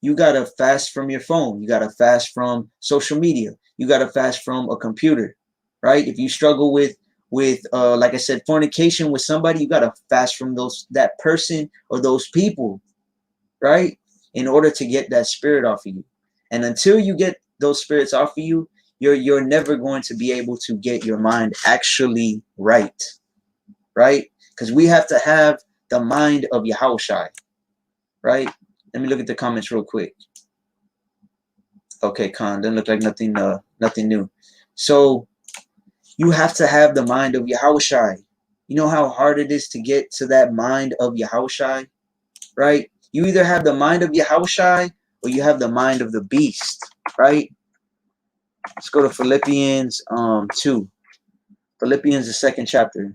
you got to fast from your phone. You got to fast from social media. You got to fast from a computer, right? If you struggle with like I said, fornication with somebody, you got to fast from that person or those people, right? In order to get that spirit off of you. And until you get those spirits off of you, you're never going to be able to get your mind actually right, right? Because we have to have the mind of Yahushai, right? Let me look at the comments real quick. Okay, Khan, doesn't look like nothing new. So you have to have the mind of Yahushai. You know how hard it is to get to that mind of Yahushai, right? You either have the mind of Yahushai or you have the mind of the beast, right? Let's go to Philippians 2. Philippians, the 2nd chapter.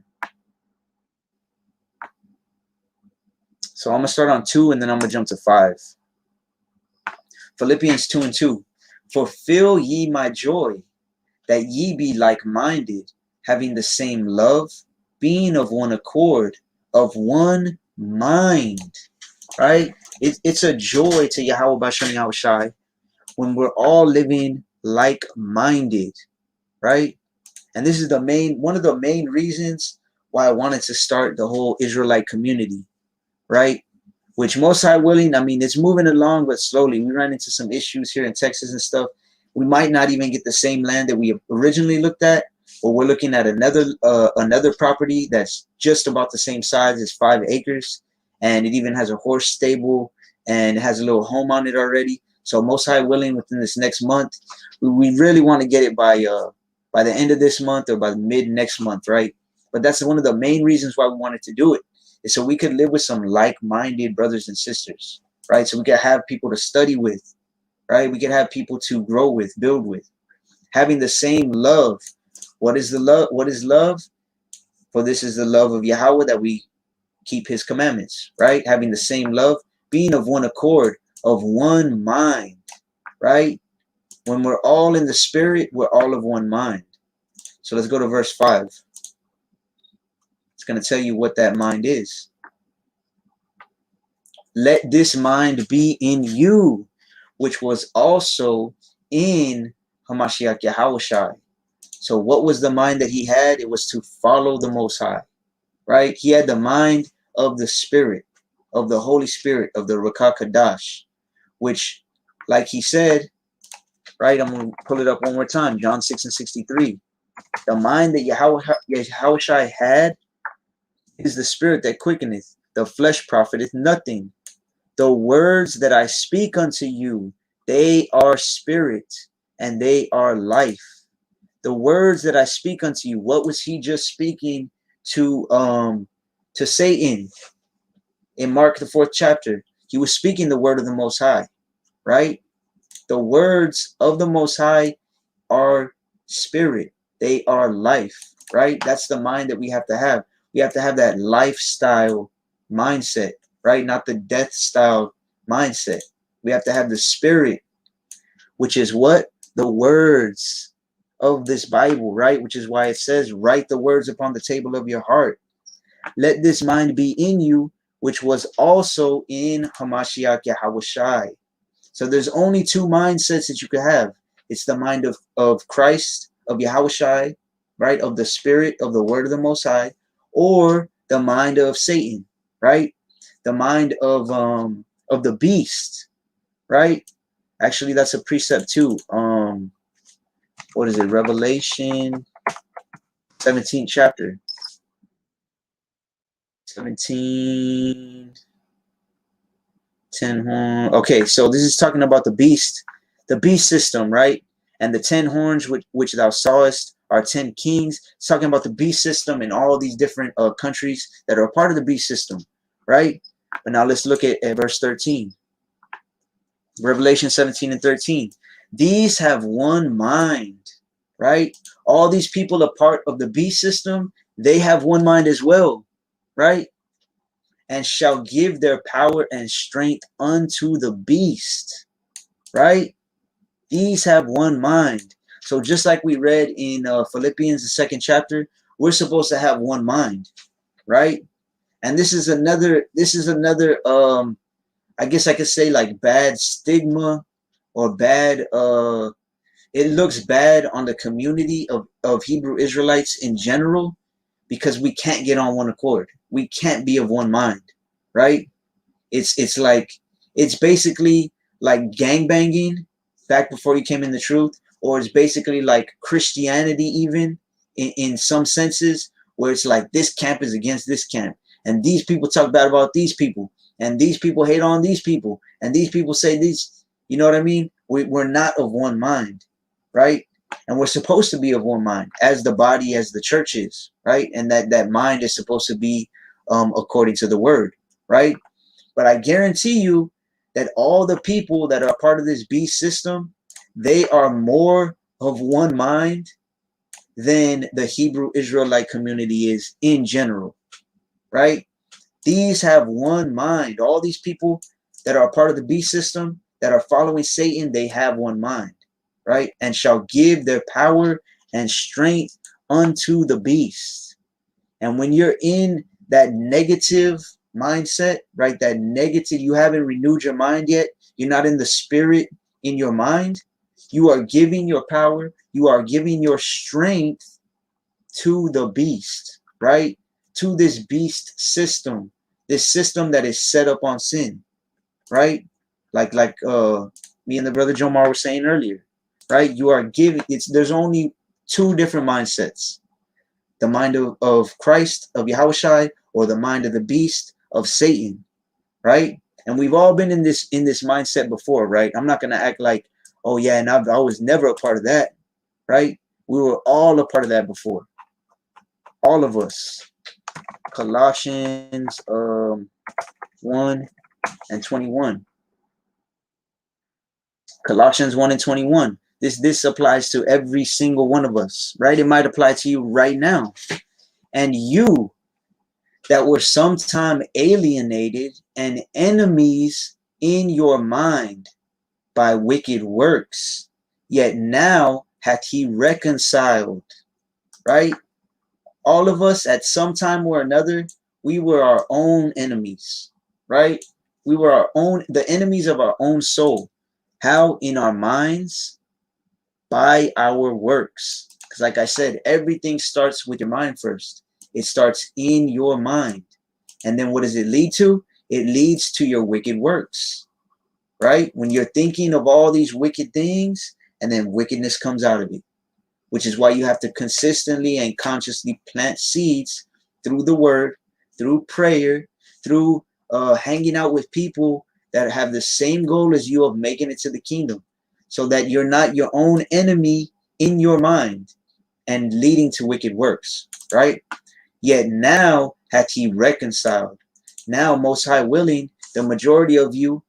So I'm going to start on 2 and then I'm going to jump to 5. Philippians 2:2. Fulfill ye my joy, that ye be like-minded, having the same love, being of one accord, of one mind, right? It's a joy to Yahweh Bashem Yahushai when we're all living like-minded, right? And this is one of the main reasons why I wanted to start the whole Israelite community, right? Which most high willing, I mean, it's moving along, but slowly. We ran into some issues here in Texas and stuff. We might not even get the same land that we originally looked at, but we're looking at another property that's just about the same size as 5 acres, and it even has a horse stable and it has a little home on it already. So most high willing, within this next month, we really want to get it by the end of this month or by mid next month, right? But that's one of the main reasons why we wanted to do it, is so we could live with some like-minded brothers and sisters, right? So we could have people to study with, right? We could have people to grow with, build with, having the same love. What is the love? What is love? For this is the love of Yahweh, that we keep his commandments, right? Having the same love, being of one accord, of one mind, right? When we're all in the spirit, we're all of one mind. So let's go to verse 5. It's going to tell you what that mind is. Let this mind be in you, which was also in Hamashiach Yahushai. So what was the mind that he had? It was to follow the Most High, right? He had the mind of the Spirit, of the Holy Spirit, of the Rakah Kadash, which, like he said, right? I'm going to pull it up one more time. John 6:63. The mind that Yahushai had is the spirit that quickeneth. The flesh profiteth nothing. The words that I speak unto you, they are spirit and they are life. The words that I speak unto you. What was he just speaking to Satan in Mark the 4th chapter? He was speaking the word of the Most High, right? The words of the Most High are spirit. They are life, right? That's the mind that we have to have. We have to have that lifestyle mindset, right? Not the death style mindset. We have to have the spirit, which is what? The words of this Bible, right? Which is why it says, write the words upon the table of your heart. Let this mind be in you, which was also in Hamashiach Yahushai. So there's only two mindsets that you could have. It's the mind of Christ, of Yahushai, right? Of the spirit, of the word of the Most High, or the mind of Satan, right? The mind of the beast, right? Actually, that's a precept too. What is it? Revelation 17th chapter. 17, 10 horn. Okay, so this is talking about the beast system, right? And the 10 horns which thou sawest are 10 kings. It's talking about the beast system and all these different countries that are a part of the beast system, right? But now let's look at verse 13. Revelation 17 and 13. These have one mind, right? All these people are part of the beast system. They have one mind as well, right? And shall give their power and strength unto the beast, right? These have one mind. So just like we read in Philippians, the 2nd chapter, we're supposed to have one mind, right? And this is another, I guess I could say like bad stigma or bad, it looks bad on the community of Hebrew Israelites in general, because we can't get on one accord. We can't be of one mind, right? It's like, it's basically like gangbanging back before you came in the truth, or it's basically like Christianity even in some senses, where it's like this camp is against this camp, and these people talk bad about these people, and these people hate on these people, and these people say these, you know what I mean? We're not of one mind, right? And we're supposed to be of one mind as the body, as the church is, right? And that mind is supposed to be according to the word, right? But I guarantee you that all the people that are part of this beast system, they are more of one mind than the Hebrew Israelite community is in general, right? These have one mind. All these people that are part of the beast system, that are following Satan, they have one mind, right? And shall give their power and strength unto the beast. And when you're in that negative mindset, right? That negative, you haven't renewed your mind yet. You're not in the spirit in your mind. You are giving your power. You are giving your strength to the beast, right? To this beast system, this system that is set up on sin, right? Like me and the brother Jomar were saying earlier, right? You are giving, there's only two different mindsets. The mind of Christ, of Yahushai, or the mind of the beast, of Satan, right? And we've all been in this mindset before, right? I'm not going to act like, oh yeah, and I was never a part of that, right? We were all a part of that before. All of us. Colossians 1 and 21. Colossians 1 and 21. This applies to every single one of us, right? It might apply to you right now. And you that were sometime alienated and enemies in your mind by wicked works, yet now hath he reconciled, right? All of us at some time or another, we were our own enemies, right? We were the enemies of our own soul. How? In our minds, by our works. Because like I said, everything starts with your mind first. It starts in your mind. And then what does it lead to? It leads to your wicked works, right? When you're thinking of all these wicked things, and then wickedness comes out of it, which is why you have to consistently and consciously plant seeds through the word, through prayer, through hanging out with people that have the same goal as you of making it to the kingdom, so that you're not your own enemy in your mind. and leading to wicked works, right? Yet now hath he reconciled. Now, most high willing, the majority of you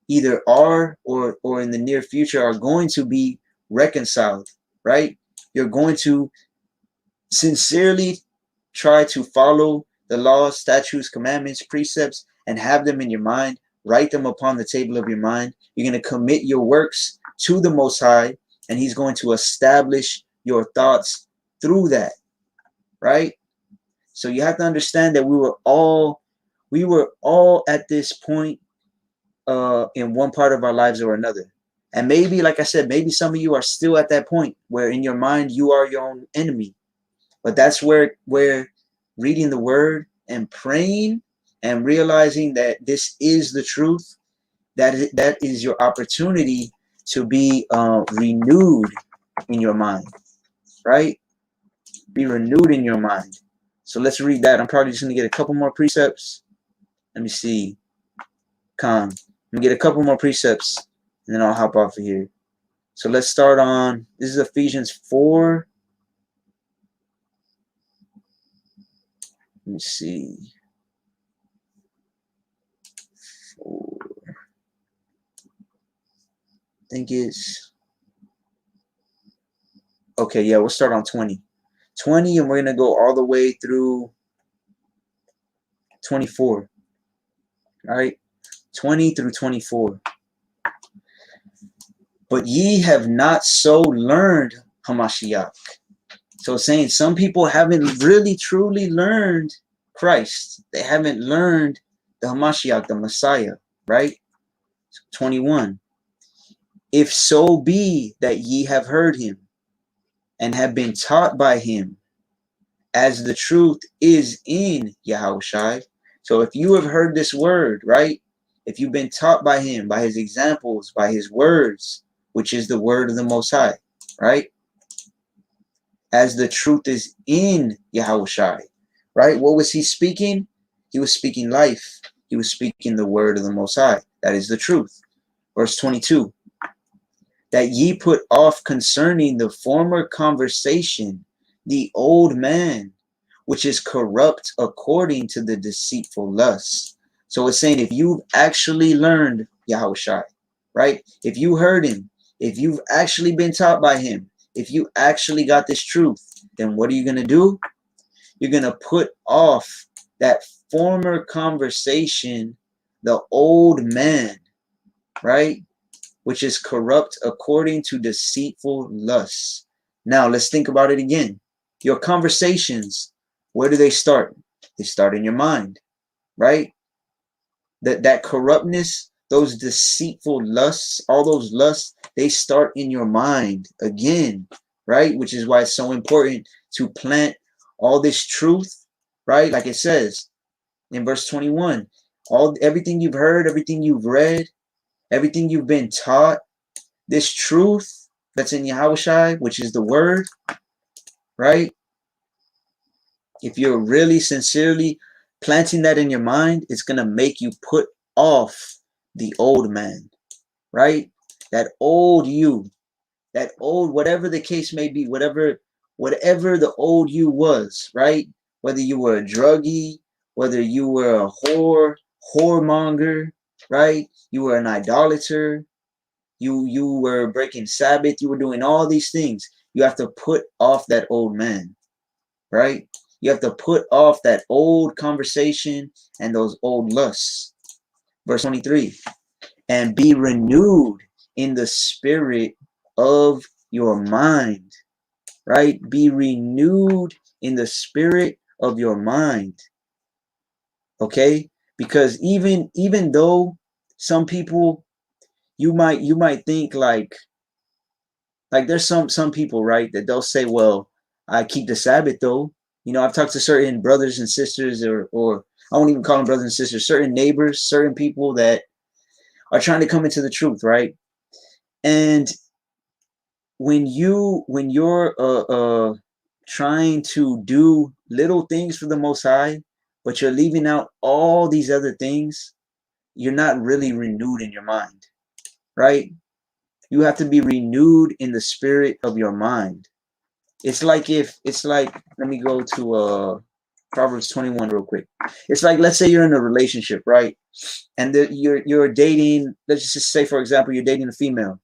either are or in the near future are going to be reconciled, right? You're going to sincerely try to follow the laws, statutes, commandments, precepts, and have them in your mind. Write them upon the table of your mind. You're going to commit your works to the Most High, and He's going to establish your thoughts through that, right? So you have to understand that we were all at this point in one part of our lives or another. And maybe, like I said, maybe some of you are still at that point where in your mind you are your own enemy. But that's where reading the word and praying and realizing that this is the truth, that is your opportunity to be renewed in your mind, right? Be renewed in your mind. So let's read that. I'm probably just going to get a couple more precepts. Let me see. Let me get a couple more precepts, and then I'll hop off of here. So let's start on, this is Ephesians 4. Let me see. 4. I think it's, okay, yeah, we'll start on 20. 20, and we're going to go all the way through 24. All right, 20 through 24. But ye have not so learned Hamashiach. So it's saying some people haven't really truly learned Christ. They haven't learned the Hamashiach, the Messiah, right? 21. If so be that ye have heard him and have been taught by him, as the truth is in Yahushai. So if you have heard this word, right? If you've been taught by him, by his examples, by his words, which is the word of the Most High, right? As the truth is in Yahushai, right? What was he speaking? He was speaking life. He was speaking the word of the Most High. That is the truth. Verse 22. That ye put off concerning the former conversation the old man, which is corrupt according to the deceitful lusts. So it's saying if you've actually learned Yahushai, right? If you heard him, if you've actually been taught by him, if you actually got this truth, then what are you going to do? You're going to put off that former conversation, the old man, right? Which is corrupt according to deceitful lusts. Now, let's think about it again. Your conversations, where do they start? They start in your mind, right? That corruptness, those deceitful lusts, all those lusts, they start in your mind again, right? Which is why it's so important to plant all this truth, right? Like it says in verse 21, everything you've heard, everything you've read, everything you've been taught, this truth that's in Yahushai, which is the word, right? If you're really sincerely planting that in your mind, it's going to make you put off the old man, right? That old you, that old, whatever the case may be, whatever the old you was, right? Whether you were a druggie, whether you were a whoremonger, right? You were an idolater, you were breaking Sabbath, you were doing all these things. You have to put off that old man, right? You have to put off that old conversation and those old lusts. Verse 23, and be renewed in the spirit of your mind, right? Be renewed in the spirit of your mind, okay? Because even though some people, you might think like there's some people, right, that they'll say, well, I keep the Sabbath though. You know, I've talked to certain brothers and sisters, or I won't even call them brothers and sisters, certain neighbors, certain people that are trying to come into the truth, right? And when you're trying to do little things for the Most High, but you're leaving out all these other things, you're not really renewed in your mind, right? You have to be renewed in the spirit of your mind. It's like let me go to Proverbs 21 real quick. It's like, let's say you're in a relationship, right? And you're dating, let's just say, for example, you're dating a female,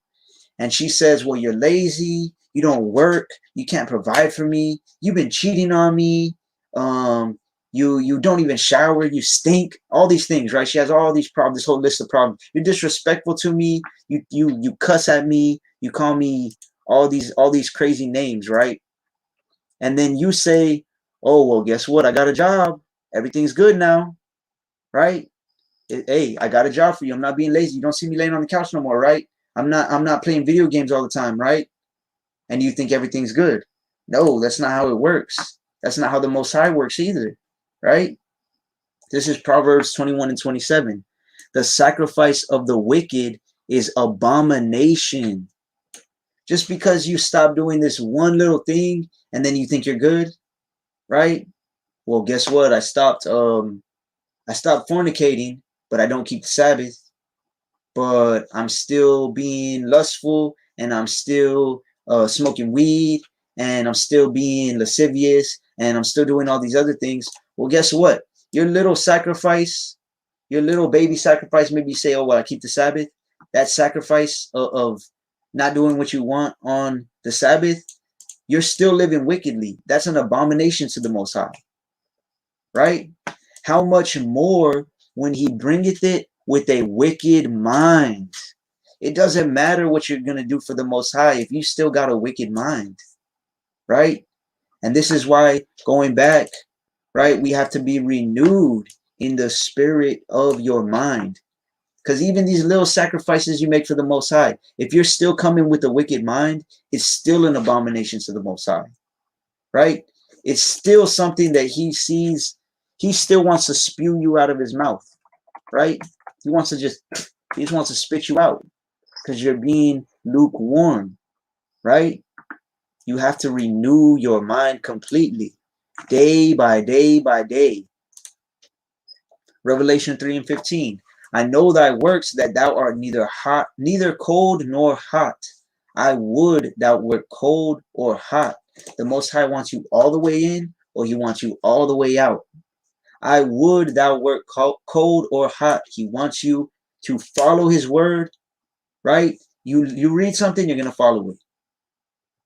and she says, well, you're lazy, you don't work, you can't provide for me, you've been cheating on me, you don't even shower, you stink, all these things, right? She has all these problems, this whole list of problems. You're disrespectful to me, you cuss at me, you call me all these crazy names, right? And then you say, oh, well, guess what? I got a job. Everything's good now, right? Hey, I got a job for you. I'm not being lazy. You don't see me laying on the couch no more, right? I'm not playing video games all the time, right? And you think everything's good. No, that's not how it works. That's not how the Most High works either, right? This is Proverbs 21 and 27. The sacrifice of the wicked is abomination. Just because you stop doing this one little thing and then you think you're good, right? Well, guess what? I stopped fornicating, but I don't keep the Sabbath. But I'm still being lustful, and I'm still smoking weed, and I'm still being lascivious, and I'm still doing all these other things. Well, guess what? Your little sacrifice, your little baby sacrifice, maybe you say, oh, well, I keep the Sabbath. That sacrifice of not doing what you want on the Sabbath, you're still living wickedly. That's an abomination to the Most High, right? How much more when he bringeth it with a wicked mind? It doesn't matter what you're going to do for the Most High if you still got a wicked mind, right? And this is why, going back, right, we have to be renewed in the spirit of your mind. Because even these little sacrifices you make for the Most High, if you're still coming with a wicked mind, it's still an abomination to the Most High, right? It's still something that he sees. He still wants to spew you out of his mouth, right? He just wants to spit you out because you're being lukewarm, right? You have to renew your mind completely, day by day by day. Revelation 3 and 15. I know thy works, that thou art neither cold nor hot. I would thou wert cold or hot. The Most High wants you all the way in, or he wants you all the way out. I would thou wert cold or hot. He wants you to follow his word, right? You read something, you're gonna follow it.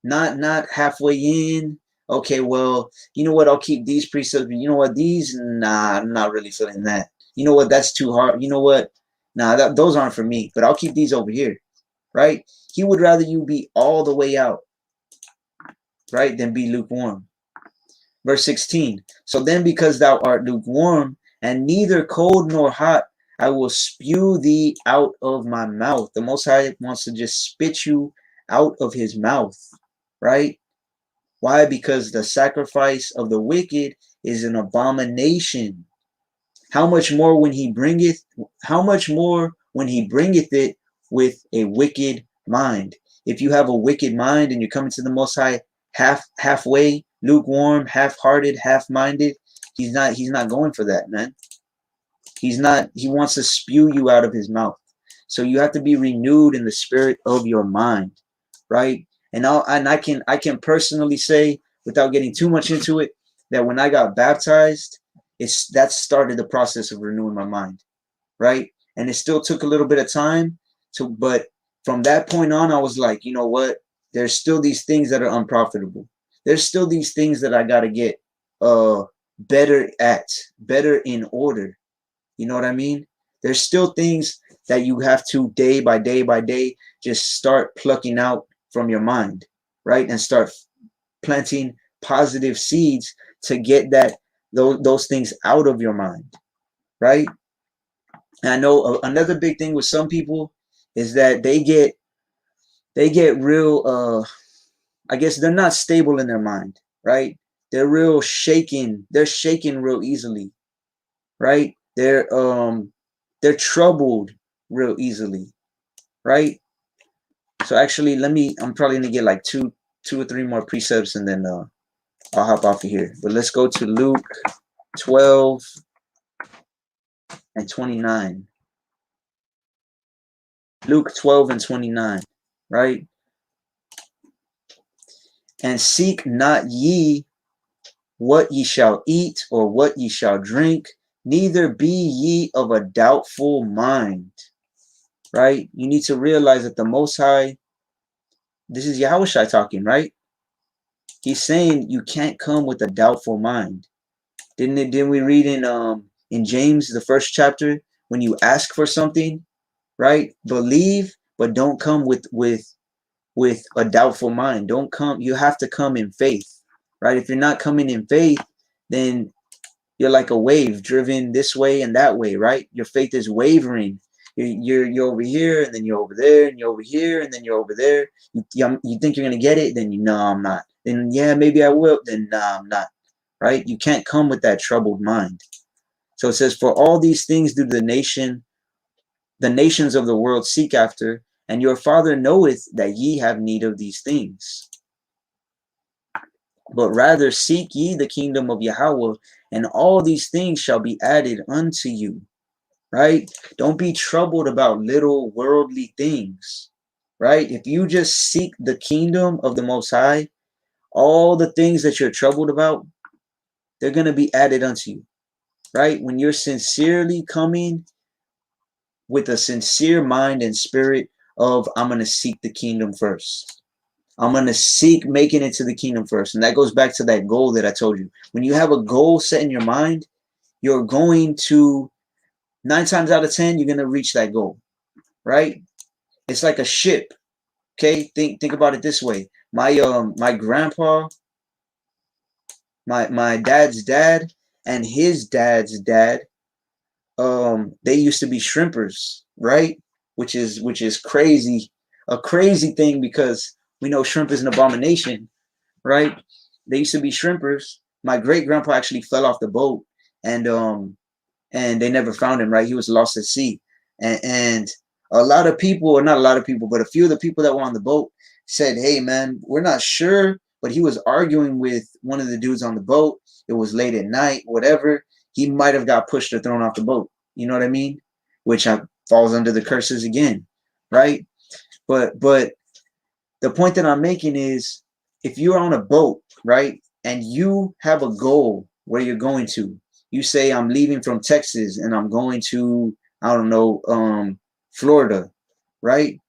Not halfway in. Okay, well, you know what? I'll keep these precepts. But you know what? These, nah, I'm not really feeling that. You know what? That's too hard. You know what? Nah, those aren't for me. But I'll keep these over here, right? He would rather you be all the way out, right, than be lukewarm. Verse 16. So then, because thou art lukewarm and neither cold nor hot, I will spew thee out of my mouth. The Most High wants to just spit you out of his mouth, right? Why? Because the sacrifice of the wicked is an abomination. How much more when he bringeth, how much more when he bringeth it with a wicked mind? If you have a wicked mind and you're coming to the Most High halfway, lukewarm, half-hearted, half-minded, he's not going for that, man. He wants to spew you out of his mouth. So you have to be renewed in the spirit of your mind, right? And I can personally say, without getting too much into it, that when I got baptized, that started the process of renewing my mind, right? And it still took a little bit of time but from that point on, I was like, you know what? There's still these things that are unprofitable. There's still these things that I got to get better at, better in order. You know what I mean? There's still things that you have to day by day by day just start plucking out from your mind, right? And start planting positive seeds to get those things out of your mind, right? And I know another big thing with some people is that they get real I guess they're not stable in their mind, right? They're shaken real easily, right? They're troubled real easily, right? So actually, I'm probably gonna get like two or three more precepts, and then I'll hop off of here. But let's go to Luke 12 and 29. Luke 12 and 29, right? And seek not ye what ye shall eat or what ye shall drink, neither be ye of a doubtful mind. Right? You need to realize that the Most High, this is Yahushua talking, right? He's saying you can't come with a doubtful mind. Didn't we read in James, the first chapter, when you ask for something, right? Believe, but don't come with a doubtful mind. Don't come, you have to come in faith, right? If you're not coming in faith, then you're like a wave driven this way and that way, right? Your faith is wavering. You're over here, and then you're over there, and you're over here, and then you're over there. You think you're gonna get it, then no, I'm not. Then yeah, maybe I will. Then no, I'm not. Right? You can't come with that troubled mind. So it says, for all these things do the nations of the world seek after, and your Father knoweth that ye have need of these things. But rather seek ye the kingdom of Yahweh, and all these things shall be added unto you. Right? Don't be troubled about little worldly things. Right? If you just seek the kingdom of the Most High, all the things that you're troubled about, they're going to be added unto you. Right? When you're sincerely coming with a sincere mind and spirit of, I'm going to seek the kingdom first. I'm going to seek making it to the kingdom first. And that goes back to that goal that I told you. When you have a goal set in your mind, you're going to, 9 times out of 10, you're going to reach that goal, right? It's like a ship. Okay. Think about it this way. My grandpa, my dad's dad and his dad's dad, they used to be shrimpers, right? Which is crazy, a crazy thing, because we know shrimp is an abomination, right? They used to be shrimpers. My great grandpa actually fell off the boat, and they never found him, right? He was lost at sea. And a lot of people, or not a lot of people, but a few of the people that were on the boat said, hey man, we're not sure, but he was arguing with one of the dudes on the boat. It was late at night, whatever. He might have got pushed or thrown off the boat. You know what I mean? Which falls under the curses again, right? But the point that I'm making is, if you're on a boat, right, and you have a goal where you're going to, you say, I'm leaving from Texas and I'm going to, I don't know, Florida, right?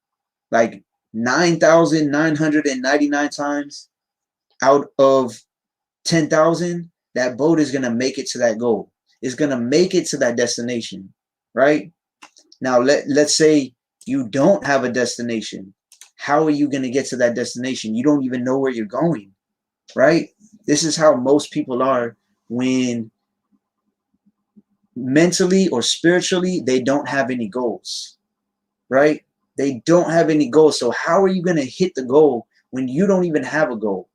Like 9,999 times out of 10,000, that boat is going to make it to that goal. It's going to make it to that destination, right? Now, let's say you don't have a destination. How are you going to get to that destination? You don't even know where you're going, right? This is how most people are when mentally or spiritually they don't have any goals, right? They don't have any goals. So how are you going to hit the goal when you don't even have a goal?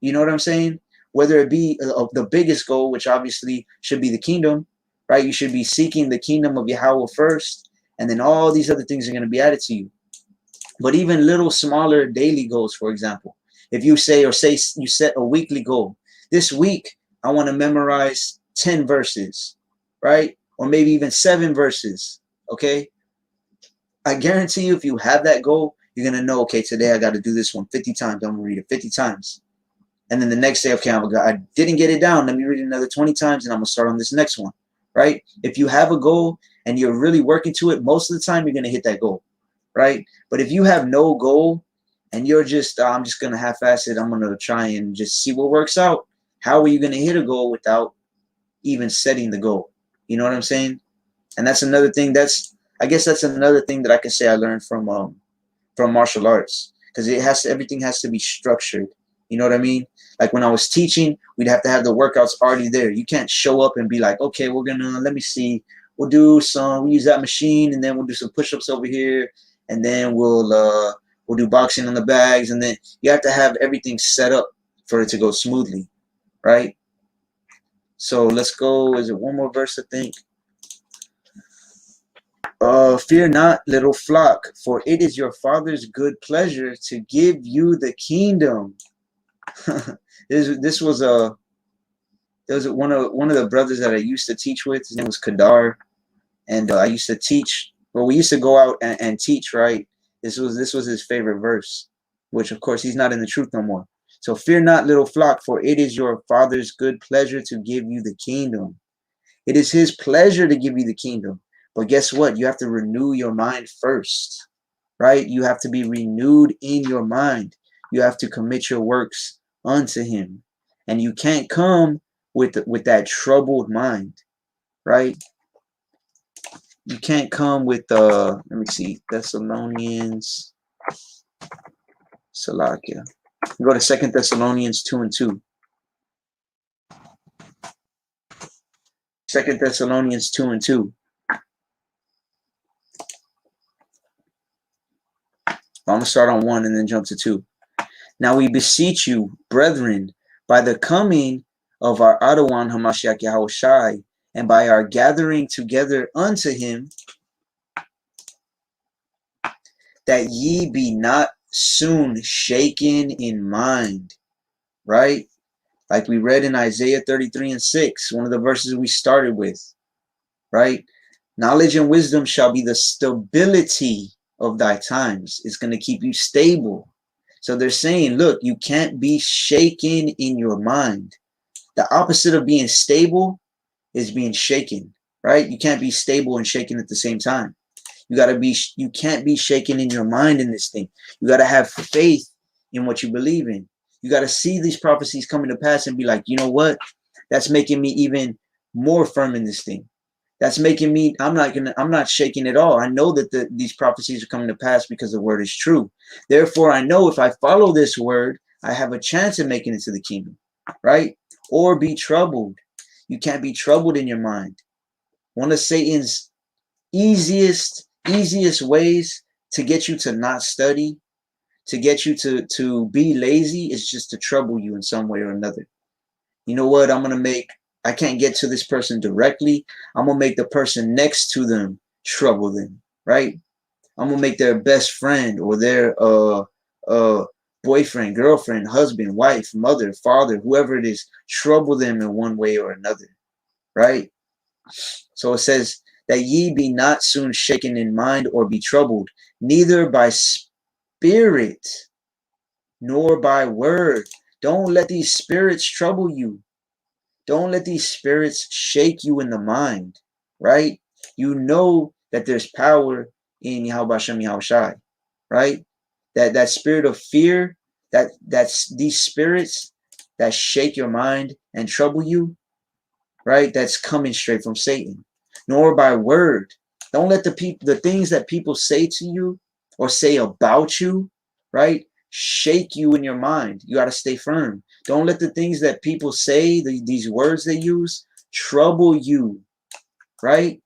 You know what I'm saying? Whether it be the biggest goal, which obviously should be the kingdom, right? You should be seeking the kingdom of Yahweh first, and then all these other things are going to be added to you. But even little smaller daily goals, for example, if you say you set a weekly goal, this week I want to memorize 10 verses, right? Or maybe even 7 verses, okay? I guarantee you, if you have that goal, you're going to know, okay, today I got to do this one 50 times. I'm going to read it 50 times. And then the next day, okay, I didn't get it down. Let me read it another 20 times, and I'm going to start on this next one, right? If you have a goal and you're really working to it, most of the time you're going to hit that goal, right? But if you have no goal and you're just, I'm just going to half-ass it, I'm going to try and just see what works out, how are you going to hit a goal without even setting the goal? You know what I'm saying? And that's another thing. I guess that's another thing that I can say I learned from martial arts, because everything has to be structured. You know what I mean? Like when I was teaching, we'd have to have the workouts already there. You can't show up and be like, okay, let me see. We'll use that machine, and then we'll do some push-ups over here, and then we'll do boxing on the bags, and then you have to have everything set up for it to go smoothly, right? So let's go. Is it one more verse, I think? Fear not, little flock, for it is your Father's good pleasure to give you the kingdom. This was one of the brothers that I used to teach with. His name was Kadar, and I used to teach. Well, we used to go out and teach, right? This was his favorite verse, which of course he's not in the truth no more. So fear not, little flock, for it is your Father's good pleasure to give you the kingdom. It is his pleasure to give you the kingdom. But guess what? You have to renew your mind first, right? You have to be renewed in your mind. You have to commit your works unto him. And you can't come with that troubled mind, right? You can't come with let me see, Thessalonians, Salakia. Go to 2 Thessalonians 2:2. 2 Thessalonians 2:2. I'm going to start on 1 and then jump to 2. Now we beseech you, brethren, by the coming of our Adawan Hamashiach Yahushai, and by our gathering together unto him, that ye be not soon shaken in mind, right? Like we read in Isaiah 33:6, one of the verses we started with, right? Knowledge and wisdom shall be the stability of thy times. It's going to keep you stable. So they're saying, look, you can't be shaken in your mind. The opposite of being stable is being shaken, right? You can't be stable and shaken at the same time. You can't be shaken in your mind in this thing. You got to have faith in what you believe in. You got to see these prophecies coming to pass and be like, you know what? That's making me even more firm in this thing. That's making me, I'm not shaking at all. I know that these prophecies are coming to pass because the word is true. Therefore, I know if I follow this word, I have a chance of making it to the kingdom, right? Or be troubled. You can't be troubled in your mind. One of Satan's easiest ways to get you to not study, to get you to be lazy, is just to trouble you in some way or another. You know what? I can't get to this person directly. I'm going to make the person next to them trouble them, right? I'm going to make their best friend or their boyfriend, girlfriend, husband, wife, mother, father, whoever it is, trouble them in one way or another, right? So it says that ye be not soon shaken in mind or be troubled, neither by spirit nor by word. Don't let these spirits trouble you. Don't let these spirits shake you in the mind, right? You know that there's power in Yahweh Shem Yahushai, right? That spirit of fear, that's these spirits that shake your mind and trouble you, right? That's coming straight from Satan. Nor by word. Don't let the things that people say to you or say about you, right, shake you in your mind. You got to stay firm. Don't let the things that people say, these words they use, trouble you, right?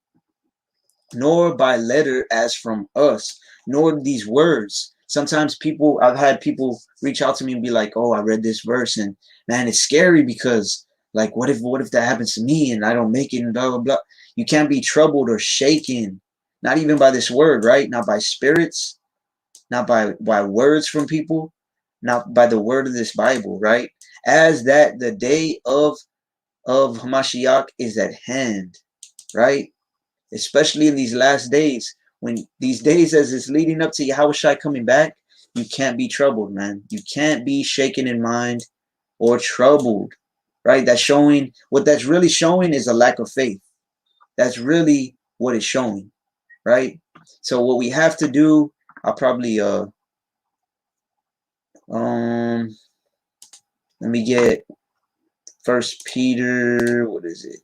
Nor by letter as from us, nor these words. Sometimes I've had people reach out to me and be like, oh, I read this verse and man, it's scary because like, what if that happens to me and I don't make it and blah, blah, blah. You can't be troubled or shaken, not even by this word, right? Not by spirits, not by words from people, not by the word of this Bible, right? As that the day of Hamashiach is at hand, right? Especially in these last days, when these days as it's leading up to Yahushua coming back, you can't be troubled, man. You can't be shaken in mind or troubled, right? What that's really showing is a lack of faith. That's really what it's showing, right? So what we have to do, I'll probably let me get First Peter, what is it?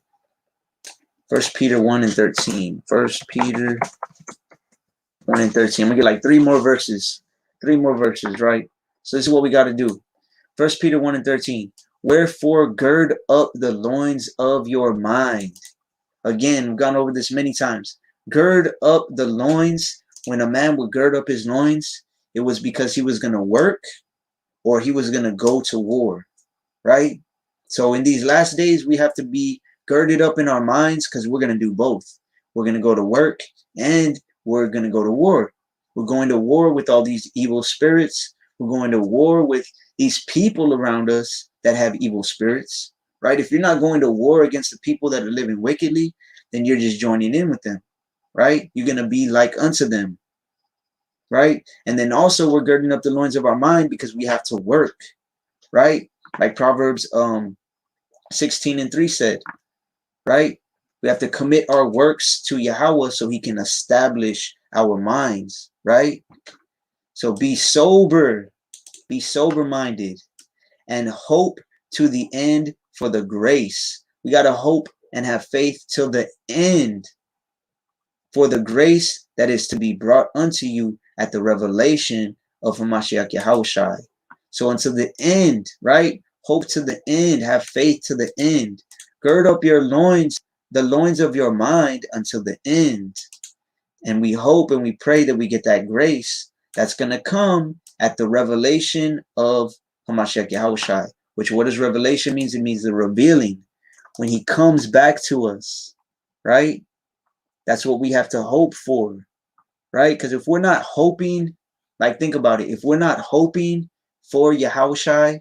First Peter 1 and 13. First Peter 1 and 13. I'm gonna get like three more verses, right? So this is what we got to do. First Peter 1 and 13. Wherefore gird up the loins of your mind. Again, we've gone over this many times. Gird up the loins. When a man would gird up his loins, it was because he was going to work or he was going to go to war, right? So in these last days, we have to be girded up in our minds because we're going to do both. We're going to go to work and we're going to go to war. We're going to war with all these evil spirits. We're going to war with these people around us that have evil spirits, right? If you're not going to war against the people that are living wickedly, then you're just joining in with them, right? You're going to be like unto them, right? And then also we're girding up the loins of our mind because we have to work, right? Like Proverbs 16:3 said, right? We have to commit our works to Yahweh so he can establish our minds, right? So be sober-minded, and hope to the end for the grace. We got to hope and have faith till the end for the grace that is to be brought unto you at the revelation of Hamashiach Yahushai. So until the end, right? Hope to the end, have faith to the end. Gird up your loins, the loins of your mind until the end. And we hope and we pray that we get that grace that's going to come at the revelation of Hamashiach Yahushai. Which, what does revelation means? It means the revealing. When he comes back to us, right? That's what we have to hope for, right? Because if we're not hoping, like think about it, if we're not hoping for Yahushai,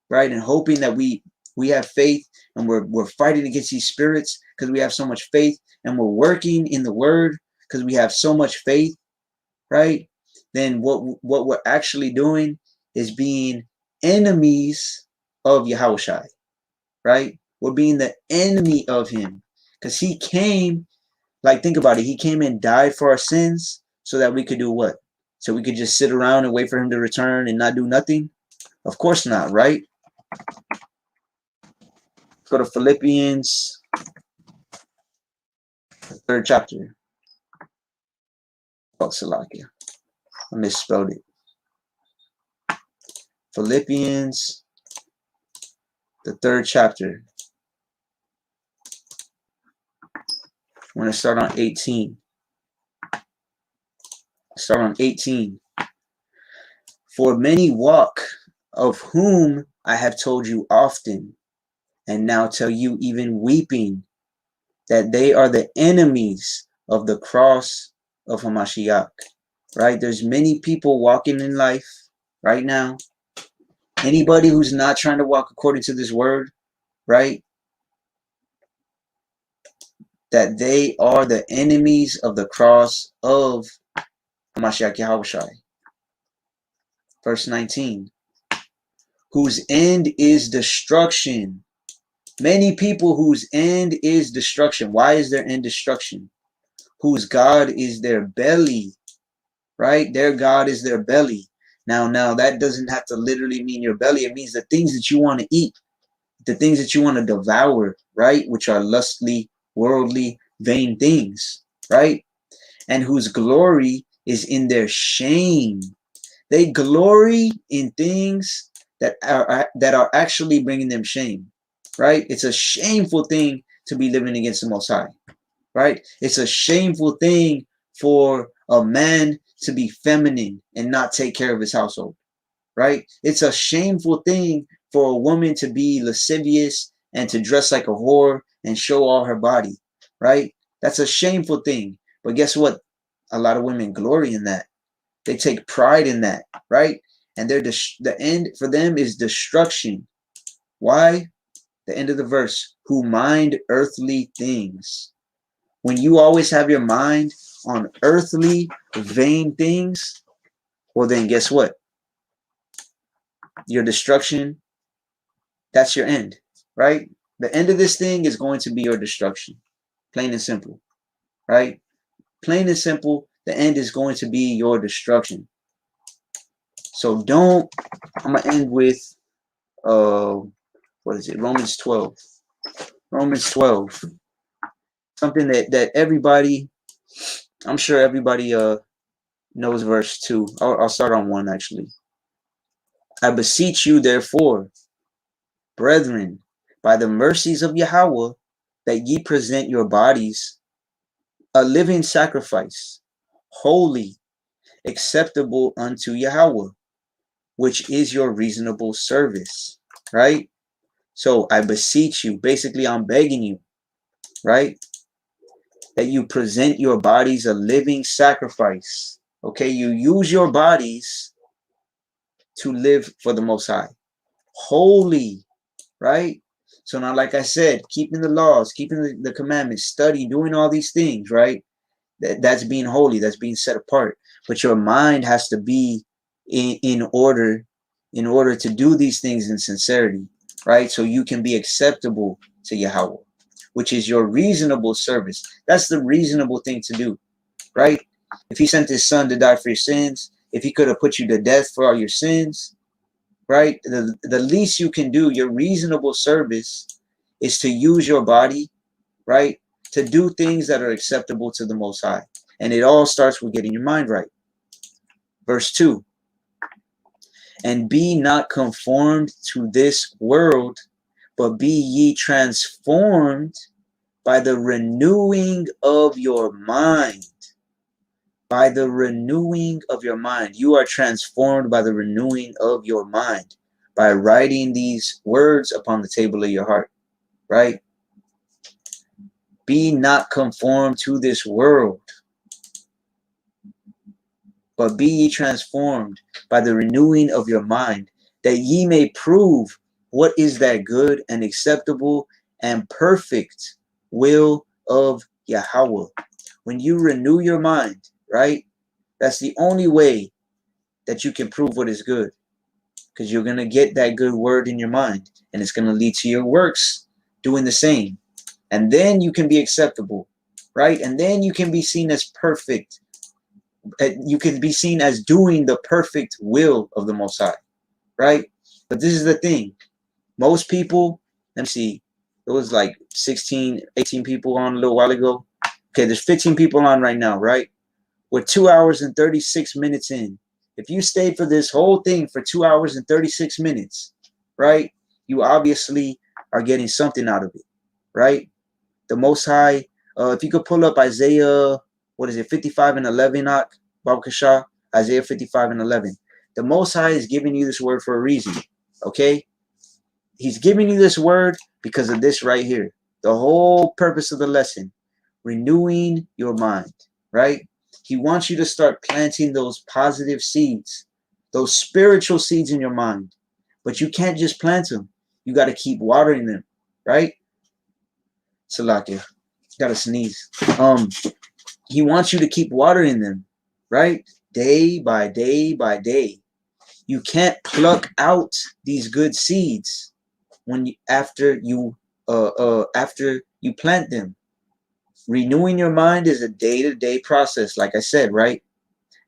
right, and hoping that we have faith and we're fighting against these spirits because we have so much faith, and we're working in the word because we have so much faith, right? Then what we're actually doing is being enemies of Yahushai, right? We're being the enemy of him because he came, like think about it, he came and died for our sins so that we could do what? So we could just sit around and wait for him to return and not do nothing? Of course not, right? Let's go to Philippians, the 3rd chapter. Oh, Salakia. I misspelled it. Philippians, the 3rd chapter. I'm going to start on 18. Start on 18. For many walk, of whom I have told you often, and now tell you even weeping, that they are the enemies of the cross of Hamashiach. Right? There's many people walking in life right now. Anybody who's not trying to walk according to this word, right? That they are the enemies of the cross of Hamashiach Yahushai. Verse 19. Whose end is destruction. Many people whose end is destruction. Why is their end destruction? Whose God is their belly. Right? Their God is their belly. Now, that doesn't have to literally mean your belly. It means the things that you want to eat, the things that you want to devour, right? Which are lustly, worldly, vain things, right? And whose glory is in their shame. They glory in things that are actually bringing them shame, right? It's a shameful thing to be living against the Most High, right? It's a shameful thing for a man to be feminine and not take care of his household, right? It's a shameful thing for a woman to be lascivious and to dress like a whore and show all her body, right? That's a shameful thing. But guess what? A lot of women glory in that. They take pride in that, right? And the end for them is destruction. Why? The end of the verse. Who mind earthly things. When you always have your mind on earthly, vain things, well then guess what? Your destruction, that's your end, right? The end of this thing is going to be your destruction. Plain and simple, right? Plain and simple, the end is going to be your destruction. So I'm going to end with, what is it? Romans 12. Romans 12. Something that everybody, I'm sure everybody knows verse 2. I'll start on 1 actually. I beseech you, therefore, brethren, by the mercies of Yahweh, that ye present your bodies a living sacrifice, holy, acceptable unto Yahweh, which is your reasonable service, right? So I beseech you, basically I'm begging you, right? That you present your bodies a living sacrifice, okay? You use your bodies to live for the Most High, holy, right? So now, like I said, keeping the laws, keeping the commandments, study, doing all these things, right? That's being holy, that's being set apart. But your mind has to be in order in order to do these things in sincerity, right? So you can be acceptable to Yahweh, which is your reasonable service. That's the reasonable thing to do, right? If he sent his son to die for your sins, if he could have put you to death for all your sins, right? The least you can do, your reasonable service, is to use your body, right, to do things that are acceptable to the Most High. And it all starts with getting your mind right. Verse 2, and be not conformed to this world, but be ye transformed by the renewing of your mind. By the renewing of your mind. You are transformed by the renewing of your mind, by writing these words upon the table of your heart, right? Be not conformed to this world, but be ye transformed by the renewing of your mind, that ye may prove what is that good and acceptable and perfect will of Yahweh. When you renew your mind, right, that's the only way that you can prove what is good, because you're going to get that good word in your mind, and it's going to lead to your works doing the same. And then you can be acceptable, right? And then you can be seen as perfect. You can be seen as doing the perfect will of the Most High, right? But this is the thing. Most people, let me see, it was like 16, 18 people on a little while ago. Okay, there's 15 people on right now, right? We're 2 hours and 36 minutes in. If you stayed for this whole thing for 2 hours and 36 minutes, right, you obviously are getting something out of it, right? The Most High, if you could pull up Isaiah, 55 and 11, Babakashah, Isaiah 55 and 11. The Most High is giving you this word for a reason, okay? He's giving you this word because of this right here. The whole purpose of the lesson, renewing your mind, right? He wants you to start planting those positive seeds, those spiritual seeds in your mind. But you can't just plant them. You got to keep watering them, right? Salakia, gotta sneeze. He wants you to keep watering them, right? Day by day by day. You can't pluck out these good seeds after you plant them. Renewing your mind is a day-to-day process, like I said, right?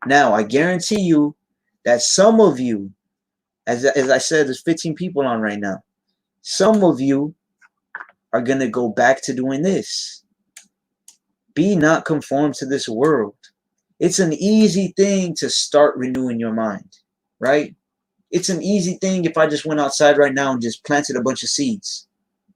Now, I guarantee you that some of you, as I said, there's 15 people on right now. Some of you are going to go back to doing this. Be not conformed to this world. It's an easy thing to start renewing your mind, right? It's an easy thing if I just went outside right now and just planted a bunch of seeds,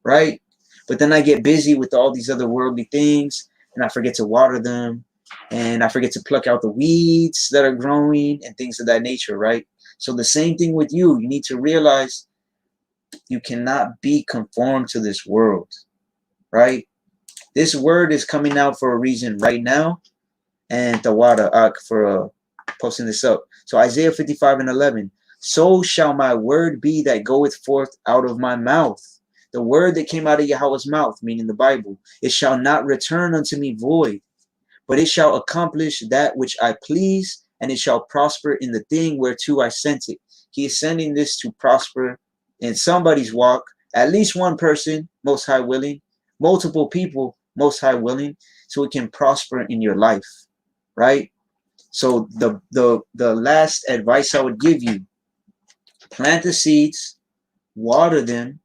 right? But then I get busy with all these other worldly things, and I forget to water them, and I forget to pluck out the weeds that are growing and things of that nature, right? So the same thing with you. You need to realize you cannot be conformed to this world, right? This word is coming out for a reason right now, and Tawada for posting this up. So Isaiah 55 and 11. So shall my word be that goeth forth out of my mouth. The word that came out of Yahweh's mouth, meaning the Bible, it shall not return unto me void, but it shall accomplish that which I please, and it shall prosper in the thing whereto I sent it. He is sending this to prosper in somebody's walk, at least one person, Most High willing, multiple people, Most High willing, so it can prosper in your life, right? So the last advice I would give you, plant the seeds, water them,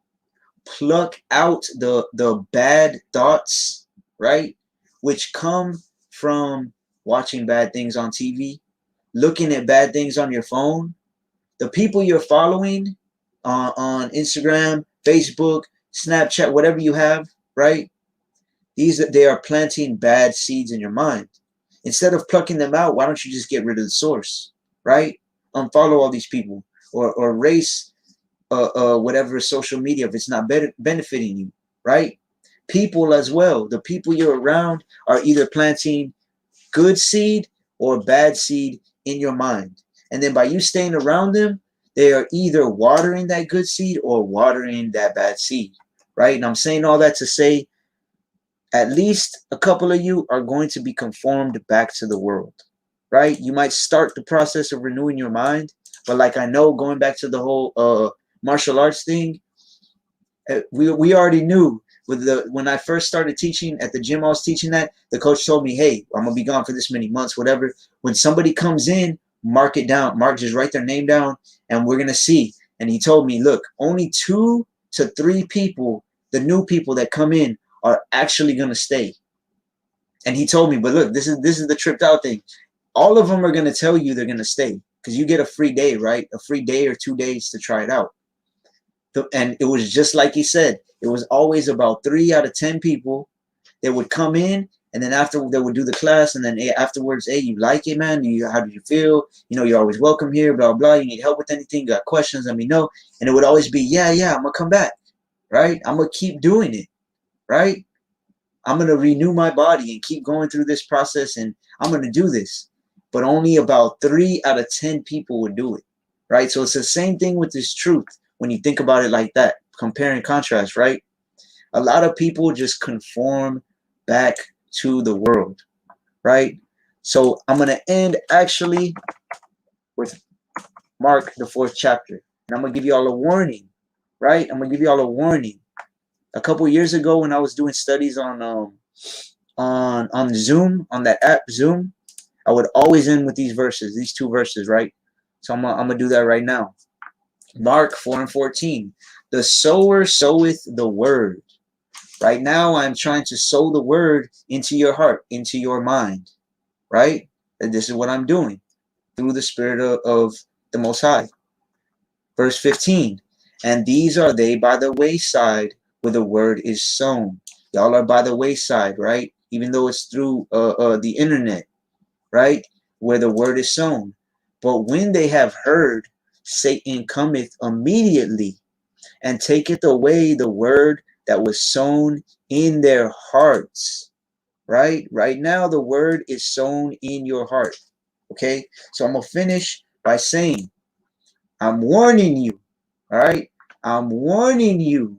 pluck out the bad thoughts, right, which come from watching bad things on TV, looking at bad things on your phone. The people you're following on Instagram, Facebook, Snapchat, whatever you have, right, they are planting bad seeds in your mind. Instead of plucking them out, why don't you just get rid of the source, right? Unfollow all these people, or erase whatever social media if it's not benefiting you, right? People as well. The people you're around are either planting good seed or bad seed in your mind. And then by you staying around them, they are either watering that good seed or watering that bad seed, right? And I'm saying all that to say, at least a couple of you are going to be conformed back to the world, right? You might start the process of renewing your mind, but like I know, going back to the whole martial arts thing, we already knew with the when I first started teaching at the gym I was teaching that, the coach told me, hey, I'm gonna be gone for this many months, whatever. When somebody comes in, mark it down, just write their name down, and we're gonna see. And he told me, look, only 2 to 3 people, the new people that come in, are actually gonna stay. And he told me, but look, this is the tripped out thing. All of them are gonna tell you they're gonna stay because you get a free day, right? A free day or 2 days to try it out. And it was just like he said, it was always about 3 out of 10 people that would come in, and then after they would do the class, and then afterwards, hey, you like it, man? How did you feel? You're always welcome here, blah, blah. You need help with anything? You got questions? Let me know. And it would always be, yeah, I'm going to come back, right? I'm going to keep doing it, right? I'm going to renew my body and keep going through this process, and I'm going to do this. But only about 3 out of 10 people would do it, right? So it's the same thing with this truth. When you think about it like that, compare and contrast, right? A lot of people just conform back to the world, right? So I'm going to end actually with Mark, the 4th chapter. And I'm going to give you all a warning, right? I'm going to give you all a warning. A couple years ago when I was doing studies on Zoom, on that app Zoom, I would always end with these verses, these 2 verses, right? So I'm going to do that right now. Mark 4:14. The sower soweth the word. Right now, I'm trying to sow the word into your heart, into your mind, right? And this is what I'm doing through the Spirit of the Most High. Verse 15. And these are they by the wayside where the word is sown. Y'all are by the wayside, right? Even though it's through the internet, right? Where the word is sown. But when they have heard, Satan cometh immediately and taketh away the word that was sown in their hearts, right? Right now, the word is sown in your heart, okay? So I'm going to finish by saying, I'm warning you, all right? I'm warning you.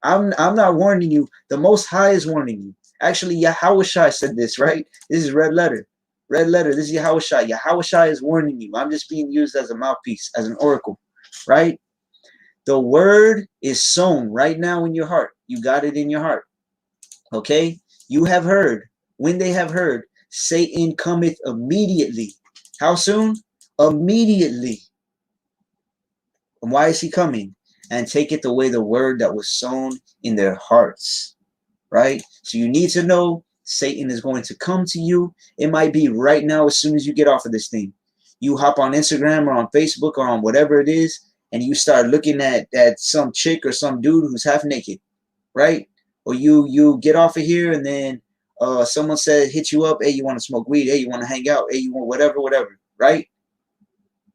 I'm not warning you. The Most High is warning you. Actually, Yahushua said this, right? This is red letter. Red letter. This is Yahushua. Yahushua is warning you. I'm just being used as a mouthpiece, as an oracle, right? The word is sown right now in your heart. You got it in your heart. Okay? You have heard. When they have heard, Satan cometh immediately. How soon? Immediately. And why is he coming? And taketh away the word that was sown in their hearts. Right? So you need to know Satan is going to come to you. It might be right now as soon as you get off of this thing. You hop on Instagram or on Facebook or on whatever it is, and you start looking at some chick or some dude who's half naked, right? Or you get off of here, and then someone said, hit you up, hey, you want to smoke weed, hey, you want to hang out, hey, you want whatever, right?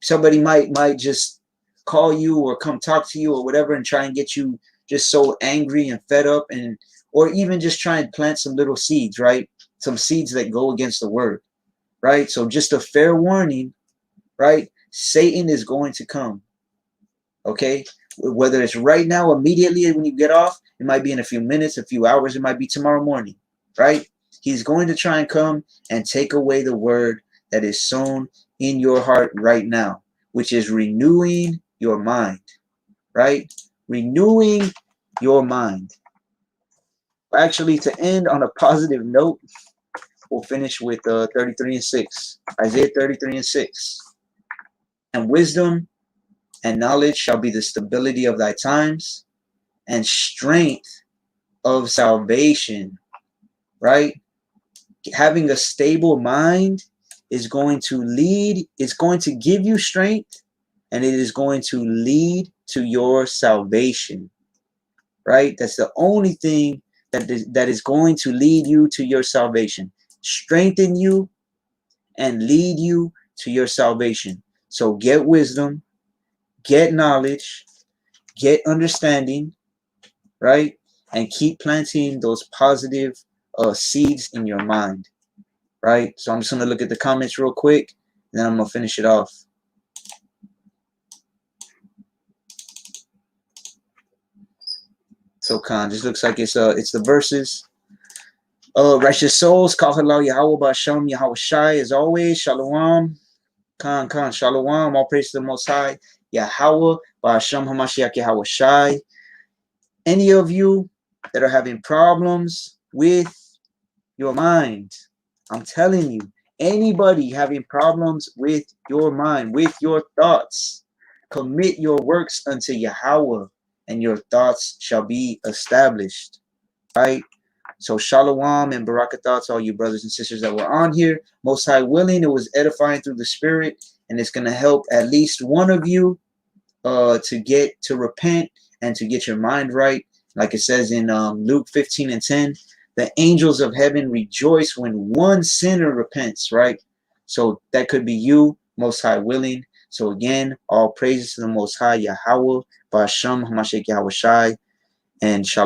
Somebody might just call you or come talk to you or whatever and try and get you just so angry and fed up, and or even just try and plant some little seeds, right? Some seeds that go against the word, right? So just a fair warning, right? Satan is going to come. Okay, whether it's right now, immediately when you get off, it might be in a few minutes, a few hours, it might be tomorrow morning, right? He's going to try and come and take away the word that is sown in your heart right now, which is renewing your mind, right? Renewing your mind. Actually, to end on a positive note, we'll finish with 33:6. Isaiah 33:6. And wisdom and knowledge shall be the stability of thy times, and strength of salvation, right? Having a stable mind is going to lead, it's going to give you strength, and it is going to lead to your salvation, right? That's the only thing that is going to lead you to your salvation, strengthen you, and lead you to your salvation. So get wisdom, get knowledge, get understanding, right? And keep planting those positive seeds in your mind, right? So I'm just going to look at the comments real quick, and then I'm going to finish it off. So Khan, just looks like it's the verses. Righteous souls, call halal Yahweh Ba'Shem Yahweh Shai, as always. Shalom. Khan, Shalom. All praise to the Most High Yahweh Ba'Shem Hamashiach Yahweh Shai. Any of you that are having problems with your mind, I'm telling you, anybody having problems with your mind, with your thoughts, commit your works unto Yahweh, and your thoughts shall be established. Right? So shalom and barakatah to all you brothers and sisters that were on here. Most High willing, it was edifying through the Spirit, and it's going to help at least one of you to get to repent and to get your mind right. Like it says in Luke 15:10, the angels of heaven rejoice when one sinner repents, right? So that could be you, Most High willing. So again, all praises to the Most High Yahweh, Ba'Shem Hamashiach Yahweh Shai, and Shalom.